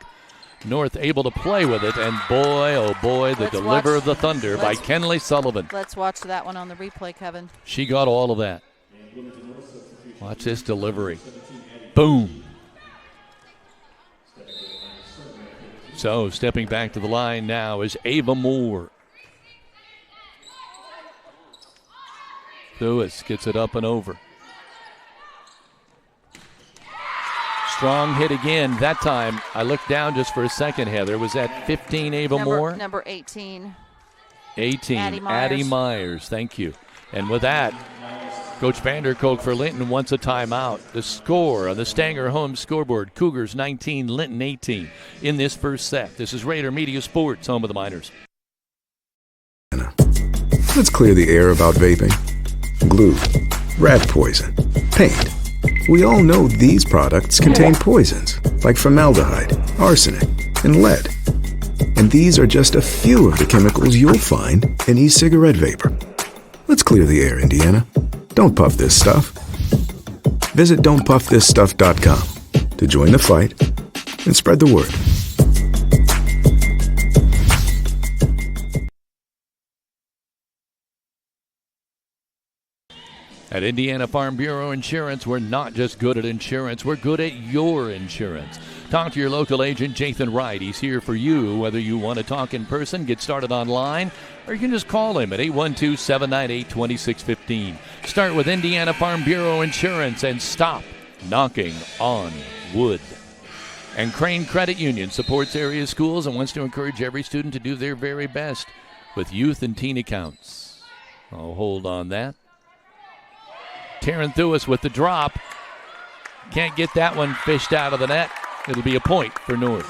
[SPEAKER 1] North able to play with it, and boy, oh boy, the deliver of the thunder by Kenley Sullivan.
[SPEAKER 3] Let's watch that one on the replay, Kevin.
[SPEAKER 1] She got all of that. Watch this delivery. Boom. So stepping back to the line now is Ava Moore. Thuis gets it up and over. Strong hit again. That time, I looked down just for a second, Heather. Was that 15, Ava Moore?
[SPEAKER 3] Number 18.
[SPEAKER 1] 18,
[SPEAKER 3] Addie
[SPEAKER 1] Myers. Thank you. And with that, Coach Vanderkolk for Linton wants a timeout. The score on the Stanger home scoreboard, Cougars 19, Linton 18 in this first set. This is Rader Media Sports, home of the Miners.
[SPEAKER 2] Let's clear the air about vaping. Glue, rat poison, paint. We all know these products contain poisons like formaldehyde, arsenic, and lead. And these are just a few of the chemicals you'll find in e-cigarette vapor. Let's clear the air, Indiana. Don't puff this stuff. Visit don'tpuffthisstuff.com to join the fight and spread the word.
[SPEAKER 1] At Indiana Farm Bureau Insurance, we're not just good at insurance, we're good at your insurance. Talk to your local agent, Jathan Wright. He's here for you, whether you want to talk in person, get started online, or you can just call him at 812-798-2615. Start with Indiana Farm Bureau Insurance and stop knocking on wood. And Crane Credit Union supports area schools and wants to encourage every student to do their very best with youth and teen accounts. I'll hold on that. Taryn Thuis with the drop. Can't get that one fished out of the net. It'll be a point for North.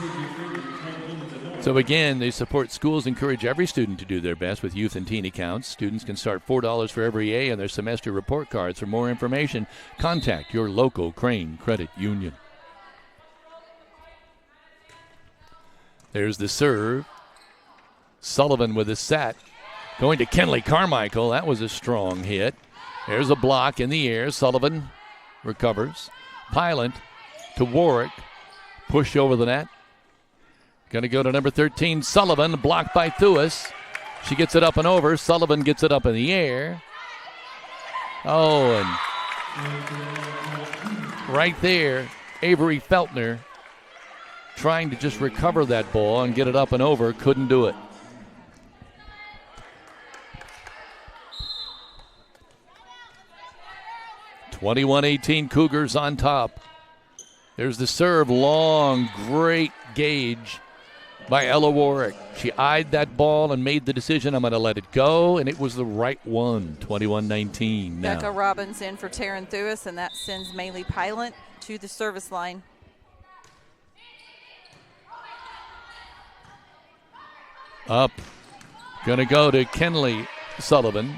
[SPEAKER 1] So again, they support schools, encourage every student to do their best with youth and teen accounts. Students can start $4 for every A on their semester report cards. For more information, contact your local Crane Credit Union. There's the serve. Sullivan with a set. Going to Kenley Carmichael. That was a strong hit. There's a block in the air. Sullivan recovers. Pylant to Warwick. Push over the net. Going to go to number 13, Sullivan. Blocked by Thuis. She gets it up and over. Sullivan gets it up in the air. Oh, and right there, Avery Feltner trying to just recover that ball and get it up and over. Couldn't do it. (21-18) Cougars on top. There's the serve, long, great gauge by Ella Warwick. She eyed that ball and made the decision, I'm going to let it go, and it was the right one. 21-19 now.
[SPEAKER 3] Becca Robbins in for Taryn Thuis, and that sends Maylee Pylant to the service line.
[SPEAKER 1] Up. Going to go to Kenley Sullivan.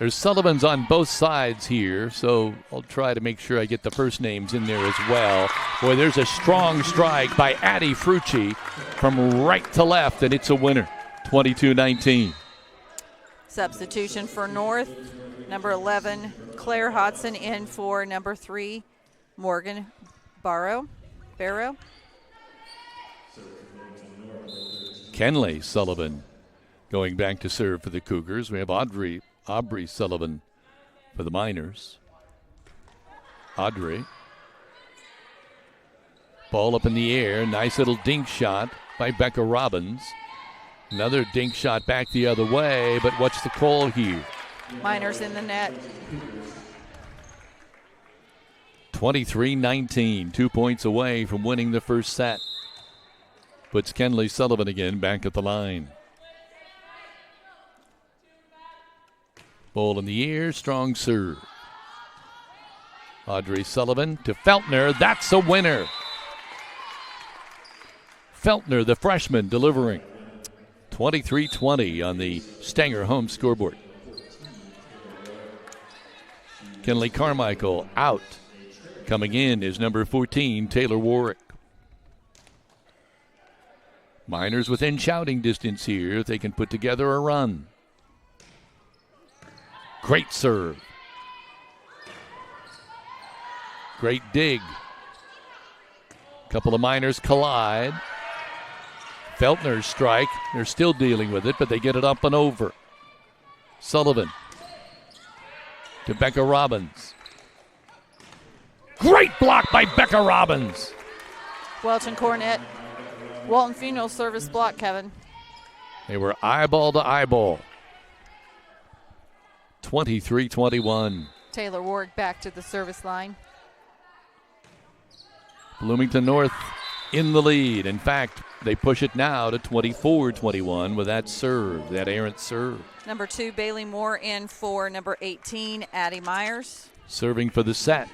[SPEAKER 1] There's Sullivans on both sides here, so I'll try to make sure I get the first names in there as well. Boy, there's a strong strike by Addie Frucci from right to left, and it's a winner, 22-19.
[SPEAKER 3] Substitution for North, number 11, Claire Hodson in for number 3, Morgan Barrow.
[SPEAKER 1] Kenley Sullivan going back to serve for the Cougars. We have Aubrey Sullivan for the Miners. Audrey. Ball up in the air. Nice little dink shot by Becca Robbins. Another dink shot back the other way, but what's the call here?
[SPEAKER 3] Miners in the net.
[SPEAKER 1] 23-19, 2 points away from winning the first set. Puts Kenley Sullivan again back at the line. Ball in the air, strong serve. Audrey Sullivan to Feltner, that's a winner. Feltner, the freshman, delivering. 23-20 on the Stanger home scoreboard. Kenley Carmichael out. Coming in is number 14, Taylor Warwick. Miners within shouting distance here if they can put together a run. Great serve. Great dig. Couple of Miners collide. Feltner's strike. They're still dealing with it, but they get it up and over. Sullivan to Becca Robbins. Great block by Becca Robbins.
[SPEAKER 3] Welch and Cornett. Walton Funeral Service block, Kevin.
[SPEAKER 1] They were eyeball to eyeball. 23-21.
[SPEAKER 3] Taylor Warwick back to the service line.
[SPEAKER 1] Bloomington North in the lead. In fact, they push it now to 24-21 with that serve, that errant serve.
[SPEAKER 3] Number 2, Bailey Moore in for number 18, Addie Myers.
[SPEAKER 1] Serving for the set.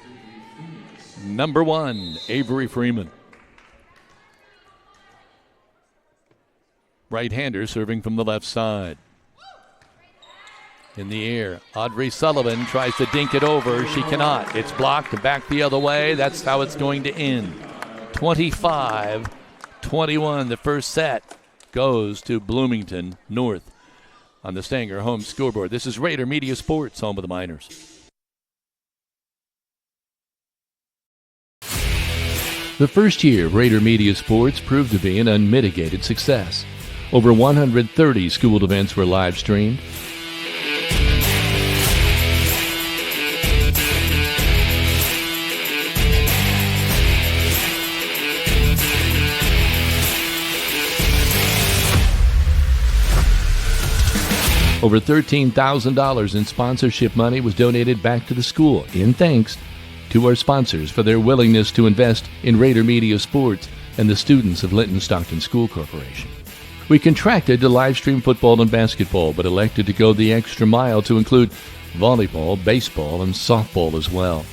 [SPEAKER 1] Number 1, Avery Freeman. Right-hander serving from the left side. In the air, Audrey Sullivan tries to dink it over. She cannot. It's blocked and back the other way. That's how it's going to end. 25-21. The first set goes to Bloomington North on the Stanger home scoreboard. This is Rader Media Sports, home of the Miners.
[SPEAKER 6] The first year of Rader Media Sports proved to be an unmitigated success. Over 130 school events were live streamed. Over $13,000 in sponsorship money was donated back to the school in thanks to our sponsors for their willingness to invest in Rader Media Sports and the students of Linton Stockton School Corporation. We contracted to live stream football and basketball, but elected to go the extra mile to include volleyball, baseball, and softball as well.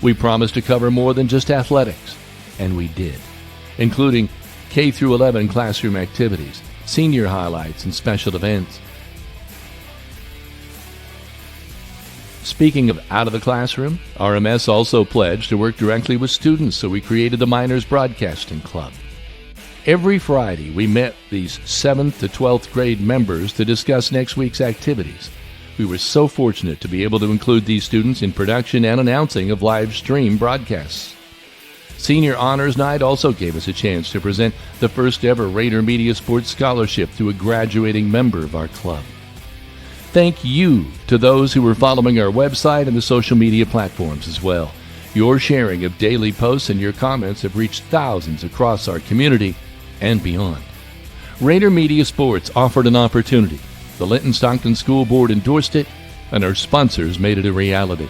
[SPEAKER 6] We promised to cover more than just athletics, and we did, including K-11 classroom activities, senior highlights, and special events. Speaking of out of the classroom, RMS also pledged to work directly with students, so we created the Miners Broadcasting Club. Every Friday, we met these 7th to 12th grade members to discuss next week's activities. We were so fortunate to be able to include these students in production and announcing of live stream broadcasts. Senior Honors Night also gave us a chance to present the first ever Rader Media Sports Scholarship to a graduating member of our club. Thank you to those who were following our website and the social media platforms as well. Your sharing of daily posts and your comments have reached thousands across our community and beyond. Rader Media Sports offered an opportunity. The Linton Stockton School Board endorsed it, and our sponsors made it a reality.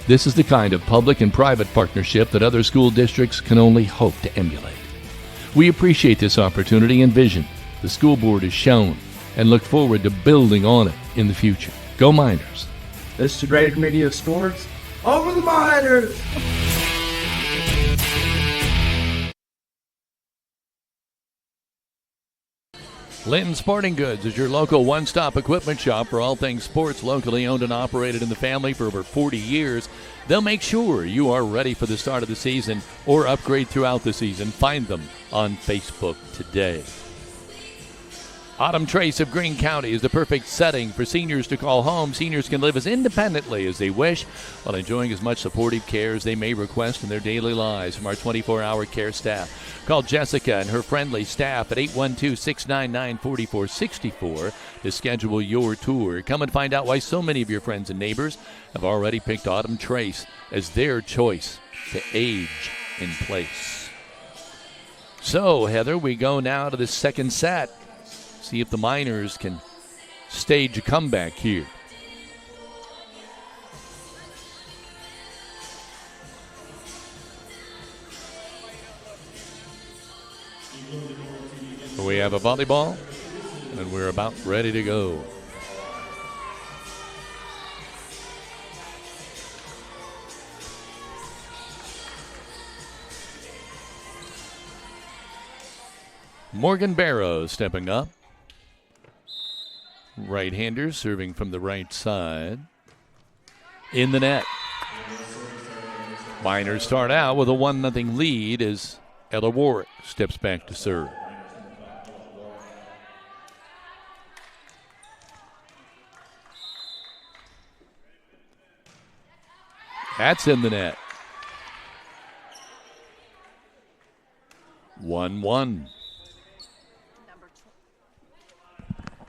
[SPEAKER 6] This is the kind of public and private partnership that other school districts can only hope to emulate. We appreciate this opportunity and vision the school board has shown and look forward to building on it in the future. Go Miners!
[SPEAKER 4] This is Rader Media Sports. Over the Miners!
[SPEAKER 1] Linton Sporting Goods is your local one-stop equipment shop for all things sports, locally owned and operated in the family for over 40 years. They'll make sure you are ready for the start of the season or upgrade throughout the season. Find them on Facebook today. Autumn Trace of Greene County is the perfect setting for seniors to call home. Seniors can live as independently as they wish while enjoying as much supportive care as they may request in their daily lives from our 24-hour care staff. Call Jessica and her friendly staff at 812-699-4464 to schedule your tour. Come and find out why so many of your friends and neighbors have already picked Autumn Trace as their choice to age in place. So, Heather, we go now to the second set. See if the Miners can stage a comeback here. We have a volleyball, and we're about ready to go. Morgan Barrow stepping up. Right-hander serving from the right side. In the net. Miners start out with a 1-0 lead as Ella Warwick steps back to serve. That's in the net. 1-1.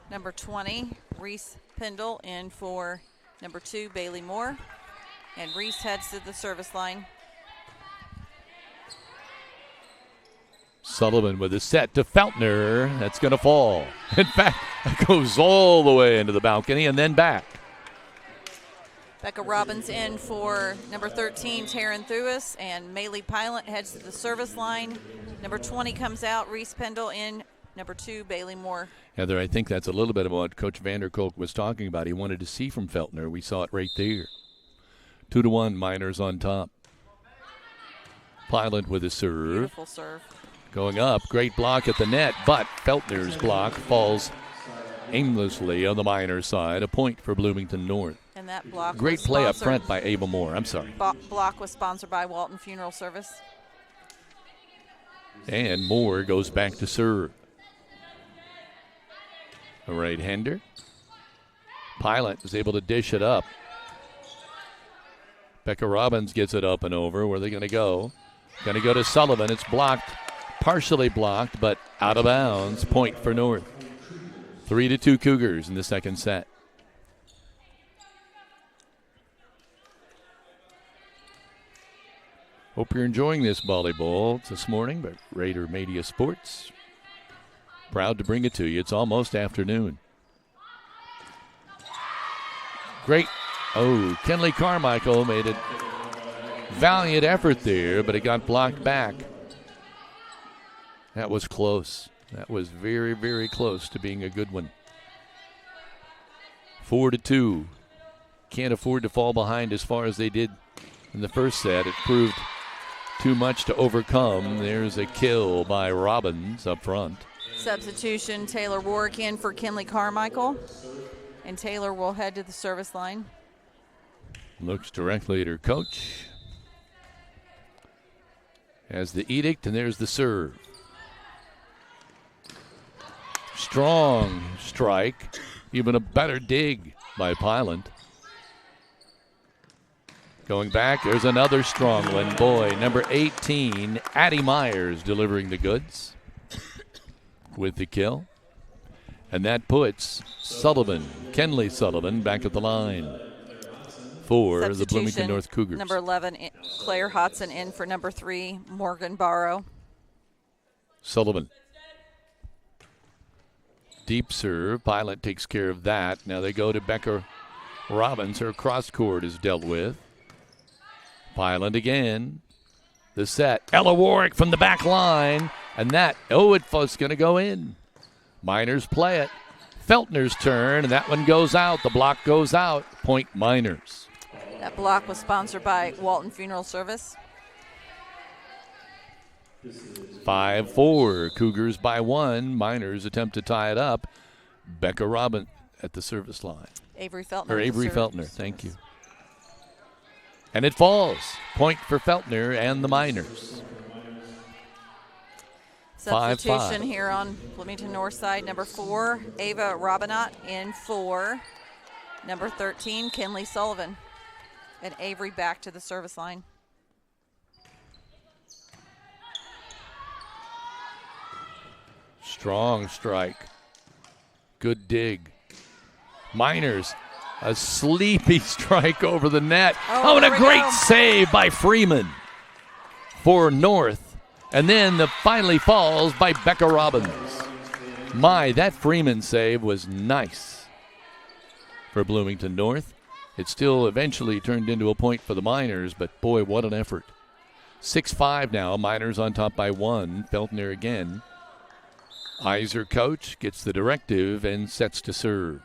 [SPEAKER 3] Number 20, Reese Pendle in for number 2, Bailey Moore. And Reese heads to the service line.
[SPEAKER 1] Sullivan with a set to Feltner. That's going to fall. In fact, it goes all the way into the balcony and then back.
[SPEAKER 3] Becca Robbins in for number 13, Taryn Thuis. And Maylee Pilot heads to the service line. Number 20 comes out, Reese Pendle in. Number 2, Bailey Moore.
[SPEAKER 1] Heather, I think that's a little bit of what Coach Vanderkolk was talking about. He wanted to see from Feltner. We saw it right there. 2-1, Miners on top. Pilot with a serve.
[SPEAKER 3] Beautiful serve.
[SPEAKER 1] Going up, great block at the net, but Feltner's block falls aimlessly on the Miners side. A point for Bloomington North.
[SPEAKER 3] And that block
[SPEAKER 1] great play up front by Ava Moore. I'm sorry.
[SPEAKER 3] Block was sponsored by Walton Funeral Service.
[SPEAKER 1] And Moore goes back to serve. A right-hander. Pilot is able to dish it up. Becca Robbins gets it up and over. Where are they going to go? Going to go to Sullivan. It's blocked, partially blocked, but out of bounds. Point for North. 3-2 Cougars in the second set. Hope you're enjoying this volleyball this morning, but Rader Media Sports proud to bring it to you. It's almost afternoon. Great. Oh, Kenley Carmichael made a valiant effort there, but it got blocked back. That was close. That was very, very close to being a good one. 4-2. Can't afford to fall behind as far as they did in the first set. It proved too much to overcome. There's a kill by Robbins up front.
[SPEAKER 3] Substitution, Taylor Warwick in for Kenley Carmichael. And Taylor will head to the service line.
[SPEAKER 1] Looks directly at her coach. Has the edict, and there's the serve. Strong strike. Even a better dig by Pilot. Going back, there's another strong one. Boy, number 18, Addie Myers delivering the goods with the kill. And that puts Sullivan, Kenley Sullivan, back at the line for the Bloomington North Cougars.
[SPEAKER 3] Number 11, Claire Hodson in for number 3, Morgan Barrow.
[SPEAKER 1] Sullivan. Deep serve. Pilot takes care of that. Now they go to Becca Robbins. Her cross court is dealt with. Pilot again. The set. Ella Warwick from the back line. And that, it was going to go in. Miners play it. Feltner's turn, and that one goes out. The block goes out. Point Miners.
[SPEAKER 3] That block was sponsored by Walton Funeral Service.
[SPEAKER 1] 5-4. Cougars by 1. Miners attempt to tie it up. Becca Robin at the service line.
[SPEAKER 3] Avery Feltner.
[SPEAKER 1] Or Avery Feltner, thank you. And it falls. Point for Feltner and the Miners.
[SPEAKER 3] Substitution here on Bloomington North side. Number 4, Ava Robinot in for number 13, Kinley Sullivan. And Avery back to the service line.
[SPEAKER 1] Strong strike. Good dig. Miners, a sleepy strike over the net. Oh, and a great save by Freeman for North. And then the finally falls by Becca Robbins. My, that Freeman save was nice for Bloomington North. It still eventually turned into a point for the Miners, but boy, what an effort. 6-5 now. Miners on top by 1. Feltner again. Iser coach gets the directive and sets to serve.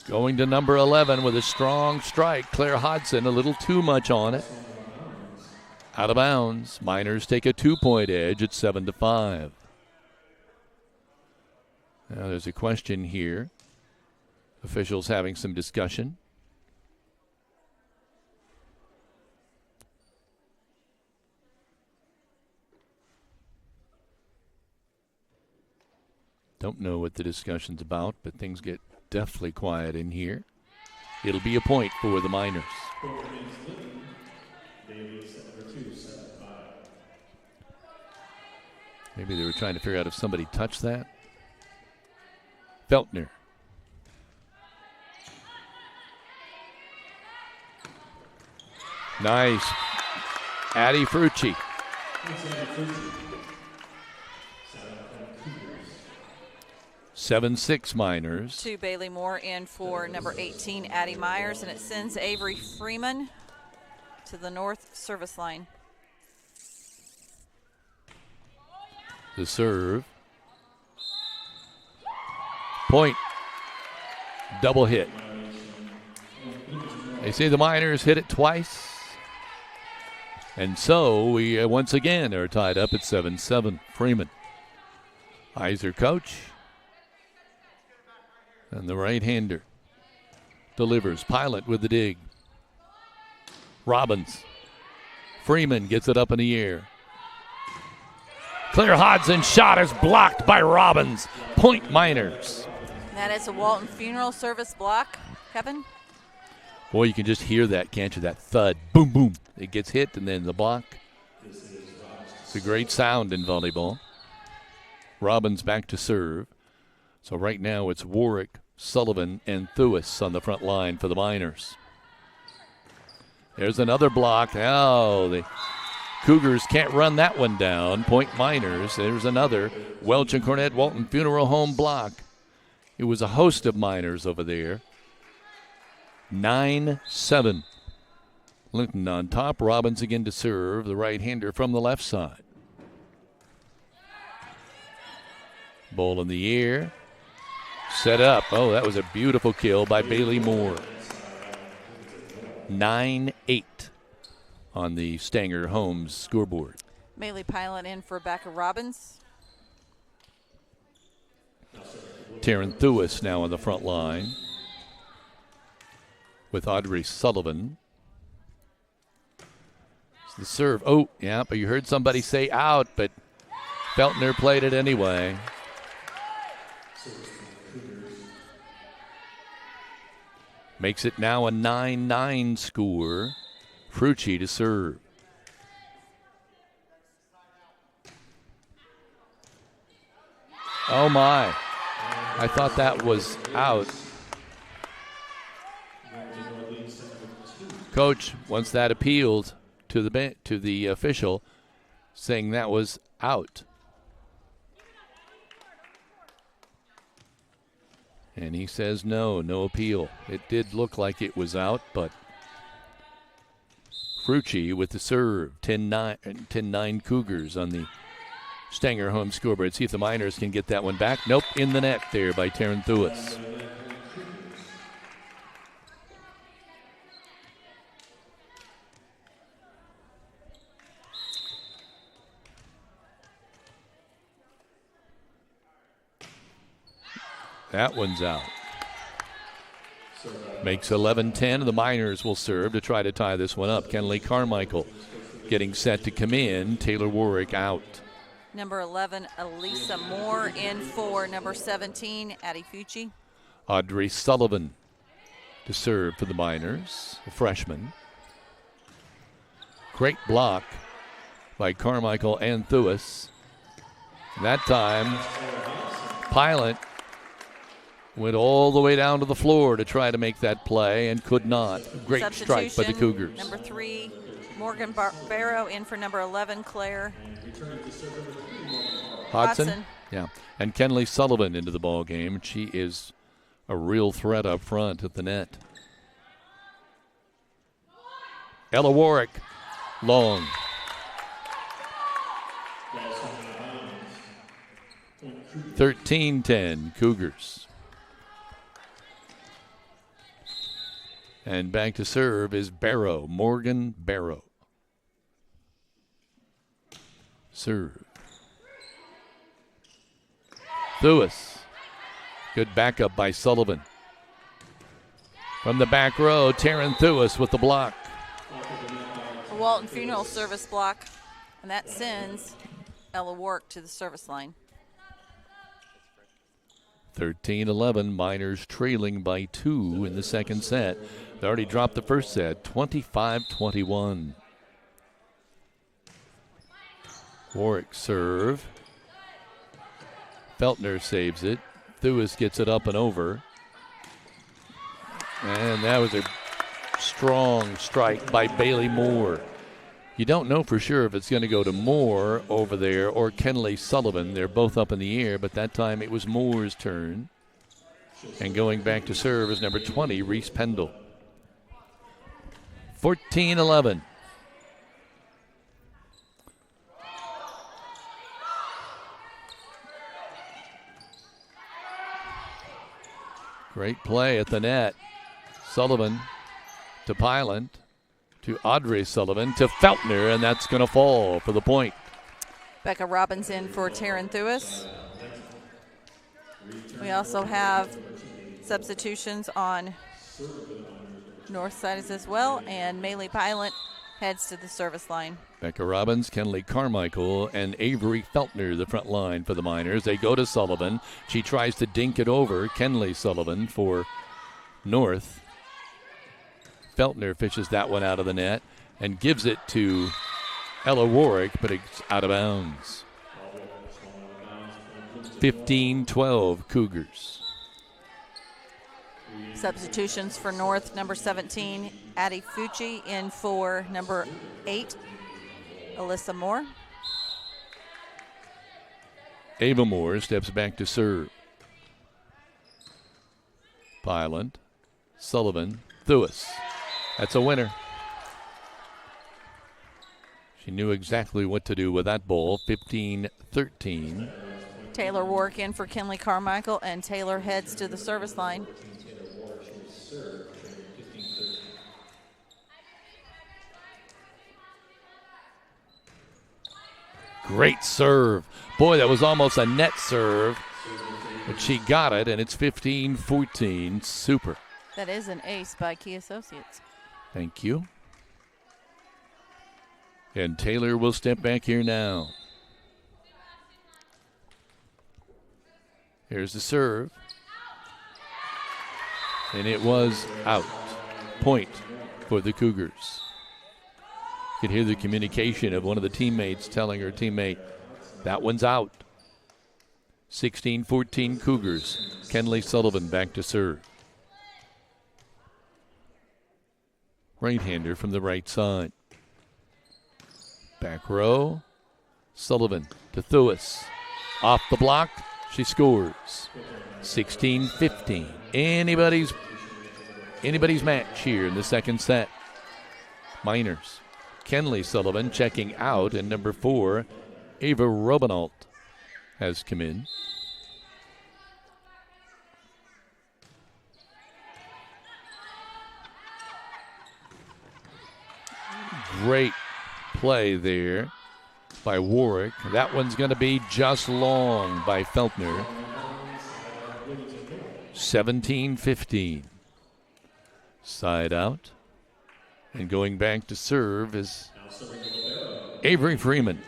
[SPEAKER 1] Going to number 11 with a strong strike. Claire Hodson, a little too much on it. Out of bounds. Miners take a 2-point edge at 7-5. Now there's a question here. Officials having some discussion. Don't know what the discussion's about, but things get deathly quiet in here. It'll be a point for the Miners. Maybe they were trying to figure out if somebody touched that. Feltner. Nice. Addie Frucci. 7-6 Miners.
[SPEAKER 3] 2 Bailey Moore in for number 18, Addie Myers, and it sends Avery Freeman to the North service line.
[SPEAKER 1] The serve. Point. Double hit. They say the Miners hit it twice. And so we once again are tied up at 7-7. Freeman. Iser coach. And the right-hander delivers. Pilot with the dig. Robbins. Freeman gets it up in the air. Claire Hodgson's shot is blocked by Robbins. Point Miners.
[SPEAKER 3] That is a Walton Funeral Service block, Kevin.
[SPEAKER 1] Boy, you can just hear that, can't you? That thud. Boom, boom. It gets hit, and then the block. It's a great sound in volleyball. Robbins back to serve. So right now it's Warwick, Sullivan, and Thuis on the front line for the Miners. There's another block. Oh, the Cougars can't run that one down. Point Miners. There's another Welch and Cornett Walton Funeral Home block. It was a host of Miners over there. 9-7. Linton on top. Robbins again to serve. The right-hander from the left side. Ball in the air. Set up. Oh, that was a beautiful kill by Bailey Moore. 9-8 on the Stanger Homes scoreboard.
[SPEAKER 3] Bailey Pilot in for Becca Robbins.
[SPEAKER 1] Taryn Thuis now on the front line with Audrey Sullivan. It's the serve. Oh, yeah, but you heard somebody say out, but Feltner played it anyway. Makes it now a 9-9 score. Frucci to serve. Oh my. I thought that was out. Coach wants that appealed to the official, saying that was out. And he says no appeal. It did look like it was out, but Frucci with the serve. 10-9 Cougars on the Stanger home scoreboard. See if the Miners can get that one back. Nope, in the net there by Taryn Thuis. That one's out. Makes 11-10, and the Miners will serve to try to tie this one up. Kenley Carmichael getting set to come in. Taylor Warwick out.
[SPEAKER 3] Number 11, Elisa Moore in for number 17, Addie Fucci.
[SPEAKER 1] Audrey Sullivan to serve for the Miners, a freshman. Great block by Carmichael and Thuis. That time, Pilot went all the way down to the floor to try to make that play and could not. Great strike by the Cougars.
[SPEAKER 3] Number 3, Morgan Barrow in for number 11, Claire Hodson.
[SPEAKER 1] Yeah, and Kenley Sullivan into the ball game. She is a real threat up front at the net. Ella Warwick, long. (13-10) Cougars. And back to serve is Barrow, Morgan Barrow. Serve. Thuis. Good backup by Sullivan. From the back row, Taryn Thuis with the block.
[SPEAKER 3] A Walton Funeral Service block, and that sends Ella Warwick to the service line.
[SPEAKER 1] 13-11, Miners trailing by 2 in the second set. They already dropped the first set, 25-21. Warwick serve. Feltner saves it. Thuis gets it up and over. And that was a strong strike by Bailey Moore. You don't know for sure if it's going to go to Moore over there or Kenley Sullivan. They're both up in the air, but that time it was Moore's turn. And going back to serve is number 20, Reese Pendle. 14-11. Great play at the net. Sullivan to Pylant, to Audrey Sullivan, to Feltner, and that's going to fall for the point.
[SPEAKER 3] Becca Robbins in for Taryn Thuis. We also have substitutions on north side as well, and Maylee Pylant heads to the service line.
[SPEAKER 1] Becca Robbins, Kenley Carmichael, and Avery Feltner, the front line for the Miners. They go to Sullivan. She tries to dink it over. Kenley Sullivan for North. Feltner fishes that one out of the net and gives it to Ella Warwick, but it's out of bounds. 15-12 Cougars.
[SPEAKER 3] Substitutions for North, number 17, Addie Fucci in for number 8, Alyssa Moore.
[SPEAKER 1] Ava Moore steps back to serve. Pylant, Sullivan, Thuis. That's a winner. She knew exactly what to do with that ball. 15-13.
[SPEAKER 3] Taylor Warwick in for Kenley Carmichael, and Taylor heads to the service line.
[SPEAKER 1] Great serve. Boy, that was almost a net serve, but she got it, and it's 15-14. Super.
[SPEAKER 3] That is an ace by Key Associates.
[SPEAKER 1] Thank you. And Taylor will step back here now. Here's the serve. And it was out. Point for the Cougars. You could hear the communication of one of the teammates telling her teammate, that one's out. 16-14 Cougars. Kenley Sullivan back to serve. Right-hander from the right side. Back row. Sullivan to Thuis. Off the block. She scores. 16-15. Anybody's match here in the second set. Miners. Kenley Sullivan checking out, and number 4, Ava Robinault has come in. Great play there by Warwick. That one's going to be just long by Feltner. 17-15. Side out. And going back to serve is Avery Freeman.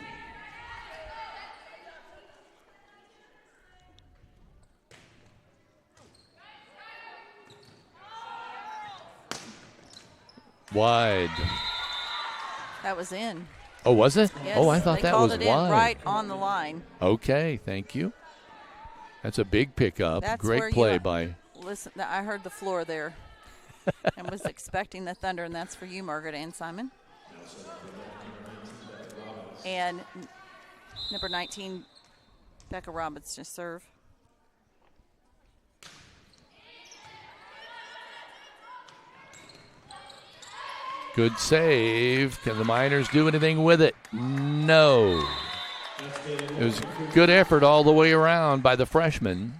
[SPEAKER 1] Wide.
[SPEAKER 3] That was in.
[SPEAKER 1] Oh, was it?
[SPEAKER 3] Yes,
[SPEAKER 1] oh, I thought
[SPEAKER 3] they
[SPEAKER 1] that was
[SPEAKER 3] called it
[SPEAKER 1] wide.
[SPEAKER 3] in right on the line.
[SPEAKER 1] Okay, thank you. That's a big pickup.
[SPEAKER 3] That's
[SPEAKER 1] Great
[SPEAKER 3] where
[SPEAKER 1] play
[SPEAKER 3] you,
[SPEAKER 1] by.
[SPEAKER 3] Listen, I heard the floor there and was expecting the thunder, and that's for you, Margaret and Simon. And number 19, Becca Robbins to serve.
[SPEAKER 1] Good save. Can the Miners do anything with it? No. It was good effort all the way around by the freshmen,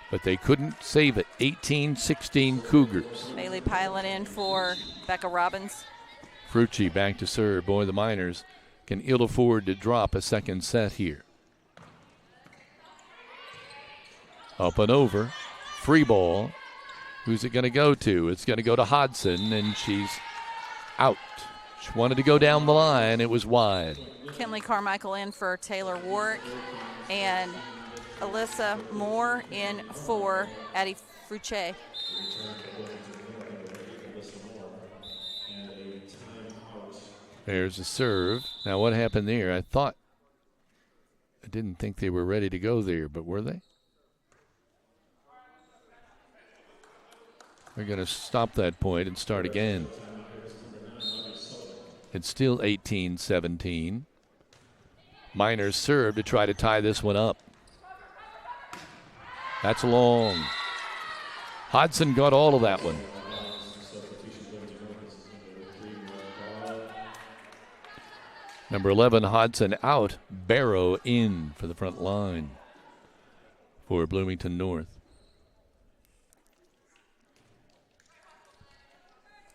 [SPEAKER 1] but they couldn't save it. 18-16 Cougars.
[SPEAKER 3] Bailey Pilot in for Becca Robbins.
[SPEAKER 1] Frucci back to serve. Boy, the Miners can ill afford to drop a second set here. Up and over. Free ball. Who's it going to go to? It's going to go to Hodson, and she's out. She wanted to go down the line. It was wide.
[SPEAKER 3] Kinley Carmichael in for Taylor Warwick, and Alyssa Moore in for Addie Frucci.
[SPEAKER 1] There's a serve. Now, what happened there? I didn't think they were ready to go there, but were they? They're going to stop that point and start again. It's still 18-17. Miners serve to try to tie this one up. That's long. Hodson got all of that one. Number 11, Hodson out. Barrow in for the front line for Bloomington North.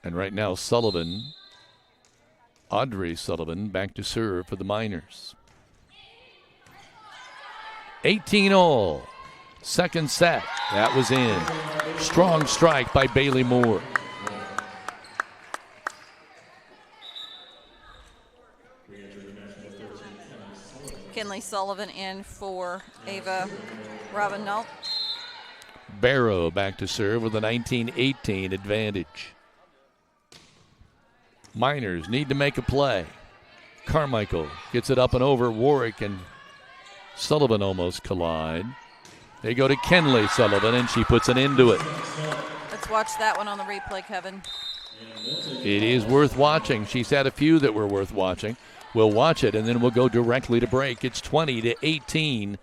[SPEAKER 1] And right now, Audrey Sullivan, back to serve for the Miners. 18-all. Second set. That was in. Strong strike by Bailey Moore.
[SPEAKER 3] Kinley Sullivan in for Ava Robinalt.
[SPEAKER 1] Barrow back to serve with a 19-18 advantage. Miners need to make a play. Carmichael gets it up and over. Warwick and Sullivan almost collide. They go to Kenley Sullivan, and she puts an end to it.
[SPEAKER 3] Let's watch that one on the replay, Kevin.
[SPEAKER 1] It is worth watching. She's had a few that were worth watching. We'll watch it, and then we'll go directly to break. It's 20-18.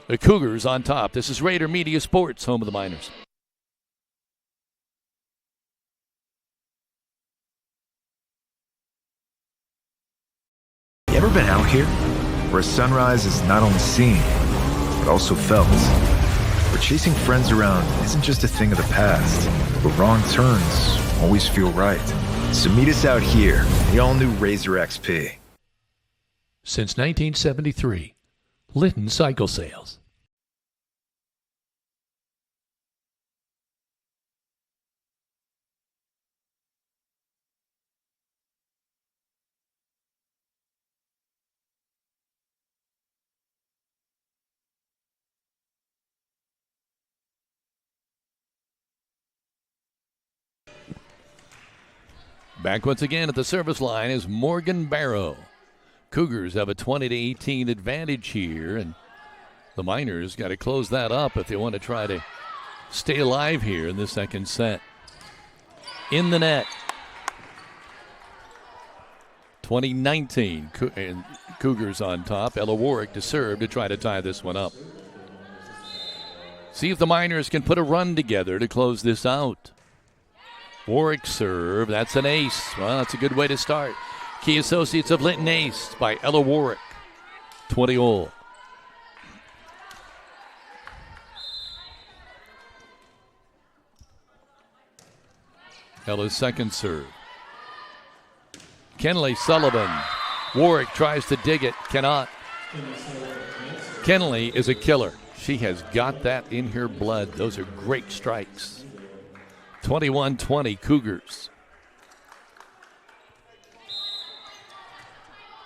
[SPEAKER 1] The Cougars on top. This is Rader Media Sports, home of the Miners.
[SPEAKER 7] You ever been out here where a sunrise is not only seen, but also felt? Where chasing friends around isn't just a thing of the past, but wrong turns always feel right. So meet us out here, the all-new Razor XP.
[SPEAKER 6] Since 1973, Linton Cycle Sales.
[SPEAKER 1] Back once again at the service line is Morgan Barrow. Cougars have a 20-18 advantage here, and the Miners got to close that up if they want to try to stay alive here in the second set. In the net. 20-19, and Cougars on top. Ella Warwick to serve to try to tie this one up. See if the Miners can put a run together to close this out. Warwick serve. That's an ace. Well, that's a good way to start. Key Associates of Linton ace by Ella Warwick. 20-all. Ella's second serve. Kenley Sullivan. Warwick tries to dig it. Cannot. Kenley is a killer. She has got that in her blood. Those are great strikes. 21-20 Cougars.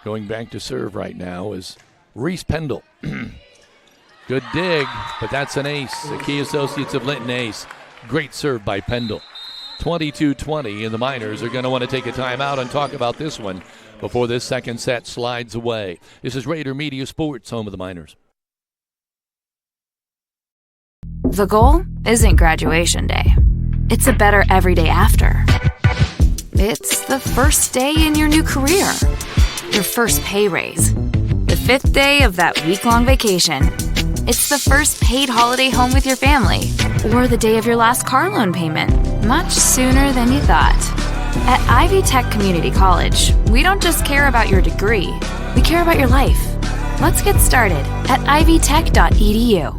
[SPEAKER 1] Going back to serve right now is Reese Pendle. Good dig, but that's an ace. The Key Associates of Linton ace. Great serve by Pendle. 22-20, and the Miners are going to want to take a timeout and talk about this one before this second set slides away. This is Rader Media Sports, home of the Miners.
[SPEAKER 8] The goal isn't graduation day. It's a better every day after. It's the first day in your new career. Your first pay raise. The 5th day of that week-long vacation. It's the first paid holiday home with your family. Or the day of your last car loan payment. Much sooner than you thought. At Ivy Tech Community College, we don't just care about your degree. We care about your life. Let's get started at ivytech.edu.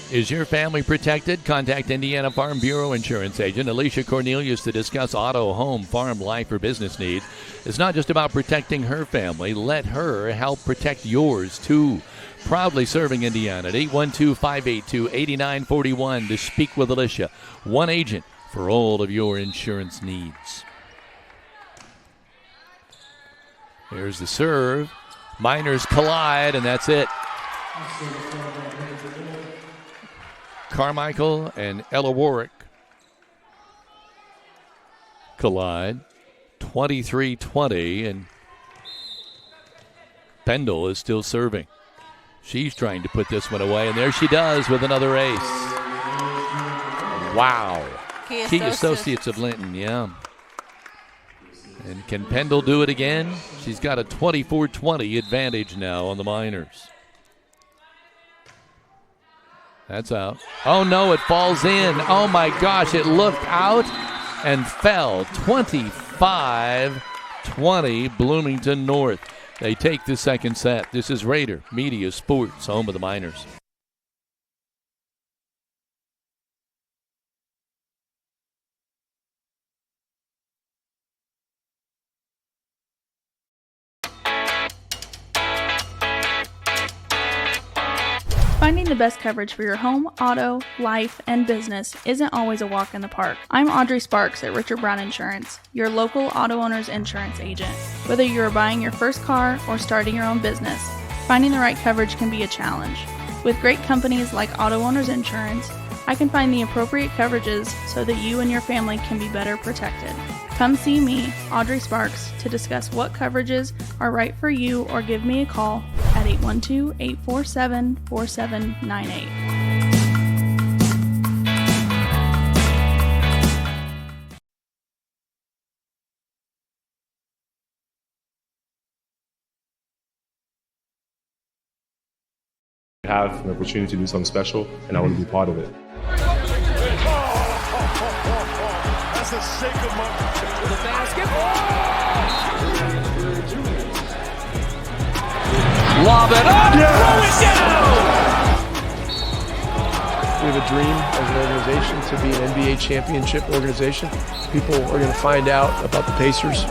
[SPEAKER 1] Is your family protected? Contact Indiana Farm Bureau Insurance Agent Alicia Cornelius to discuss auto, home, farm, life, or business needs. It's not just about protecting her family. Let her help protect yours, too. Proudly serving Indiana at 812-582-8941 to speak with Alicia. One agent for all of your insurance needs. Here's the serve. Miners collide, and that's it. Carmichael and Ella Warwick collide. 23-20, and Pendle is still serving. She's trying to put this one away, and there she does with another ace. Wow. Key Associates of Linton, yeah. And can Pendle do it again? She's got a 24-20 advantage now on the Miners. That's out. Oh, no, it falls in. Oh, my gosh, it looked out and fell. 25-20, Bloomington North. They take the second set. This is Rader Media Sports, home of the Miners.
[SPEAKER 12] Finding the best coverage for your home, auto, life, and business isn't always a walk in the park. I'm Audrey Sparks at Richard Brown Insurance, your local auto owner's insurance agent. Whether you're buying your first car or starting your own business, finding the right coverage can be a challenge. With great companies like Auto Owners Insurance, I can find the appropriate coverages so that you and your family can be better protected. Come see me, Audrey Sparks, to discuss what coverages are right for you, or give me a call at 812-847-4798.
[SPEAKER 22] Have an opportunity to do something special, and I want to be part of it.
[SPEAKER 23] That's a shake of my the basketball.
[SPEAKER 24] Lob it up.
[SPEAKER 23] Yes.
[SPEAKER 24] Throw it down.
[SPEAKER 25] We have a dream as an organization to be an NBA championship organization. People are going to find out about the Pacers.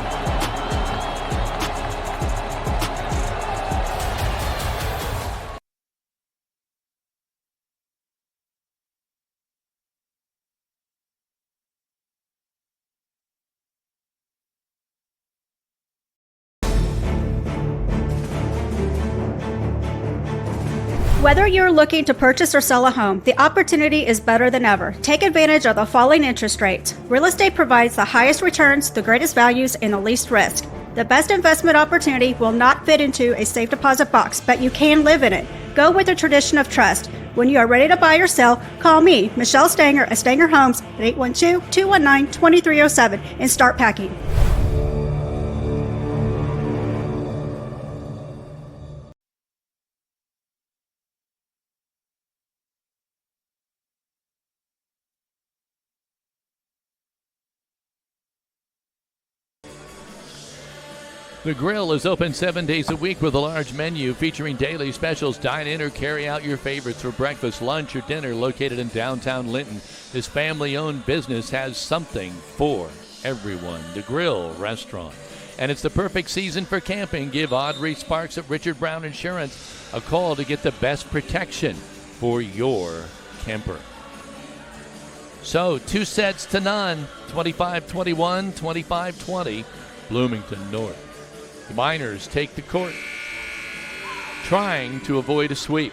[SPEAKER 10] Whether you're looking to purchase or sell a home, the opportunity is better than ever. Take advantage of the falling interest rates. Real estate provides the highest returns, the greatest values, and the least risk. The best investment opportunity will not fit into a safe deposit box, but you can live in it. Go with the tradition of trust. When you are ready to buy or sell, call me, Michelle Stanger at Stanger Homes at 812-219-2307 and start packing.
[SPEAKER 1] The Grill is open 7 days a week with a large menu featuring daily specials. Dine in or carry out your favorites for breakfast, lunch, or dinner. Located in downtown Linton, this family-owned business has something for everyone. The Grill Restaurant. And it's the perfect season for camping. Give Audrey Sparks at Richard Brown Insurance a call to get the best protection for your camper. So 2-0, 25-21, 25-20, Bloomington North. The Miners take the court, trying to avoid a sweep.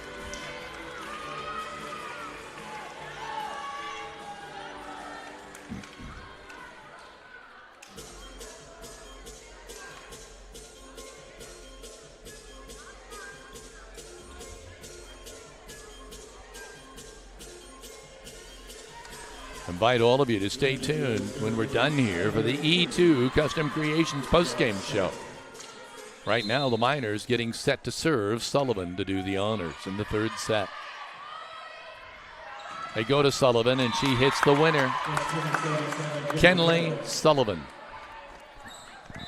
[SPEAKER 1] Invite all of you to stay tuned when we're done here for the E2 Custom Creations postgame show. Right now, the Miners getting set to serve Sullivan to do the honors in the third set. They go to Sullivan, and she hits the winner. Kenley Sullivan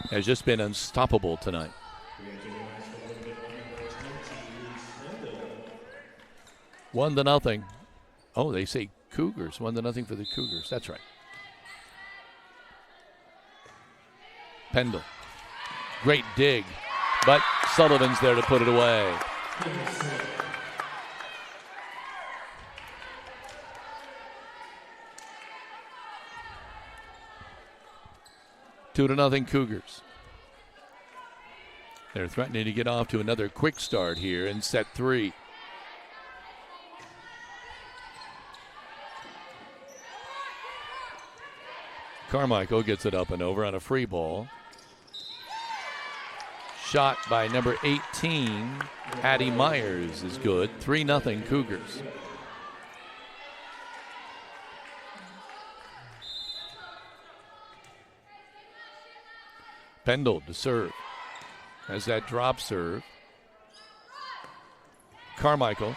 [SPEAKER 1] has just been unstoppable tonight. One to nothing. Oh, they say Cougars. 1-0 for the Cougars. That's right. Pendle. Great dig. But Sullivan's there to put it away. Two to nothing Cougars. They're threatening to get off to another quick start here in set 3. Carmichael gets it up and over on a free ball. Shot by number 18, Addie Myers, is good. 3-0 Cougars. Pendle to serve. Has that drop serve. Carmichael.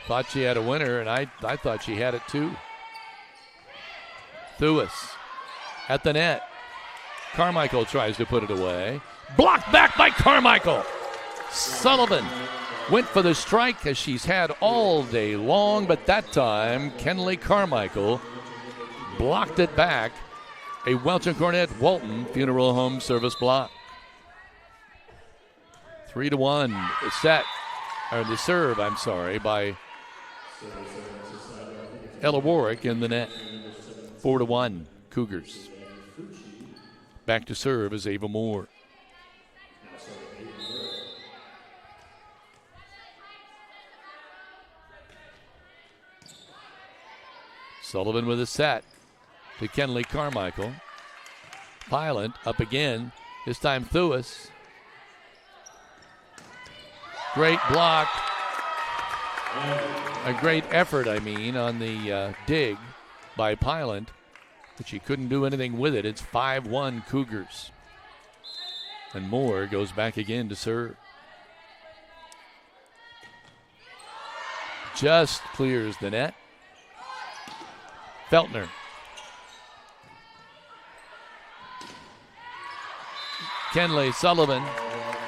[SPEAKER 1] Thought she had a winner, and I thought she had it too. Thuis at the net. Carmichael tries to put it away. Blocked back by Carmichael. Sullivan went for the strike as she's had all day long, but that time Kenley Carmichael blocked it back. A Welch and Cornett Walton Funeral Home Service block. 3-1 the serve by Ella Warwick in the net. 4-1 Cougars. Back to serve is Ava Moore. Sullivan with a set to Kenley Carmichael. Pilot up again. This time Thuis. Great block. A great effort, on the dig by Pilot, but she couldn't do anything with it. It's 5-1 Cougars. And Moore goes back again to serve. Just clears the net. Feltner. Kenley Sullivan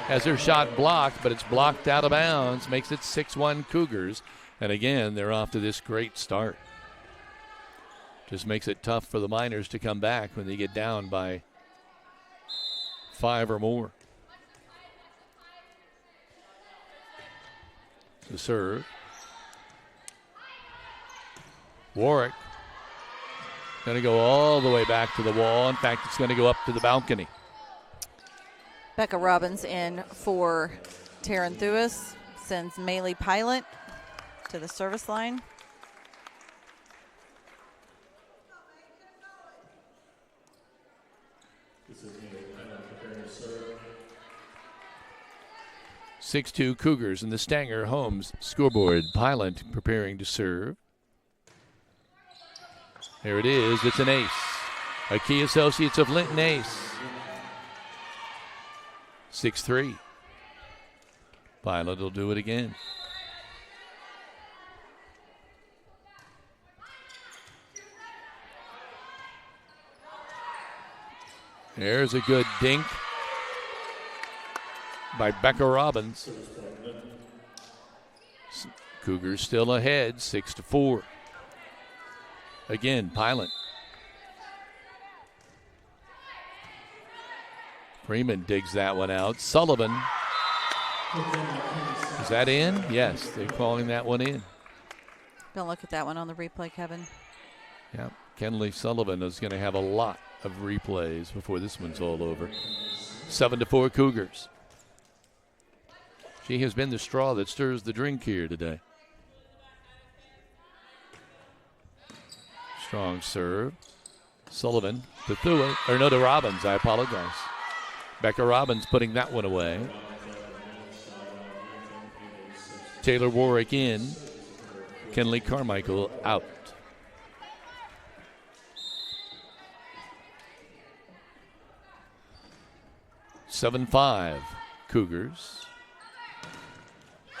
[SPEAKER 1] has her shot blocked, but it's blocked out of bounds. Makes it 6-1 Cougars. And again, they're off to this great start. Just makes it tough for the Miners to come back when they get down by 5 or more. The serve. Warwick going to go all the way back to the wall. In fact, it's going to go up to the balcony.
[SPEAKER 3] Becca Robbins in for Taryn Thuis. Sends Maylee Pilot to the service line.
[SPEAKER 5] This is preparing to serve.
[SPEAKER 1] 6-2 Cougars in the Stanger Homes scoreboard. Pilot preparing to serve. There it is. It's an ace. A Key Associates of Linton ace. 6-3. Pilot will do it again. There's a good dink by Becca Robbins. Cougars still ahead, 6-4. Again, Pilot. Freeman digs that one out. Sullivan. Is that in? Yes, they're calling that one in.
[SPEAKER 3] Don't look at that one on the replay, Kevin.
[SPEAKER 1] Yeah, Kenley Sullivan is going to have a lot of replays before this one's all over. 7-4 Cougars. She has been the straw that stirs the drink here today. Strong serve. Sullivan to to Robbins. I apologize. Becca Robbins putting that one away. Taylor Warwick in. Kenley Carmichael out. (7-5) Cougars.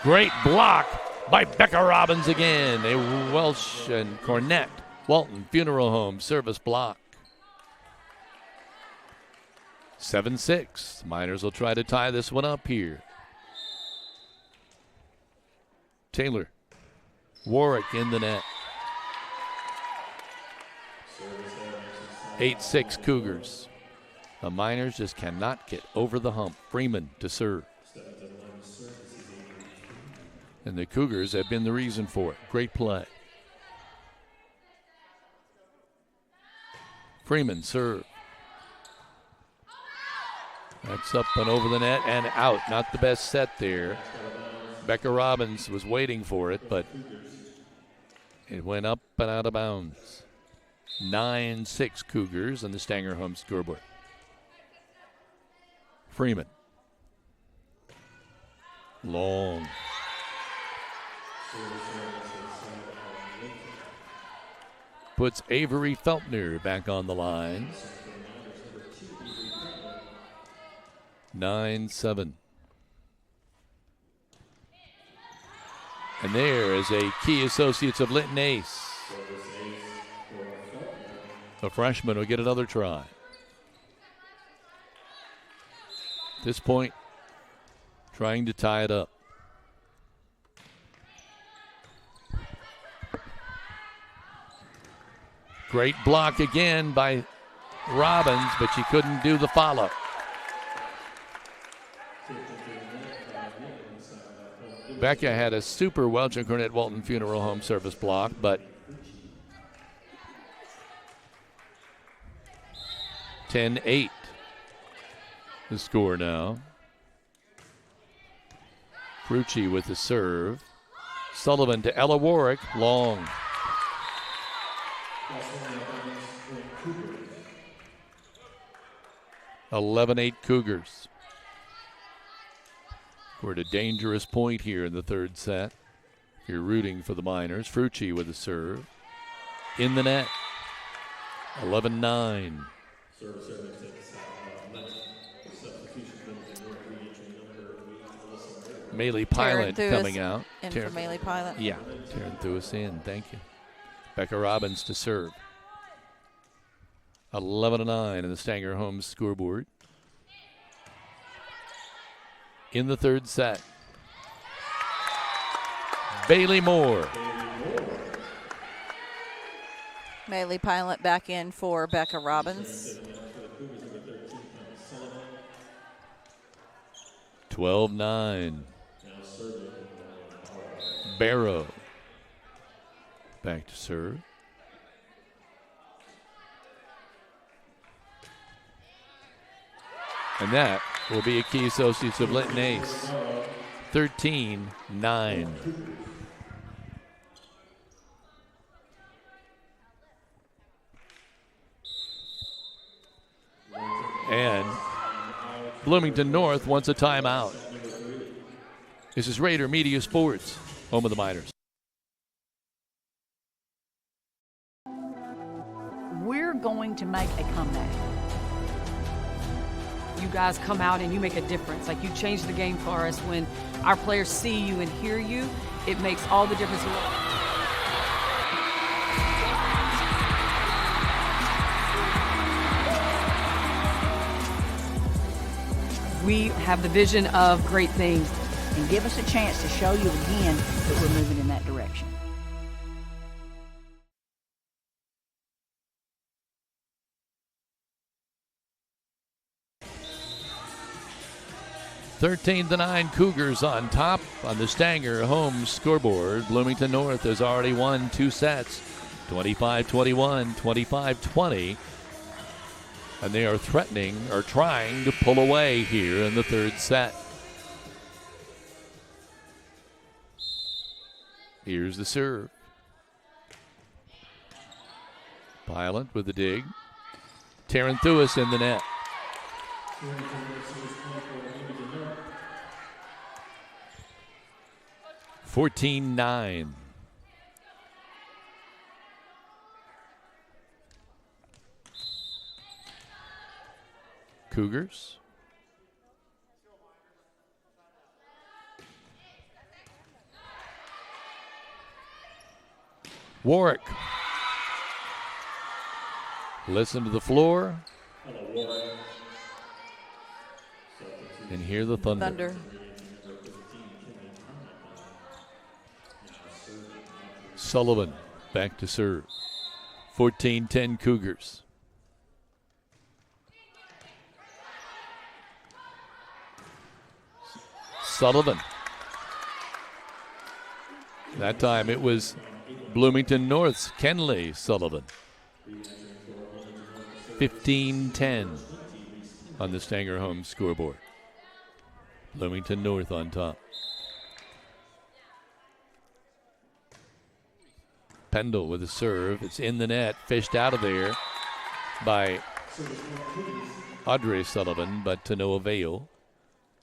[SPEAKER 1] Great block by Becca Robbins again. A Welsh and Cornett Walton Funeral Home service block. 7-6. Miners will try to tie this one up here. Taylor. Warwick in the net. 8-6 Cougars. The Miners just cannot get over the hump. Freeman to serve. And the Cougars have been the reason for it. Great play. Freeman serve. That's up and over the net and out. Not the best set there. Becca Robbins was waiting for it, but it went up and out of bounds. 9-6 Cougars on the Stanger home scoreboard. Freeman. Long. Puts Avery Feltner back on the line. 9-7. And there is a Key Associates of Linton ace. The freshman will get another try. At this point, trying to tie it up. Great block again by Robbins, but she couldn't do the follow. Becca had a super Welch and Cornett Walton Funeral Home service block, but 10-8 the score now. Frucci with the serve. Sullivan to Ella Warwick, long. (11-8) Cougars. We're at a dangerous point here in the third set. You're rooting for the Miners. Frucci with the serve. In the net. 11-9. Maylee Pilot coming out.
[SPEAKER 3] In for Maylee Pilot.
[SPEAKER 1] Yeah, Taryn Thewis in. Thank you. Becca Robbins to serve. 11-9 in the Stanger home scoreboard. In the third set. Bailey Moore.
[SPEAKER 3] Maylee Pilot back in for Becca Robbins.
[SPEAKER 1] 12-9. Barrow. Back to serve. And that will be a Key Associates of Linton ace. 13-9. And Bloomington North wants a timeout. This is Rader Media Sports, home of the Miners.
[SPEAKER 9] We're going to make a comeback. You guys come out and you make a difference. Like, you change the game for us. When our players see you and hear you, it makes all the difference in the world. We have the vision of great things.
[SPEAKER 11] And give us a chance to show you again that we're moving in that direction.
[SPEAKER 1] 13-9 Cougars on top on the Stanger home scoreboard. Bloomington North has already won 2 sets, 25-21, 25-20. And they are threatening or trying to pull away here in the third set. Here's the serve. Pilot with the dig. Taranthouis in the net. $14-9. Cougars. Warwick. Listen to the floor. And hear the thunder. Sullivan back to serve. 14-10 Cougars. Sullivan. That time it was Bloomington North's Kenley Sullivan. 15-10 on the Stanger home scoreboard. Bloomington North on top. Pendle with a serve. It's in the net, fished out of there by Audrey Sullivan, but to no avail.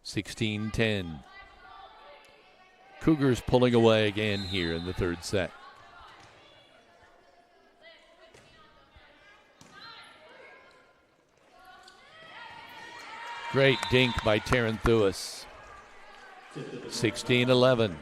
[SPEAKER 1] 16-10. Cougars pulling away again here in the third set. Great dink by Taranthouis. 16-11.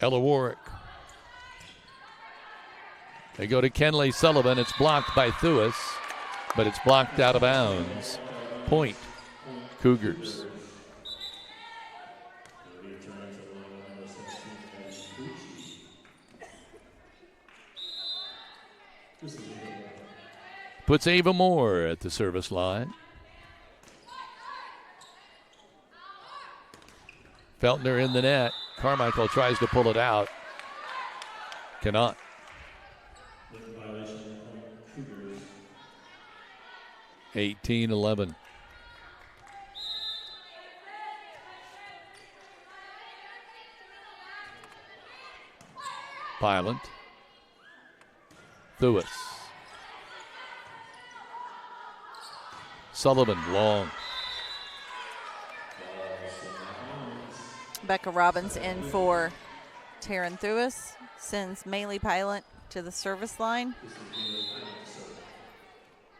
[SPEAKER 1] Ella Warwick. They go to Kenley Sullivan. It's blocked by Thuis, but it's blocked out of bounds. Point, Cougars. Puts Ava Moore at the service line. Feltner in the net. Carmichael tries to pull it out. Cannot. 18-11. Pilot. Thuis. Sullivan long.
[SPEAKER 3] Becca Robbins in for Taranthouis. Sends Maylee Pilot to the service line.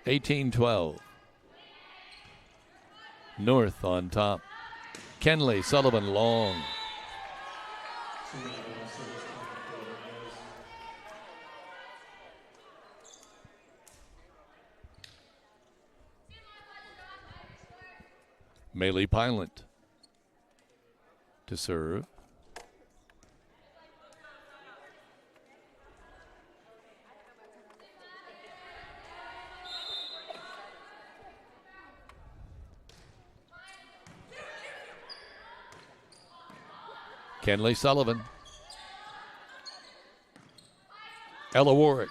[SPEAKER 1] 18-12. North on top. Kenley Sullivan long. Maylee Pilot to serve. Kenley Sullivan. Ella Warwick.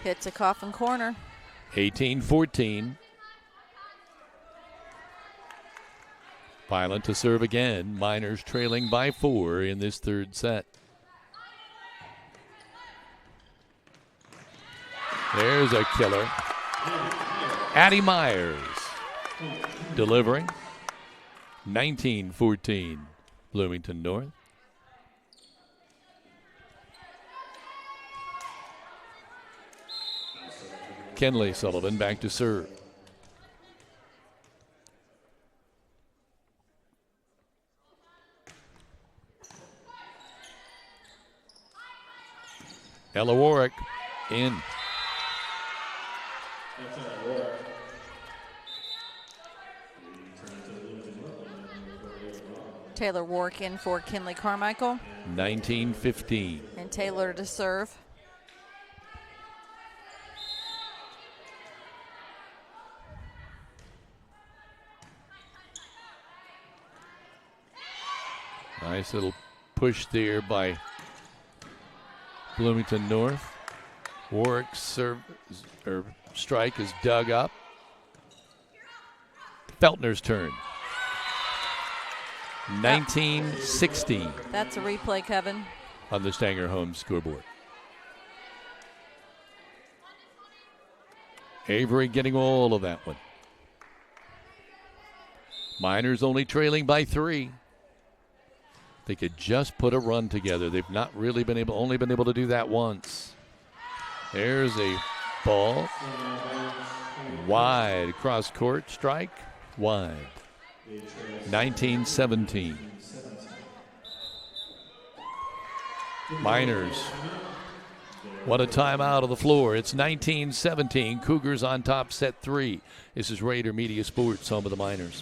[SPEAKER 3] Hits a coffin corner.
[SPEAKER 1] 18-14. Pilot to serve again. Miners trailing by 4 in this third set. There's a killer. Addie Myers delivering. 19-14 Bloomington North. Kenley Sullivan back to serve. Ella Warwick in.
[SPEAKER 3] Taylor Warwick in for Kinley Carmichael.
[SPEAKER 1] 19-15.
[SPEAKER 3] And Taylor to serve.
[SPEAKER 1] Nice little push there by Bloomington North. Warwick's strike is dug up. Feltner's turn. 19-16.
[SPEAKER 3] That's a replay, Kevin.
[SPEAKER 1] On the Stanger Homes scoreboard. Avery getting all of that one. Miners only trailing by 3. They could just put a run together. They've not really only been able to do that once. There's a ball. Wide cross court strike. Wide. 19-17. Miners. What a timeout of the floor. It's 19-17. Cougars on top, set 3. This is Rader Media Sports, home of the Miners.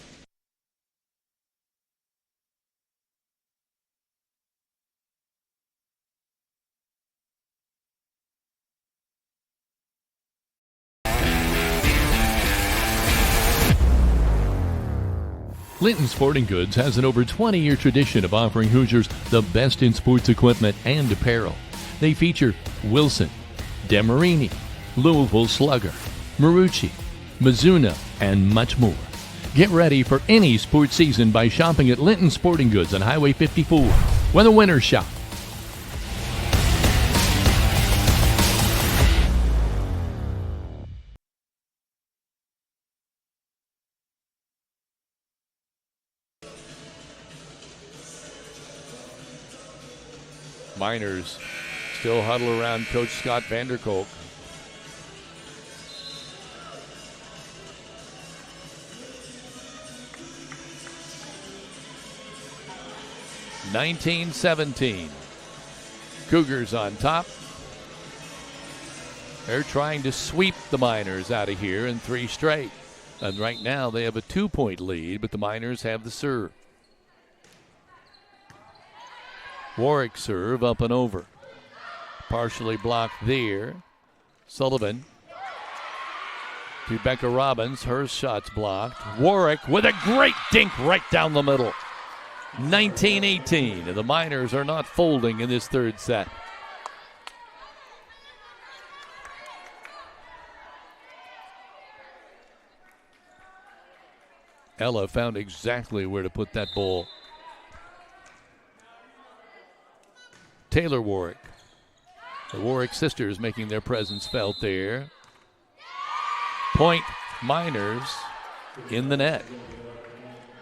[SPEAKER 1] Linton Sporting Goods has an over 20-year tradition of offering Hoosiers the best in sports equipment and apparel. They feature Wilson, Demarini, Louisville Slugger, Marucci, Mizuno, and much more. Get ready for any sports season by shopping at Linton Sporting Goods on Highway 54, where the winners shop. Miners still huddle around Coach Scott Vanderkolk. (19-17). Cougars on top. They're trying to sweep the Miners out of here in 3 straight. And right now they have a 2-point lead, but the Miners have the serve. Warwick serve up and over. Partially blocked there. Sullivan to Becca Robbins. Her shot's blocked. Warwick with a great dink right down the middle. 19-18. And the Miners are not folding in this third set. Ella found exactly where to put that ball. Taylor Warwick. The Warwick sisters making their presence felt there. Point Miners in the net.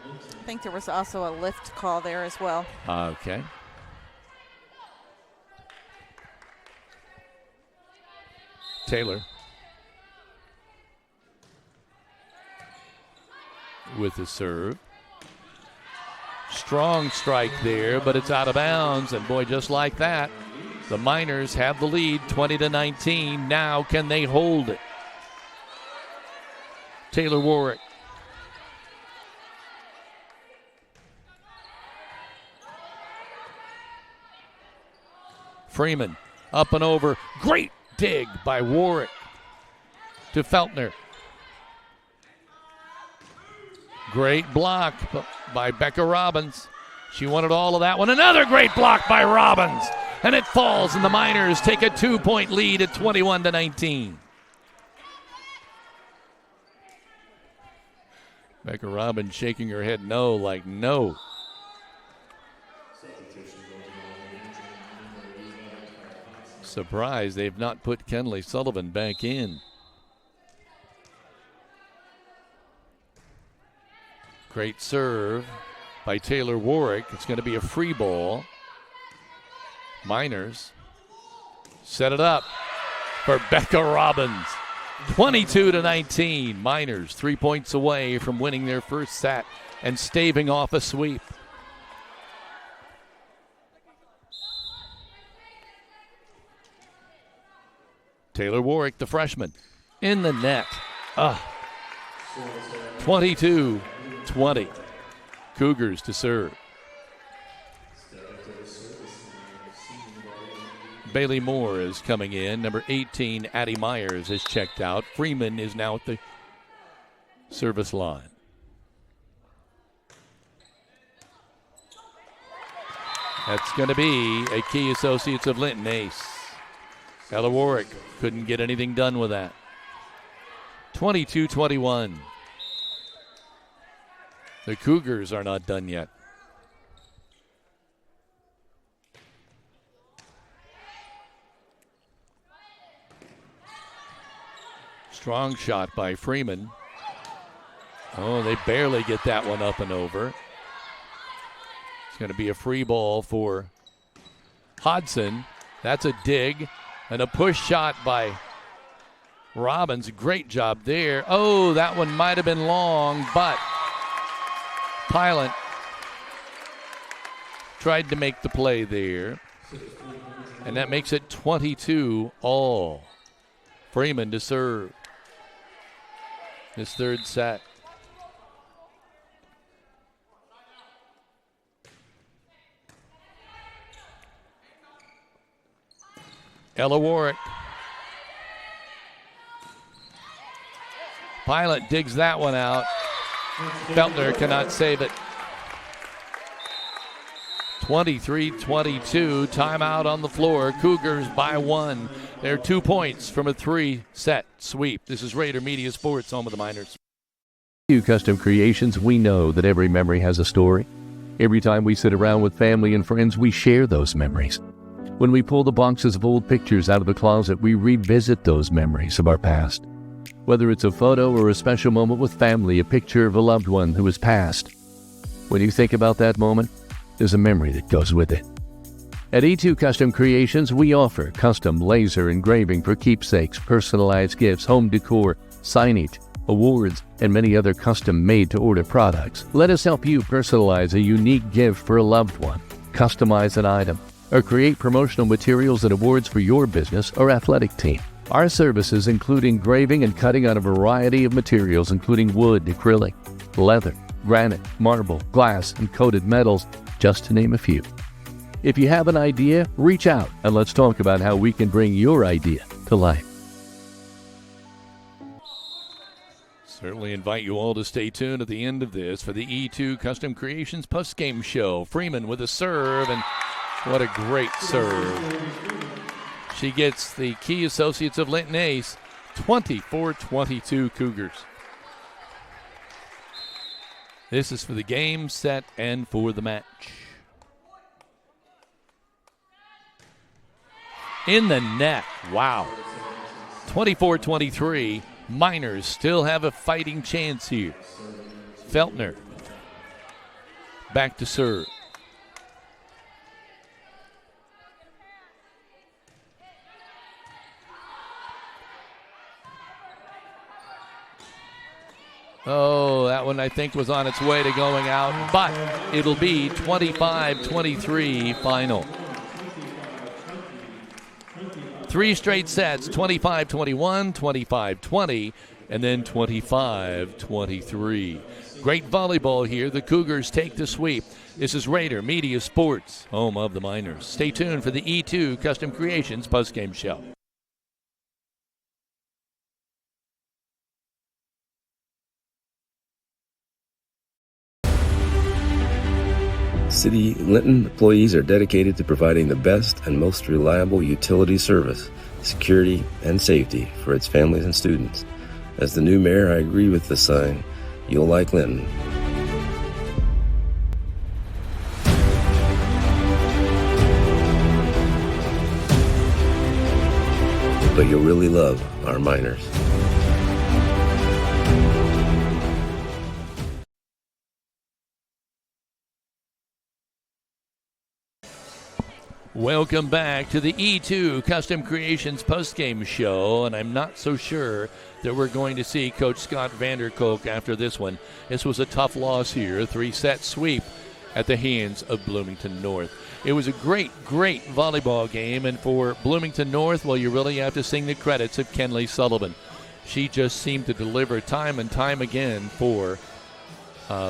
[SPEAKER 3] I think there was also a lift call there as well.
[SPEAKER 1] Okay. Taylor with the serve. Strong strike there, but it's out of bounds. And boy, just like that, the Miners have the lead 20-19. Now can they hold it? Taylor Warwick. Freeman up and over. Great dig by Warwick to Feltner. Great block by Becca Robbins. She wanted all of that one. Another great block by Robbins. And it falls, and the Miners take a 2-point lead at 21-19. Becca Robbins shaking her head no, like no. Surprised they've not put Kenley Sullivan back in. Great serve by Taylor Warwick. It's going to be a free ball. Miners set it up for Becca Robbins. 22-19. Miners 3 points away from winning their first set and staving off a sweep. Taylor Warwick, the freshman, in the net. 22-20. Cougars to serve. Bailey Moore is coming in. Number 18, Addie Myers, is checked out. Freeman is now at the service line. That's going to be a Key Associates of Linton ace. Ella Warwick couldn't get anything done with that. 22-21. The Cougars are not done yet. Strong shot by Freeman. Oh, they barely get that one up and over. It's going to be a free ball for Hodson. That's a dig and a push shot by Robbins. Great job there. Oh, that one might have been long, but Pilot tried to make the play there. And that makes it 22-all. Freeman to serve. His third set. Ella Warwick. Pilot digs that one out. Feltner cannot save it. 23-22, timeout on the floor. Cougars by one. They're 2 points from a 3-set sweep. This is Rader Media Sports, home of the Miners.
[SPEAKER 6] Custom Creations, we know that every memory has a story. Every time we sit around with family and friends, we share those memories. When we pull the boxes of old pictures out of the closet, we revisit those memories of our past. Whether it's a photo or a special moment with family, a picture of a loved one who has passed. When you think about that moment, there's a memory that goes with it. At E2 Custom Creations, we offer custom laser engraving for keepsakes, personalized gifts, home decor, signage, awards, and many other custom made-to-order products. Let us help you personalize a unique gift for a loved one, customize an item, or create promotional materials and awards for your business or athletic team. Our services include engraving and cutting on a variety of materials, including wood, acrylic, leather, granite, marble, glass, and coated metals, just to name a few. If you have an idea, reach out and let's talk about how we can bring your idea to life.
[SPEAKER 1] Certainly invite you all to stay tuned at the end of this for the E2 Custom Creations post-game show. Freeman with a serve, and what a great serve. She gets the Key Associates of Linton ace, 24-22 Cougars. This is for the game, set, and for the match. In the net. Wow. 24-23. Miners still have a fighting chance here. Feltner back to serve. Oh, that one I think was on its way to going out, but it'll be 25-23 final. 3 straight sets, 25-21, 25-20, and then 25-23. Great volleyball here. The Cougars take the sweep. This is Rader Media Sports, home of the Miners. Stay tuned for the E2 Custom Creations postgame show.
[SPEAKER 13] City Linton employees are dedicated to providing the best and most reliable utility service, security, and safety for its families and students. As the new mayor, I agree with the sign, "You'll like Linton." But you'll really love our Miners.
[SPEAKER 1] Welcome back to the E2 Custom Creations postgame show, and I'm not so sure that we're going to see Coach Scott Vanderkolk after this one. This was a tough loss here, a 3-set sweep at the hands of Bloomington North. It was a great volleyball game, and for Bloomington North, well, you really have to sing the credits of Kenley Sullivan. She just seemed to deliver time and time again for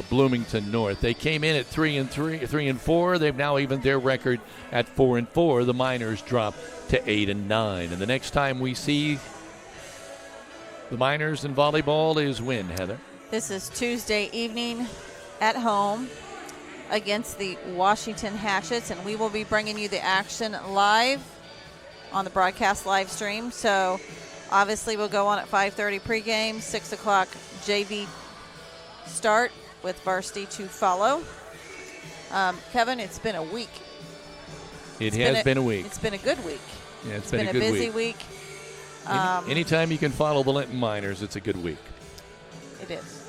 [SPEAKER 1] Bloomington North. They came in at 3-4. They've now evened their record at 4-4. The Miners drop to 8-9. And the next time we see the Miners in volleyball is when, Heather?
[SPEAKER 3] This is Tuesday evening at home against the Washington Hatchets, and we will be bringing you the action live on the broadcast live stream. So obviously we'll go on at 5:30 pregame, 6 o'clock JV start with varsity to follow. Kevin, it's been a week.
[SPEAKER 1] It has been a week.
[SPEAKER 3] It's been a good week.
[SPEAKER 1] Yeah,
[SPEAKER 3] it's been a busy week.
[SPEAKER 1] Anytime you can follow the Linton Miners, it's a good week.
[SPEAKER 3] It is.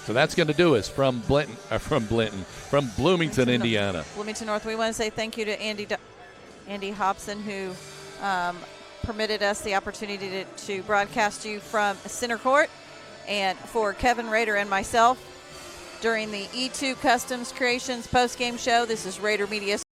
[SPEAKER 1] So that's going to do us from Bloomington, Indiana.
[SPEAKER 3] Bloomington North. We want to say thank you to Andy Hobson, who permitted us the opportunity to broadcast you from center court. And for Kevin Rader and myself, during the E2 Customs Creations post-game show, this is Rader Media